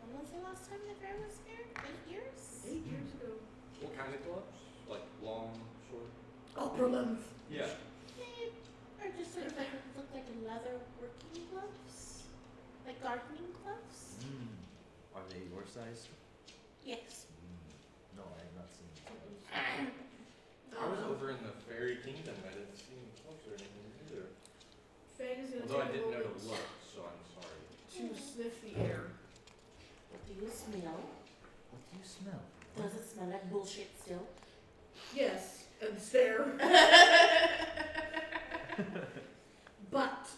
Speaker 2: When was the last time the bear was here? 8 years?
Speaker 6: 8 years ago.
Speaker 3: What kind of gloves? Like long, short?
Speaker 6: Opera length.
Speaker 3: Yeah.
Speaker 2: They are just sort of like, look like leather working gloves. Like gardening gloves.
Speaker 4: Are they your size?
Speaker 2: Yes.
Speaker 4: No, I have not seen those.
Speaker 3: I was over in the fairy kingdom. I didn't see any gloves or anything either.
Speaker 6: Fang is gonna
Speaker 3: Although I
Speaker 6: take a
Speaker 3: didn't know
Speaker 6: moment
Speaker 3: to look, so I'm sorry.
Speaker 6: to sniff the air.
Speaker 2: What do you smell?
Speaker 4: What do you smell?
Speaker 2: Does it smell like bullshit still?
Speaker 6: Yes, and stare. But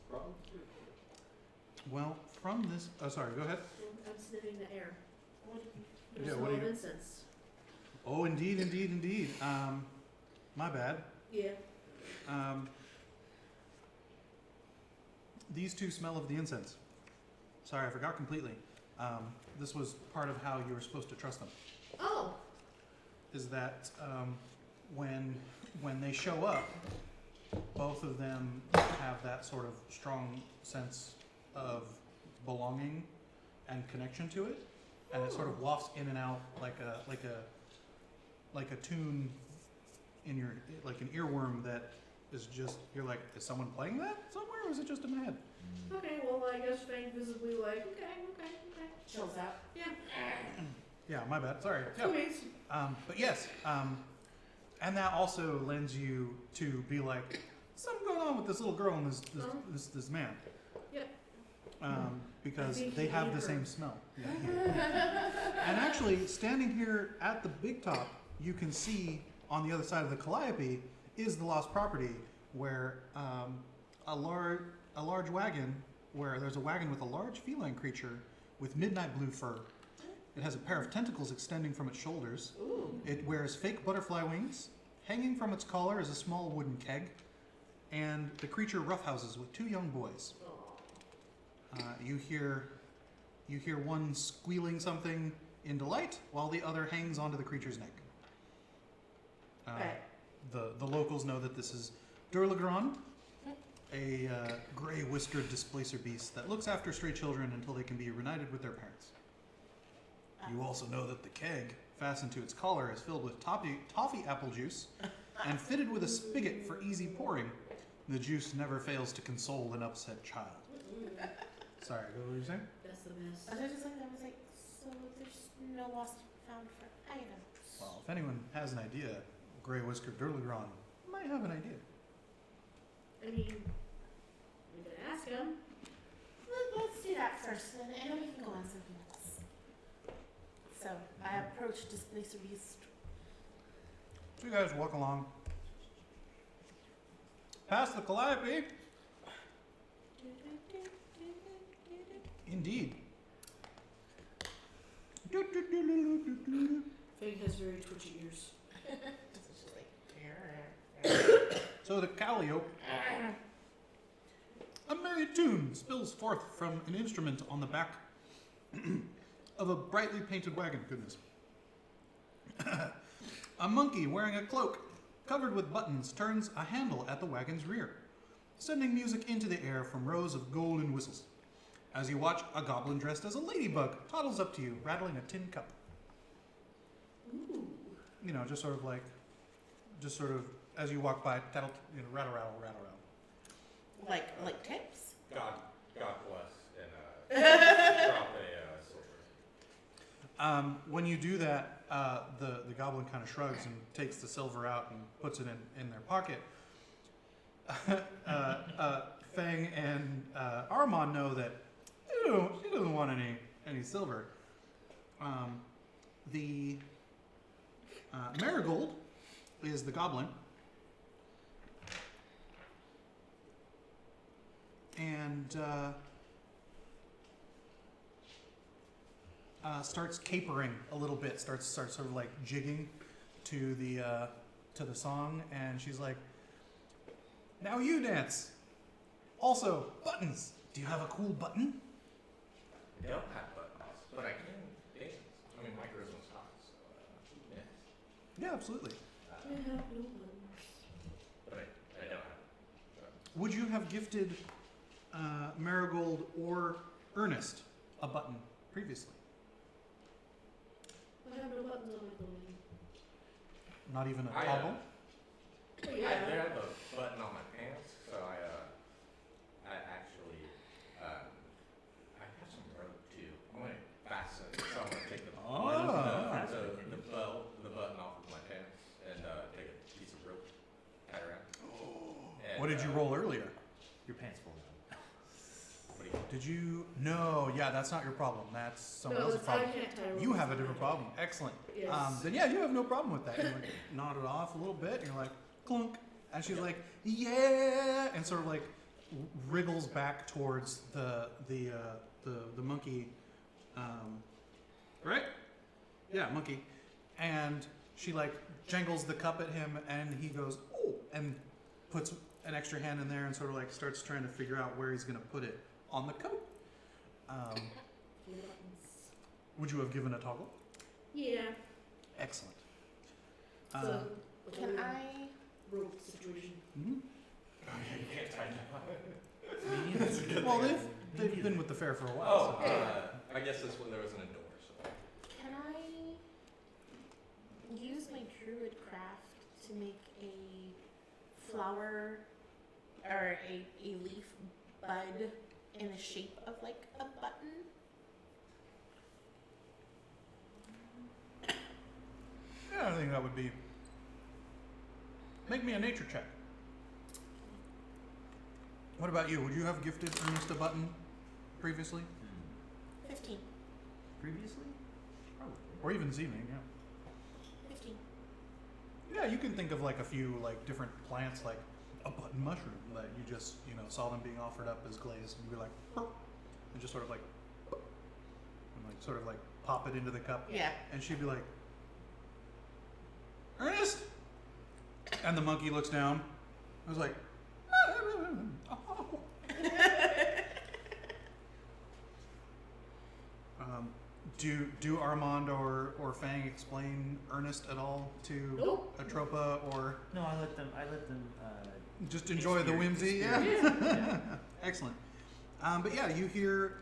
Speaker 3: Probably.
Speaker 1: Well, from this. Oh, sorry. Go ahead.
Speaker 6: I'm sniffing the air.
Speaker 2: What do you
Speaker 6: There's
Speaker 1: Yeah,
Speaker 6: a
Speaker 1: what
Speaker 6: smell
Speaker 1: do
Speaker 6: of
Speaker 1: you-
Speaker 6: incense.
Speaker 1: Oh, indeed. My bad.
Speaker 6: Yeah.
Speaker 1: These two smell of the incense. Sorry, I forgot completely. This was part of how you were supposed to trust them.
Speaker 6: Oh.
Speaker 1: Is that when they show up, both of them have that sort of strong sense of belonging and connection to it, and it sort of wafts in and out like a tune in your, like an earworm that is just, you're like, is someone playing that somewhere, or is it just in my head?
Speaker 6: Okay, well, I guess Fang visibly like, okay.
Speaker 2: chills out?
Speaker 6: Yeah.
Speaker 1: Yeah, my bad. Sorry. Yeah.
Speaker 6: Okay.
Speaker 1: But yes, and that also lends you to be like, something going on with this little girl and this man.
Speaker 6: Yep.
Speaker 1: Because
Speaker 6: I think
Speaker 1: they
Speaker 6: he
Speaker 1: have
Speaker 6: ate
Speaker 1: the
Speaker 6: her.
Speaker 1: same smell. And actually, standing here at the big top, you can see on the other side of the calliope is the lost property, where a large wagon, where there's a wagon with a large feline creature with midnight blue fur. It has a pair of tentacles extending from its shoulders.
Speaker 6: Ooh.
Speaker 1: It wears fake butterfly wings. Hanging from its collar is a small wooden keg, and the creature roughhouses with two young boys.
Speaker 6: Aw.
Speaker 1: You hear one squealing something in delight, while the other hangs onto the creature's neck.
Speaker 2: Right.
Speaker 1: The locals know that this is Durlagron, a gray whiskered displacer beast that looks after stray children until they can be reunited with their parents. You also know that the keg, fastened to its collar, is filled with toffee apple juice and fitted with a spigot for easy pouring. The juice never fails to console an upset child. Sorry, what were you saying?
Speaker 6: That's the best.
Speaker 2: I was just like, so there's no lost and found for items.
Speaker 1: Well, if anyone has an idea, gray whiskered Durlagron might have an idea.
Speaker 6: I mean, we can ask him.
Speaker 2: Let's do that first, and then we can go on something else. So I approach Displacer Beast.
Speaker 1: So you guys walk along. Past the calliope. Indeed.
Speaker 6: Fang has very twitchy ears.
Speaker 2: It's just like,
Speaker 1: So the calliope. A merry tune spills forth from an instrument on the back of a brightly painted wagon. Goodness. A monkey wearing a cloak covered with buttons turns a handle at the wagon's rear, sending music into the air from rows of golden whistles. As you watch, a goblin dressed as a ladybug toddles up to you, rattling a tin cup.
Speaker 6: Ooh.
Speaker 1: You know, just sort of, as you walk by, rattle, rattle, rattle, rattle.
Speaker 2: like tips?
Speaker 3: God bless, and drop a silver.
Speaker 1: When you do that, the goblin kind of shrugs and takes the silver out and puts it in their pocket. Feng and Armand know that she doesn't want any silver. The Marigold is the goblin. And starts capering a little bit, starts sort of like jigging to the song, and she's like, "Now you dance. Also, buttons. Do you have a cool button?"
Speaker 3: I don't have buttons, but I can dance. I mean, my charisma's hot, so yeah.
Speaker 1: Yeah, absolutely.
Speaker 6: I have no buttons.
Speaker 3: But I don't have.
Speaker 1: Would you have gifted Marigold or Ernest a button previously?
Speaker 6: I have no buttons on my clothing.
Speaker 1: Not even a
Speaker 3: I,
Speaker 1: toggle?
Speaker 6: Oh,
Speaker 3: I
Speaker 6: yeah.
Speaker 3: do have a button on my pants, so I actually, I have some rope too. I'm gonna fasten it, so I'm gonna take the button off of my pants and take a piece of rope, tie it around. And,
Speaker 1: What did you roll earlier?
Speaker 4: Your pants fall down.
Speaker 3: What do you?
Speaker 1: Did you? No, yeah, that's not your problem. That's someone
Speaker 6: No,
Speaker 1: else's
Speaker 6: it's- I
Speaker 1: problem.
Speaker 6: can't tie
Speaker 1: You
Speaker 6: ropes
Speaker 1: have a
Speaker 6: on
Speaker 1: different
Speaker 6: my
Speaker 1: problem. Excellent.
Speaker 6: Yes.
Speaker 1: Then yeah, you have no problem with that. You like nod it off a little bit, and you're like clunk, and she's like yeah, and sort of like wriggles back towards the monkey, right? Yeah, monkey, and she like jangles the cup at him, and he goes oh, and puts an extra hand in there, and sort of like starts trying to figure out where he's gonna put it on the coat.
Speaker 6: No buttons.
Speaker 1: Would you have given a toggle?
Speaker 6: Yeah.
Speaker 1: Excellent.
Speaker 6: So, like
Speaker 2: Can
Speaker 6: a
Speaker 2: I?
Speaker 6: rope situation.
Speaker 1: Mhm.
Speaker 3: Oh yeah, you can't tie
Speaker 4: Medium.
Speaker 3: That's a good
Speaker 1: Well,
Speaker 3: thing.
Speaker 1: they've been with the fair for a while.
Speaker 3: Oh,
Speaker 1: so.
Speaker 3: I guess this one there wasn't a door, so.
Speaker 2: Can I use my druid craft to make a flower or a leaf bud in the shape of like a button?
Speaker 1: Yeah, I think that would be. Make me a nature check. What about you? Would you have gifted Ernest a button previously?
Speaker 2: 15.
Speaker 4: Previously? Probably.
Speaker 1: Or even this evening, yeah.
Speaker 2: 15.
Speaker 1: Yeah, you can think of like a few like different plants, like a button mushroom that you just, saw them being offered up as glaze, and you'd be like, "Burp," and just sort of like, "Burp," and like sort of like pop it into the cup,
Speaker 2: Yeah.
Speaker 1: and she'd be like, "Ernest," and the monkey looks down. I was like, "Oh." Do Armand or Feng explain Ernest at all to
Speaker 6: Nope.
Speaker 1: Atropa, or
Speaker 4: No, I let them.
Speaker 1: just enjoy the whimsy?
Speaker 4: Experience.
Speaker 1: Yeah. Excellent. But yeah, you hear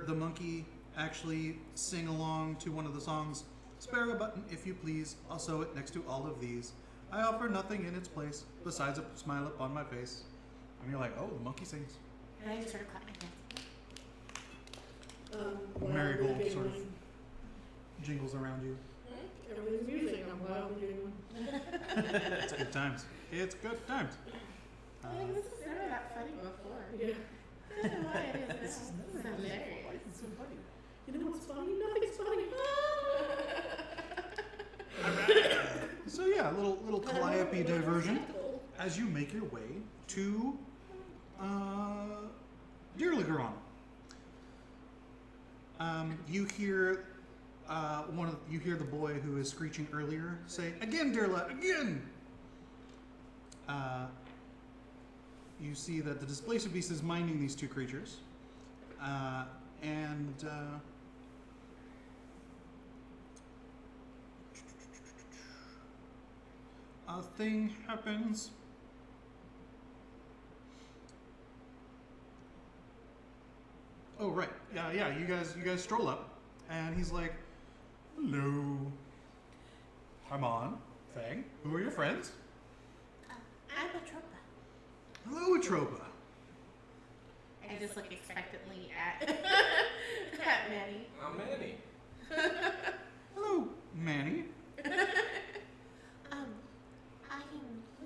Speaker 1: the monkey actually sing along to one of the songs. "Spare a button, if you please. I'll sew it next to all of these. I offer nothing in its place besides a smile upon my face." And you're like, oh, the monkey sings.
Speaker 2: And I just sort of clap my hands.
Speaker 6: While
Speaker 1: Marigold
Speaker 6: they're
Speaker 1: sort of
Speaker 6: giggling,
Speaker 1: jingles around you.
Speaker 6: everything's music. I'm wildly giggling.
Speaker 1: It's good times. It's good times.
Speaker 2: I think this is never that funny before.
Speaker 6: Yeah.
Speaker 2: I don't know why it is. This is hilarious.
Speaker 4: It's so funny.
Speaker 6: You know what's funny? Nothing's funny.
Speaker 1: So yeah, a little calliope diversion as you make your way to Dirligaron. You hear you hear the boy who is screeching earlier say, "Again, Dirla, again!" You see that the displaced beast is minding these two creatures, and a thing happens. Oh right, yeah. You guys stroll up, and he's like, "Hello, I'm on. Feng, who are your friends?"
Speaker 2: I'm Atropa.
Speaker 1: "Hello, Atropa."
Speaker 2: I just look expectantly at Manny.
Speaker 3: I'm Manny.
Speaker 1: "Hello, Manny."
Speaker 2: I'm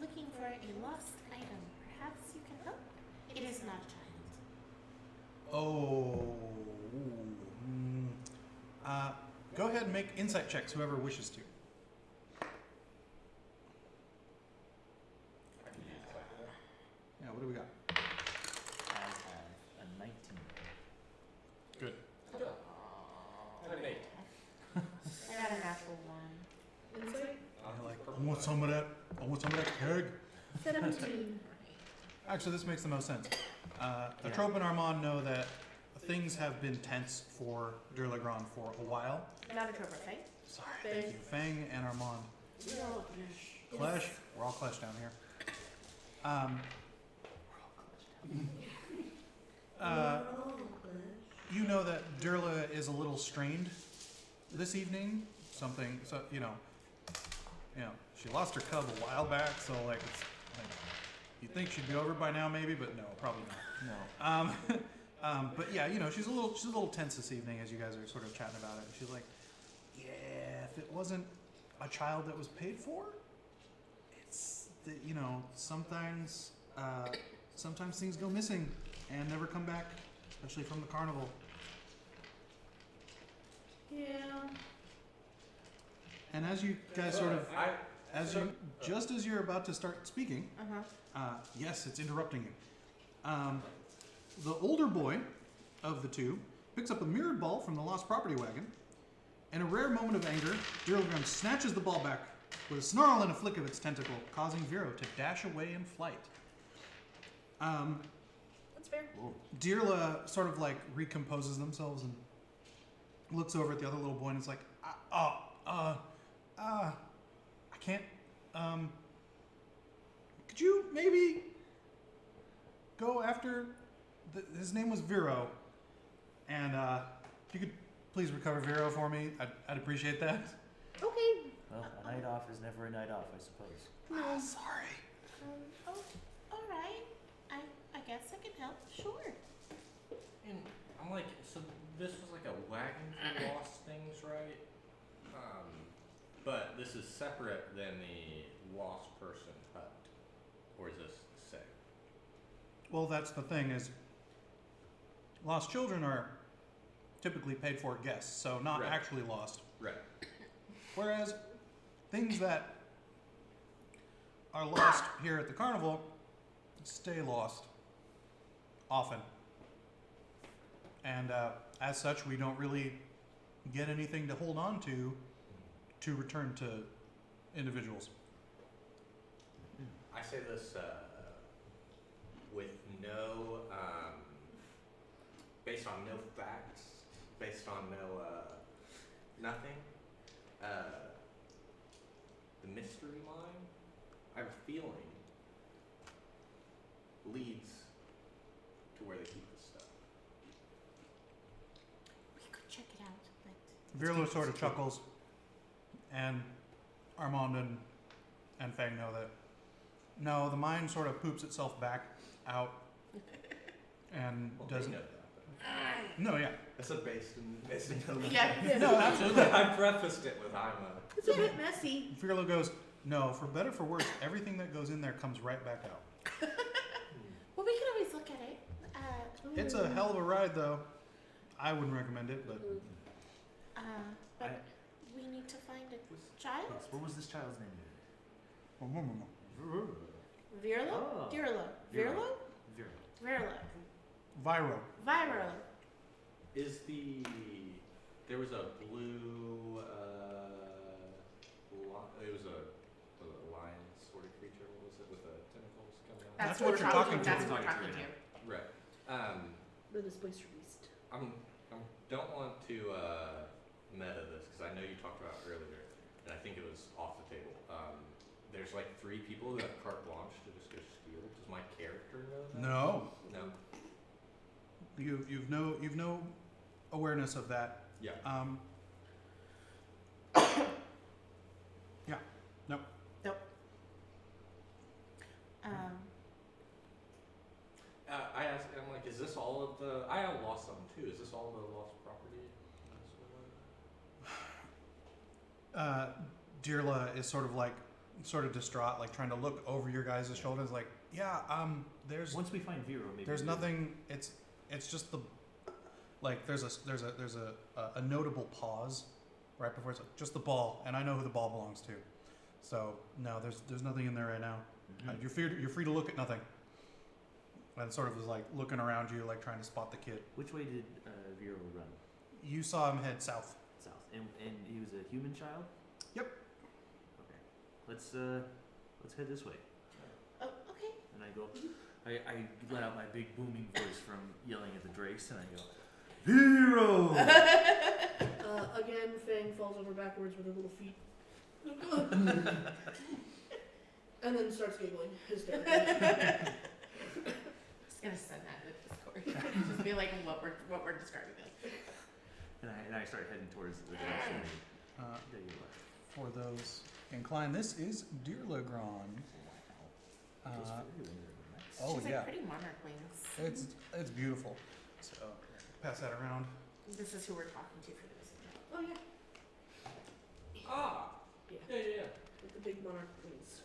Speaker 2: looking for a lost item. Perhaps you can help? It is not a child.
Speaker 1: Oh. Go ahead and make insight checks, whoever wishes to.
Speaker 3: I can use it like that.
Speaker 1: Yeah, what do we got?
Speaker 4: I have a 19.
Speaker 1: Good. I want some of that keg.
Speaker 6: 17.
Speaker 1: Actually, this makes the most sense. Atropa and Armand know that things have been tense for De La Grande for a while.
Speaker 5: Not a trope, right?
Speaker 1: Sorry, thank you. Feng and Armand.
Speaker 6: No.
Speaker 1: Clash. We're all Clash down here. You know that Durla is a little strained this evening. She lost her cub a while back, so like it's like you'd think she'd be over by now, maybe, but no, probably not.
Speaker 4: No.
Speaker 1: But yeah, she's a little tense this evening as you guys are sort of chatting about it. She's like, yeah, if it wasn't a child that was paid for, it's that sometimes things go missing and never come back, especially from the carnival.
Speaker 6: Yeah.
Speaker 1: And as you guys just as you're about to start speaking, yes, it's interrupting you. The older boy of the two picks up a mirrored ball from the lost property wagon. In a rare moment of anger, Durlgrim snatches the ball back with a snarl and a flick of its tentacle, causing Vero to dash away in flight.
Speaker 6: That's fair.
Speaker 1: Dirla sort of like recomposes themselves and looks over at the other little boy and is like, I can't, could you maybe go after, his name was Vero, and if you could please recover Vero for me, I'd appreciate that.
Speaker 6: Okay.
Speaker 4: Well, a night off is never a night off, I suppose.
Speaker 1: Sorry.
Speaker 5: All right. I guess I can help. Sure.
Speaker 3: And I'm like, so this was like a wagon for lost things, right? But this is separate than the lost person hut, or is this the same?
Speaker 1: Well, that's the thing is, lost children are typically paid for guests, so not
Speaker 3: Right.
Speaker 1: actually lost.
Speaker 3: Right.
Speaker 1: Whereas things that are lost here at the carnival stay lost often. And as such, we don't really get anything to hold on to return to individuals.
Speaker 3: I say this with no, based on no facts, based on no, nothing. The mystery mine, I have a feeling, leads to where they keep this stuff.
Speaker 5: We could check it out, but
Speaker 1: Virlo sort of chuckles, and Armand and Feng know that no, the mine sort of poops itself back out and
Speaker 3: Well,
Speaker 1: doesn't.
Speaker 3: they know that.
Speaker 1: No, yeah.
Speaker 3: That's a based in
Speaker 5: yeah.
Speaker 1: No, absolutely.
Speaker 3: I prefaced it with
Speaker 6: It's a bit messy.
Speaker 1: Virlo goes, no, for better for worse, everything that goes in there comes right back out.
Speaker 5: Well, we can always look at it.
Speaker 1: It's a hell of a ride, though. I wouldn't recommend it, but
Speaker 5: But we need to find a child.
Speaker 4: Yes, what was this child's name?
Speaker 5: Virlo?
Speaker 4: Oh.
Speaker 5: Dirlo.
Speaker 4: Vero.
Speaker 5: Virlo?
Speaker 4: Vero.
Speaker 5: Virlo.
Speaker 1: Viro.
Speaker 5: Viro.
Speaker 3: Is there was a blue, it was a lion sort of creature, what was it, with the tentacles coming out?
Speaker 1: That's what you're talking to.
Speaker 5: That's what we're talking to.
Speaker 3: Right.
Speaker 6: The displacer beast.
Speaker 3: Don't want to meta this, because I know you talked about it earlier, and I think it was off the table. There's like 3 people who have carte blanche to just go steal. Does my character know that?
Speaker 1: No.
Speaker 3: No?
Speaker 1: You've no awareness of that.
Speaker 3: Yeah.
Speaker 1: Yeah. Nope.
Speaker 3: I asked, I'm like, is this all of the, I lost some too, is this all the lost property?
Speaker 1: Dirla is sort of distraught, like trying to look over your guys' shoulders, like, yeah, there's
Speaker 4: Once we find Vero, maybe.
Speaker 1: there's nothing. It's just the, like, there's a notable pause right before it's like, just the ball, and I know who the ball belongs to. So no, there's nothing in there right now.
Speaker 4: Mhm.
Speaker 1: You're free to look at nothing. And sort of was like looking around you, like trying to spot the kid.
Speaker 4: Which way did Vero run?
Speaker 1: You saw him head south.
Speaker 4: South. And he was a human child?
Speaker 1: Yep.
Speaker 4: Okay. let's head this way.
Speaker 5: Oh, okay.
Speaker 4: And I go, I let out my big booming voice from yelling at the drakes, and I go, Hero!
Speaker 6: Again, Feng falls over backwards with her little feet. And then starts giggling hysterically.
Speaker 5: Just gonna send that to Discord. Just be like what we're describing.
Speaker 4: And I start heading towards the direction that you left.
Speaker 1: For those inclined, this is Dear Legrand. Oh
Speaker 5: She's
Speaker 1: yeah,
Speaker 5: like pretty monarch wings.
Speaker 1: it's beautiful. So pass that around.
Speaker 5: This is who we're talking to for this.
Speaker 6: Oh yeah.
Speaker 3: Ah!
Speaker 6: Yeah.
Speaker 3: Yeah.
Speaker 6: With the big monarch wings.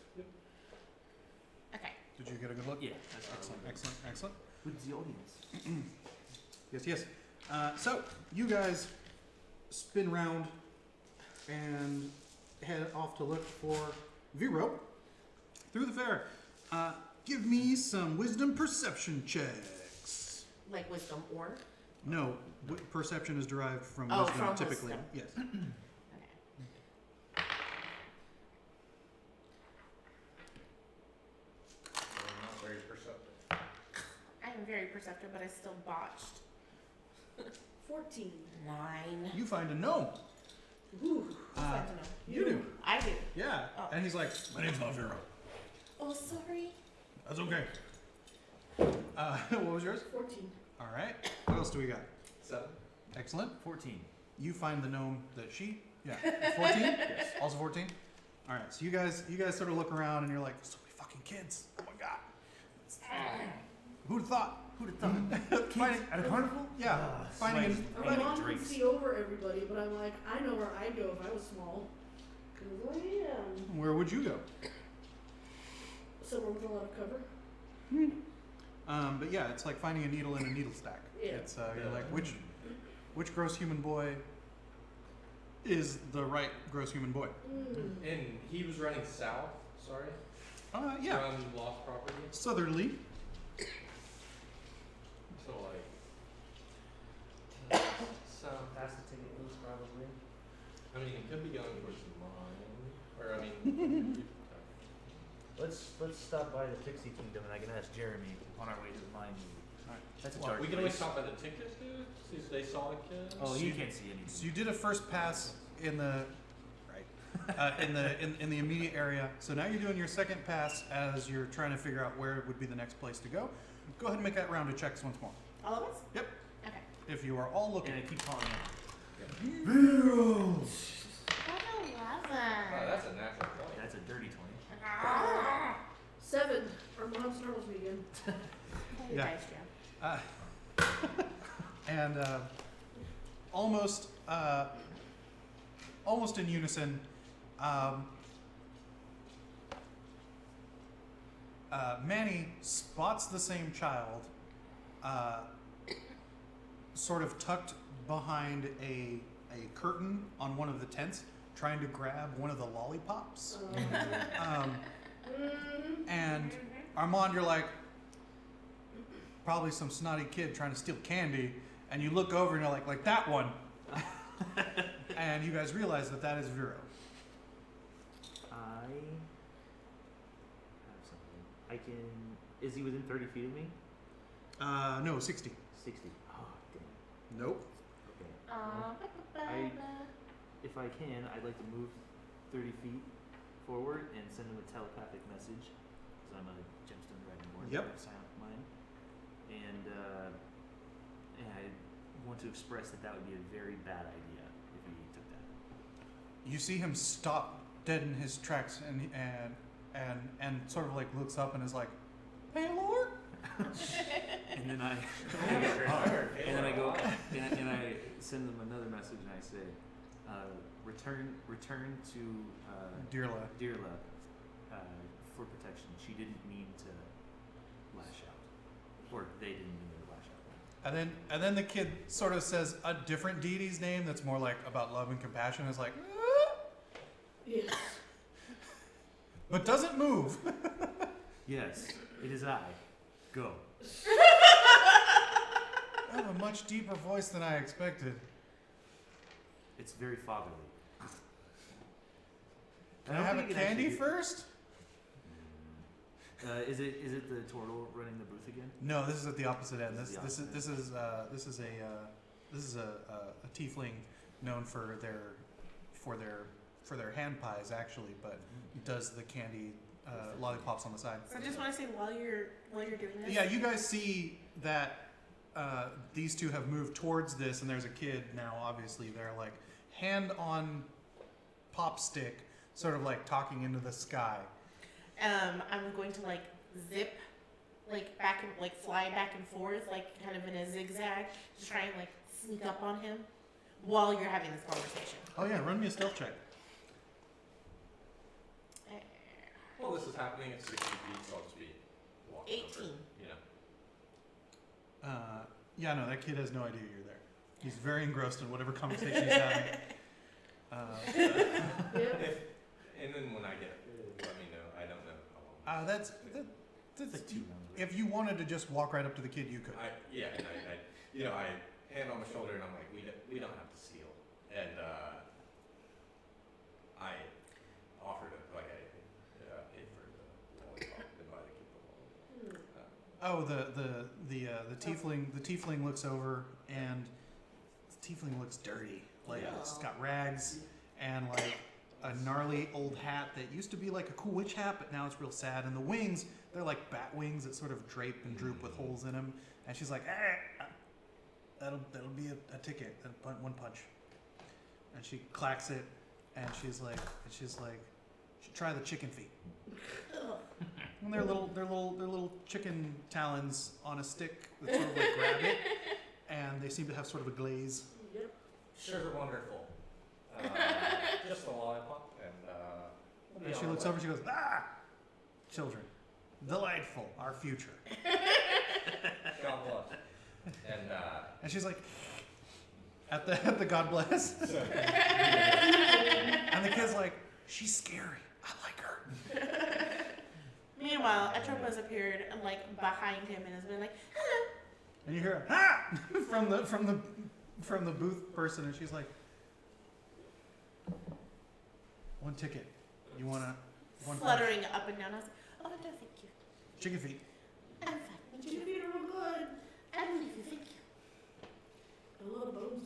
Speaker 5: Okay.
Speaker 1: Did you get a good look?
Speaker 4: Yeah, that's
Speaker 1: Excellent.
Speaker 4: Who's the audience?
Speaker 1: Yes. So you guys spin round and head off to look for Vero through the fair. Give me some wisdom perception checks.
Speaker 5: Like wisdom or?
Speaker 1: No, perception is derived from
Speaker 5: Oh,
Speaker 1: wisdom
Speaker 5: from
Speaker 1: typically.
Speaker 5: wisdom.
Speaker 1: Yes.
Speaker 5: Okay.
Speaker 3: I'm not very perceptive.
Speaker 5: I am very perceptive, but I still botched.
Speaker 6: 14.
Speaker 5: 9.
Speaker 1: You find a gnome.
Speaker 6: Ooh.
Speaker 5: Who's
Speaker 1: Uh,
Speaker 5: that to know?
Speaker 1: You do.
Speaker 5: I do.
Speaker 1: Yeah.
Speaker 5: Oh.
Speaker 1: And he's like, my name's not Vero.
Speaker 5: Oh, sorry.
Speaker 1: That's okay. What was yours?
Speaker 6: 14.
Speaker 1: All right. What else do we got?
Speaker 3: 7.
Speaker 1: Excellent.
Speaker 4: 14.
Speaker 1: You find the gnome that she. Yeah. 14.
Speaker 4: Yes.
Speaker 1: Also 14. All right. So you guys sort of look around and you're like, so many fucking kids. Oh my god. Who'd have thought?
Speaker 4: Who'd have thought?
Speaker 1: Finding
Speaker 4: At a carnival?
Speaker 1: Yeah. Finding an,
Speaker 6: My mom can see over everybody, but I'm like, I know where I'd go if I was small. Because I am.
Speaker 1: where would you go?
Speaker 6: Somewhere with a lot of cover.
Speaker 1: But yeah, it's like finding a needle in a needle stack.
Speaker 6: Yeah.
Speaker 1: It's you're like which gross human boy is the right gross human boy?
Speaker 3: And he was running south, sorry?
Speaker 1: Yeah.
Speaker 3: From lost property.
Speaker 1: Southerly.
Speaker 3: So south.
Speaker 4: Past the ticket booth, probably.
Speaker 3: I mean, it could be going towards the mine. Or, I mean,
Speaker 4: Let's stop by the Pixie Kingdom, and I can ask Jeremy on our way to the mine.
Speaker 1: Alright.
Speaker 4: That's a
Speaker 3: well,
Speaker 4: dark
Speaker 3: we can always
Speaker 4: place.
Speaker 3: stop by the ticket booth, see if they saw a kid.
Speaker 4: Oh,
Speaker 1: So
Speaker 4: he
Speaker 1: you-
Speaker 4: can't see anything.
Speaker 1: So you did a first pass in the in the immediate area. So now you're doing your second pass as you're trying to figure out where would be the next place to go. Go ahead and make that round of checks once more.
Speaker 5: All of us?
Speaker 1: Yep.
Speaker 5: Okay.
Speaker 1: If you are all looking.
Speaker 4: And I keep calling out.
Speaker 1: Vero!
Speaker 5: That's 11.
Speaker 3: Oh, that's a natural point.
Speaker 4: That's a dirty 20.
Speaker 6: 7. Our mom snarls me again.
Speaker 5: Hey,
Speaker 1: Yeah.
Speaker 5: Dice Jam.
Speaker 1: And almost in unison, Manny spots the same child, sort of tucked behind a curtain on one of the tents, trying to grab one of the lollipops. And Armand, you're like, probably some snotty kid trying to steal candy, and you look over and you're like that one. And you guys realize that is Vero.
Speaker 4: I have something. I can. Is he within 30 feet of me?
Speaker 1: No, 60.
Speaker 4: 60. Oh, damn.
Speaker 1: Nope.
Speaker 4: Okay. If I can, I'd like to move 30 feet forward and send him a telepathic message, because I'm a gemstone dragonborn.
Speaker 1: Yep.
Speaker 4: Silent mind. And I want to express that would be a very bad idea if he took that.
Speaker 1: You see him stop dead in his tracks and sort of like looks up and is like, "Hey, Lord."
Speaker 4: And then I and I send them another message and I say, return to
Speaker 1: Dearla.
Speaker 4: Dearla for protection. She didn't mean to lash out, or they didn't mean to lash out.
Speaker 1: And then the kid sort of says a different deity's name that's more like about love and compassion. Is like,
Speaker 6: Yes.
Speaker 1: but doesn't move.
Speaker 4: Yes, it is I. Go.
Speaker 1: I have a much deeper voice than I expected.
Speaker 4: It's very fatherly.
Speaker 1: Can I have a candy first?
Speaker 4: Is it the turtle running the booth again?
Speaker 1: No, this is at the opposite end.
Speaker 4: This is the
Speaker 1: This is a tiefling known for their hand pies actually, but does the candy lollipops on the side.
Speaker 2: So I just want to say while you're doing this.
Speaker 1: Yeah, you guys see that these two have moved towards this, and there's a kid now. Obviously, they're like hand on pop stick, sort of like talking into the sky.
Speaker 2: I'm going to like zip, like back and like fly back and forth, like kind of in a zigzag, to try and like sneak up on him while you're having this conversation.
Speaker 1: Oh yeah, run me a stealth check.
Speaker 3: Well, this is happening at 60 feet, so I'll just be walking
Speaker 2: 18.
Speaker 3: over. You know.
Speaker 1: Yeah, no, that kid has no idea you're there. He's very engrossed in whatever conversation he's having.
Speaker 3: And then when I get it, let me know. I don't know how long.
Speaker 1: That's
Speaker 4: Like 2 rounds.
Speaker 1: if you wanted to just walk right up to the kid, you could.
Speaker 3: I hand on my shoulder and I'm like, we don't have to steal. And I offered it, like I paid for the lollipop and buy the kid the lollipop.
Speaker 1: The tiefling looks over, and the tiefling looks dirty. Like it's got rags and like a gnarly old hat that used to be like a cool witch hat, but now it's real sad. And the wings, they're like bat wings that sort of drape and droop with holes in them. And she's like, that'll be a ticket, one punch. And she clacks it, and she's like, try the chicken feet. And they're little chicken talons on a stick that sort of like grab it, and they seem to have sort of a glaze.
Speaker 6: Yep.
Speaker 3: Sugar wonderful. Just a lollipop and
Speaker 1: And she looks over and she goes, children, delightful, our future.
Speaker 3: God bless.
Speaker 1: And she's like, at the God bless. And the kid's like, she's scary. I like her.
Speaker 2: Meanwhile, Atropa has appeared and like behind him and has been like, hello.
Speaker 1: And you hear from the booth person, and she's like, one ticket. You wanna one punch?
Speaker 2: Fluttering up and down. I was like, oh no, thank you.
Speaker 1: Chicken feet.
Speaker 2: I'm fine, thank
Speaker 6: Chicken
Speaker 2: you.
Speaker 6: feet are real good.
Speaker 2: I believe you, thank you.
Speaker 6: A lot of bones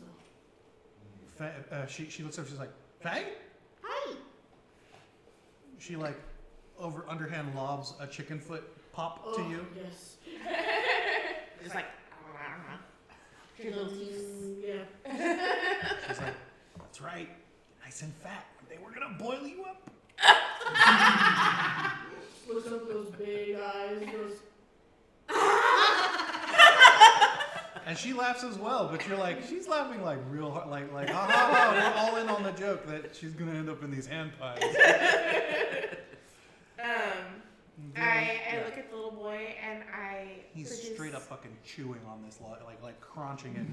Speaker 6: though.
Speaker 1: She looks up. She's like, Feng?
Speaker 2: Hi.
Speaker 1: She like underhand lobs a chicken foot pop to you.
Speaker 6: Yes.
Speaker 2: Just like, your little teeth.
Speaker 6: Yeah.
Speaker 1: She's like, that's right, nice and fat. They were gonna boil you up.
Speaker 6: Looks up those big eyes. Goes.
Speaker 1: And she laughs as well, but you're like, she's laughing like real hard, like ha ha ha. We're all in on the joke that she's gonna end up in these hand pies.
Speaker 2: I look at the little boy and I.
Speaker 1: He's
Speaker 2: produce,
Speaker 1: straight up fucking chewing on this, like crunching it.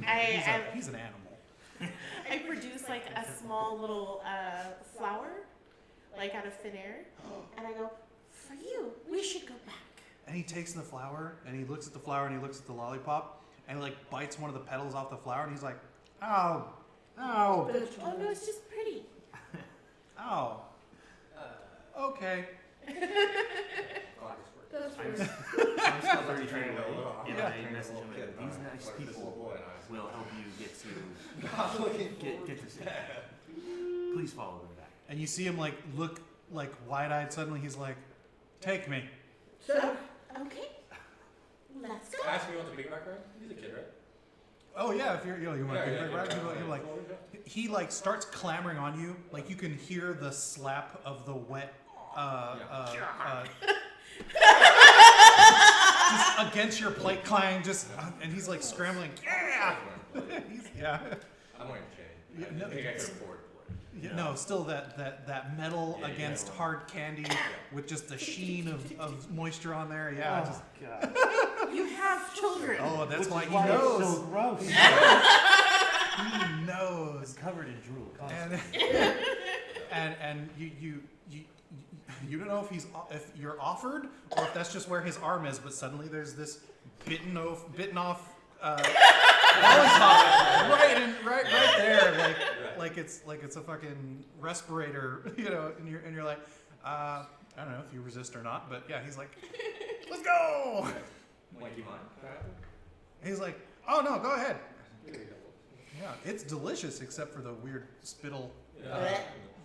Speaker 1: He's an animal.
Speaker 2: I produce like a small little flower, like out of thin air, and I go, for you, we should go back.
Speaker 1: And he takes the flower and he looks at the flower and he looks at the lollipop and he like bites one of the petals off the flower and he's like, ow, ow,
Speaker 2: Oh no, it's just pretty.
Speaker 1: ow. Okay.
Speaker 6: That's
Speaker 4: I'm
Speaker 6: fair.
Speaker 4: still 30 feet away, and
Speaker 1: Yeah.
Speaker 4: I message him like, these nice people will help you get to safety. Please follow them back.
Speaker 1: And you see him like look like wide-eyed suddenly. He's like, take me.
Speaker 6: So,
Speaker 2: Okay, let's go.
Speaker 3: Ask me what the piggyback ride? He's a kid, right?
Speaker 1: Oh yeah, if you want to
Speaker 3: Yeah,
Speaker 1: right?
Speaker 3: yeah.
Speaker 1: You're like, he like starts clambering on you. Like you can hear the slap of the wet just against your plate clang, and he's like scrambling. Yeah, yeah.
Speaker 3: I'm wearing a chain.
Speaker 1: Yeah,
Speaker 3: I
Speaker 1: no,
Speaker 3: think I can
Speaker 1: it's-
Speaker 3: afford for it.
Speaker 1: Yeah, no, still that metal
Speaker 3: Yeah,
Speaker 1: against
Speaker 3: yeah.
Speaker 1: hard candy with just the sheen of moisture on there. Yeah, just,
Speaker 4: God.
Speaker 2: You have children.
Speaker 1: oh, that's
Speaker 4: Which
Speaker 1: why
Speaker 4: is
Speaker 1: he
Speaker 4: why it's
Speaker 1: knows.
Speaker 4: so gross.
Speaker 1: He knows.
Speaker 4: It's covered in drool. constantly.
Speaker 1: And you don't know if you're offered or if that's just where his arm is, but suddenly there's this bitten off lollipop right there, like it's a fucking respirator, you know, and you're like, I don't know if you resist or not, but yeah, he's like, let's go.
Speaker 3: Like, you mind? Can I have it?
Speaker 1: He's like, oh no, go ahead.
Speaker 3: Here you go.
Speaker 1: Yeah, it's delicious except for the weird spittle.
Speaker 3: Yeah.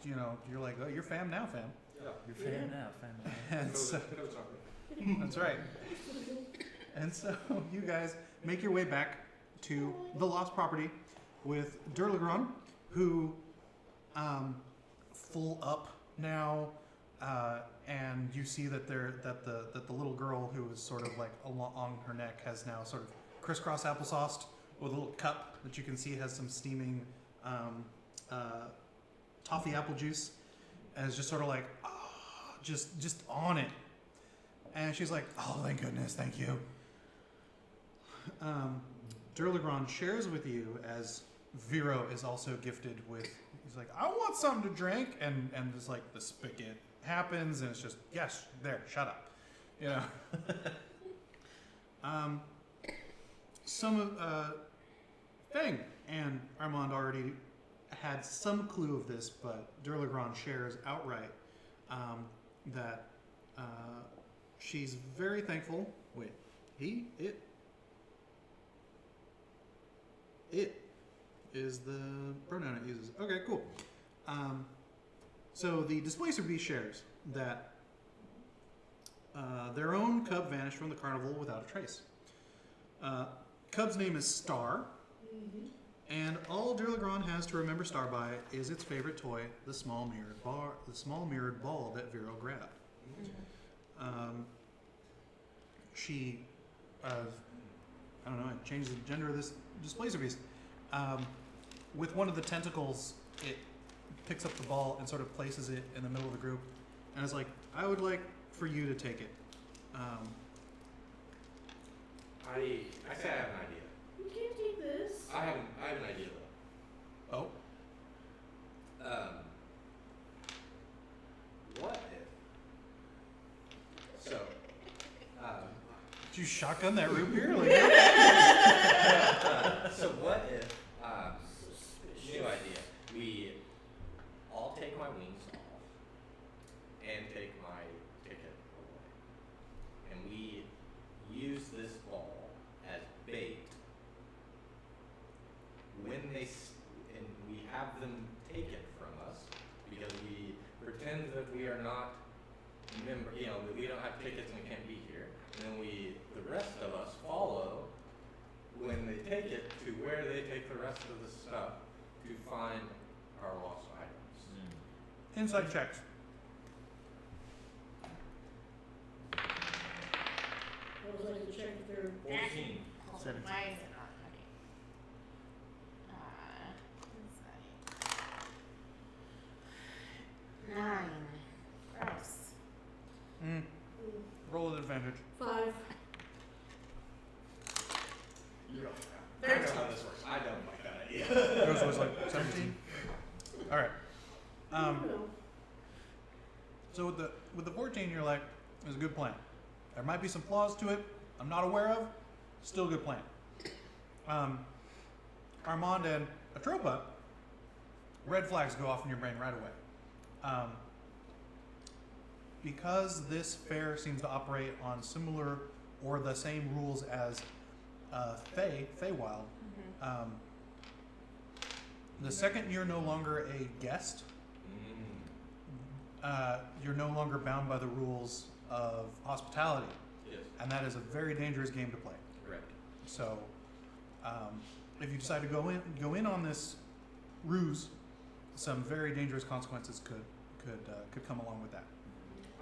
Speaker 1: You know, you're like, oh, you're fam now, fam.
Speaker 3: Yeah.
Speaker 4: You're fan now, fan.
Speaker 1: And so, that's right. And so you guys make your way back to the lost property with Durlagron, who full up now, and you see that the little girl who was sort of like along her neck has now sort of crisscross applesauced with a little cup that you can see has some steaming toffee apple juice, and is just sort of like just on it. And she's like, oh, thank goodness, thank you. Durlagron shares with you as Vero is also gifted with, he's like, I want something to drink. And there's like the spigot happens and it's just, yes, there, shut up. You know. Some of, Feng and Armand already had some clue of this, but Durlagron shares outright that she's very thankful. Wait, it is the pronoun it uses. Okay, cool. So the Displacer Beast shares that their own cub vanished from the carnival without a trace. Cub's name is Star, and all Durlagron has to remember Star by is its favorite toy, the small mirrored ball that Vero grabbed. She, I don't know, I changed the gender of this Displacer Beast. With one of the tentacles, it picks up the ball and sort of places it in the middle of the group, and it's like, I would like for you to take it.
Speaker 3: I say I have an idea.
Speaker 6: You can't take this.
Speaker 3: I have an idea though.
Speaker 1: Oh,
Speaker 3: What if? So,
Speaker 1: did you shotgun that root beer? Like,
Speaker 3: so what if? New idea. We all take my wings off and take my ticket away, and we use this ball as bait when and we have them take it from us because we pretend that we are not that we don't have tickets and we can't be here, and then the rest of us follow when they take it to where they take the rest of the stuff to find our lost items.
Speaker 1: inside checks.
Speaker 6: I would like to check if they're
Speaker 3: 14.
Speaker 4: 17.
Speaker 5: Why is it not funny? 9. Gross.
Speaker 1: Roll with advantage.
Speaker 6: 5.
Speaker 3: I don't know how this works. I don't like that idea.
Speaker 1: Yours was like 17. All right. So with the 14, you're like, it's a good plan. There might be some flaws to it I'm not aware of. Still a good plan. Armand and Atropa, red flags go off in your brain right away. Because this fair seems to operate on similar or the same rules as Feywild, the second you're no longer a guest, you're no longer bound by the rules of hospitality.
Speaker 3: Yes.
Speaker 1: And that is a very dangerous game to play.
Speaker 3: Correct.
Speaker 1: So, if you decide to go in on this ruse, some very dangerous consequences could come along with that.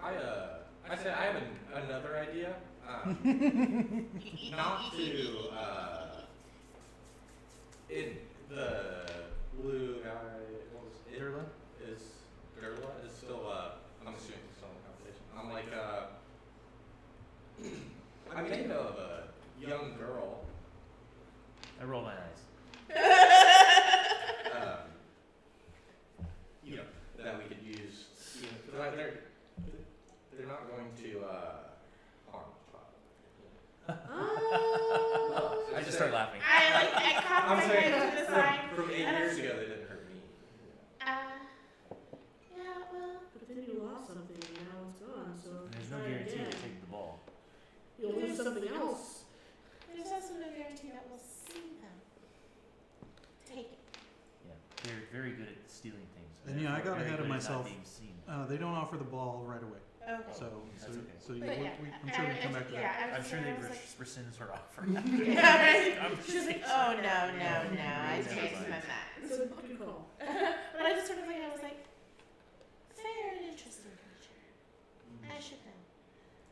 Speaker 3: I said I have another idea. Not to in the blue guy. What was it?
Speaker 4: Durla?
Speaker 3: Durla is still I'm assuming he's still in the conversation. I'm like I may know of a young girl.
Speaker 4: I roll my eyes.
Speaker 3: That we could use. Because they're not going to harm the child.
Speaker 4: I just start laughing.
Speaker 5: I
Speaker 3: I'm
Speaker 5: compliment
Speaker 3: saying
Speaker 5: you to the side.
Speaker 3: from 8 years ago they didn't hurt me.
Speaker 1: ahead
Speaker 4: good
Speaker 1: of
Speaker 4: at not
Speaker 1: myself.
Speaker 4: being seen.
Speaker 1: They don't offer the ball right away.
Speaker 2: Okay.
Speaker 1: So,
Speaker 4: That's okay.
Speaker 1: so you,
Speaker 2: But yeah,
Speaker 1: I'm sure we can come back to that.
Speaker 2: yeah, I
Speaker 4: I'm
Speaker 2: was
Speaker 4: sure
Speaker 2: saying,
Speaker 4: they
Speaker 2: I was like,
Speaker 4: rescinded her offer.
Speaker 5: She was like, oh no, I
Speaker 4: Never
Speaker 5: changed
Speaker 4: mind.
Speaker 5: my mind.
Speaker 6: It's a good call.
Speaker 2: but I just sort of like, I was like, fair and interesting creature. I should know.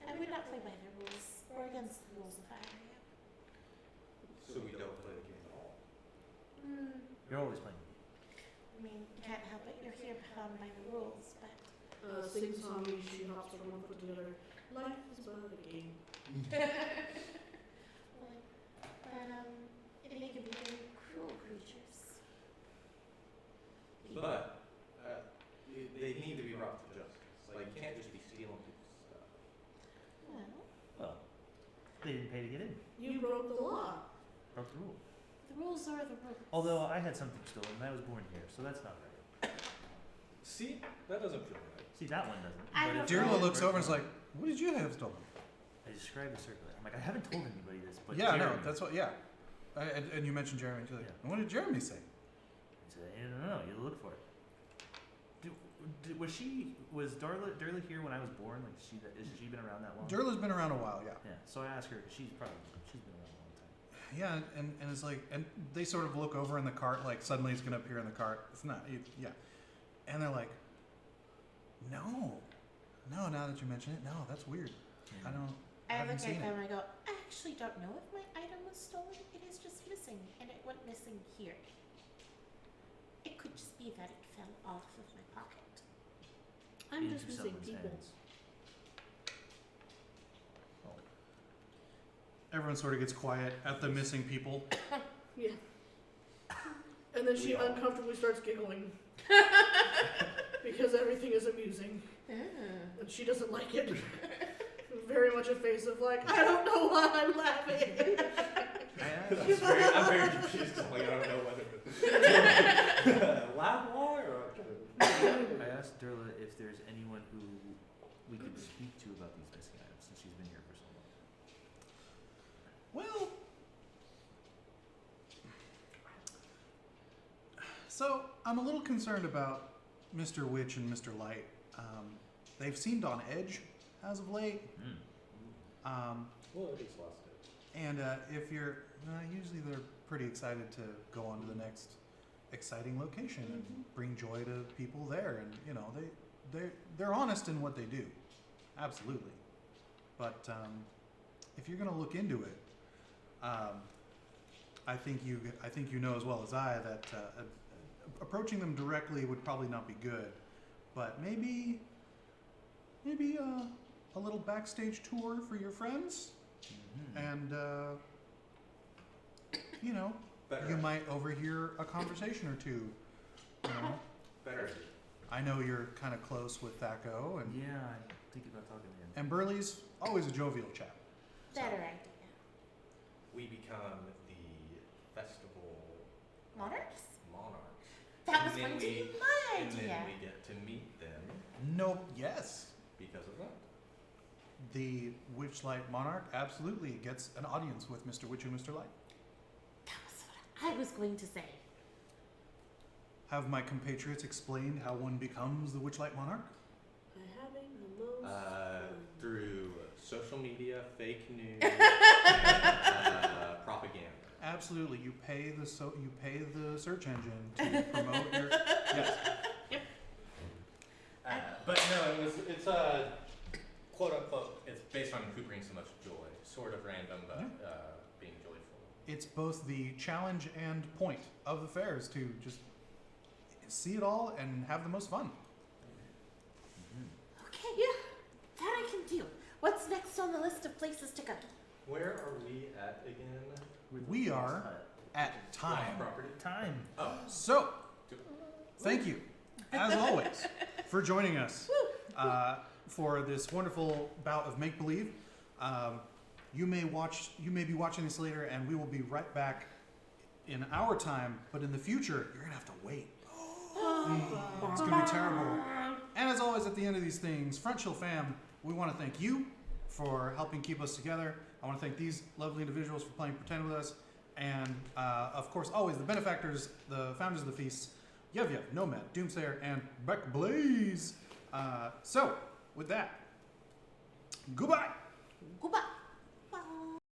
Speaker 2: I would not play by their rules or against the rules if I were you.
Speaker 3: So we don't play the game at all.
Speaker 4: You're always playing.
Speaker 2: I mean, you can't help it. You're here bound by the rules, but
Speaker 6: Sing songy, she hops from one foot to the other. Life is but a game.
Speaker 2: they can be very cruel creatures.
Speaker 3: But they need to be brought to justice. Like, you can't just be stealing people's stuff.
Speaker 2: Well,
Speaker 4: Well, they didn't pay to get in.
Speaker 6: You broke the law.
Speaker 4: Broke the rule.
Speaker 2: the rules are the rules.
Speaker 4: Although I had something stolen and I was born here, so that's not right.
Speaker 3: See? That doesn't feel right.
Speaker 4: See, that one doesn't.
Speaker 2: I
Speaker 4: but
Speaker 2: don't
Speaker 4: it's
Speaker 2: know.
Speaker 1: Dirla
Speaker 4: all
Speaker 1: looks over and is
Speaker 4: personal.
Speaker 1: like, "What did you have stolen?"
Speaker 4: I described the circular. I'm like, I haven't told anybody this, but
Speaker 1: Yeah, no,
Speaker 4: Jeremy.
Speaker 1: that's what. Yeah, and you mentioned Jeremy. She's like,
Speaker 4: Yeah.
Speaker 1: "And what did Jeremy say?"
Speaker 4: I said, no, you look for it. Was Darla here when I was born? Like, has she been around that long?
Speaker 1: Dirla's been around a while. Yeah.
Speaker 4: Yeah. So I asked her, 'cause she's been around a long time.
Speaker 1: Yeah, and it's like, and they sort of look over in the cart, like suddenly it's gonna appear in the cart. It's not. Yeah, and they're like, "No, now that you mention it, no, that's weird. I don't. I
Speaker 2: I
Speaker 1: haven't
Speaker 2: look
Speaker 1: seen
Speaker 2: at
Speaker 1: it."
Speaker 2: them and I go, I actually don't know if my item was stolen. It is just missing, and it went missing here. It could just be that it fell off of my pocket.
Speaker 6: I'm
Speaker 4: Into
Speaker 6: just missing
Speaker 4: someone's
Speaker 6: people.
Speaker 4: hands. Oh.
Speaker 1: Everyone sort of gets quiet at the missing people.
Speaker 6: Yeah. And then she
Speaker 3: We all-
Speaker 6: uncomfortably starts giggling. Because everything is amusing. And she doesn't like it. Very much a face of like, I don't know why I'm laughing.
Speaker 3: I'm very confused. Like, I don't know whether to laugh more or.
Speaker 4: I asked Durla if there's anyone who we could speak to about these missing items since she's been here for so long.
Speaker 1: Well, so I'm a little concerned about Mr. Witch and Mr. Light. They've seemed on edge as of late.
Speaker 3: Well, it is lost it.
Speaker 1: And if you're, usually they're pretty excited to go on to the next exciting location and bring joy to people there. And they're honest in what they do, absolutely. But if you're gonna look into it, I think you know as well as I that approaching them directly would probably not be good. But maybe a little backstage tour for your friends, and
Speaker 3: Better.
Speaker 1: you might overhear a conversation or two.
Speaker 3: Better.
Speaker 1: I know you're kind of close with Thaco, and
Speaker 4: Yeah, I think about talking to him.
Speaker 1: and Burley's always a jovial chap.
Speaker 2: Better idea.
Speaker 3: We become the festival
Speaker 2: Monarchs?
Speaker 3: monarchs.
Speaker 2: That was
Speaker 3: And
Speaker 2: going
Speaker 3: then
Speaker 2: to be
Speaker 3: we-
Speaker 2: my
Speaker 3: And
Speaker 2: idea.
Speaker 3: then we get to meet them
Speaker 1: Nope. Yes.
Speaker 3: because of that.
Speaker 1: The Witchlight Monarch absolutely gets an audience with Mr. Witch and Mr. Light.
Speaker 2: That was what I was going to say.
Speaker 1: Have my compatriots explained how one becomes the Witchlight Monarch?
Speaker 6: I'm having the most fun.
Speaker 3: Through social media, fake news, propaganda.
Speaker 1: Absolutely. You pay the search engine to promote your. Yes.
Speaker 3: But no, it's a quote unquote. It's based on who brings the most joy. Sort of random, but being joyful.
Speaker 1: It's both the challenge and point of the fair is to just see it all and have the most fun.
Speaker 2: Okay, yeah, that I can do. What's next on the list of places to go?
Speaker 3: Where are we at again?
Speaker 1: We are at time.
Speaker 3: Property.
Speaker 4: Time.
Speaker 3: Oh,
Speaker 1: So, thank you, as always, for joining us for this wonderful bout of make believe. You may be watching this later, and we will be right back in our time. But in the future, you're gonna have to wait. It's gonna be terrible. And as always, at the end of these things, Front Shield fam, we want to thank you for helping keep us together. I want to thank these lovely individuals for playing pretend with us, and of course, always the benefactors, the founders of the feasts. Yev Yev, Nomad, Doomsayer, and BACKBLAZE. So, with that, goodbye!
Speaker 5: Goodbye.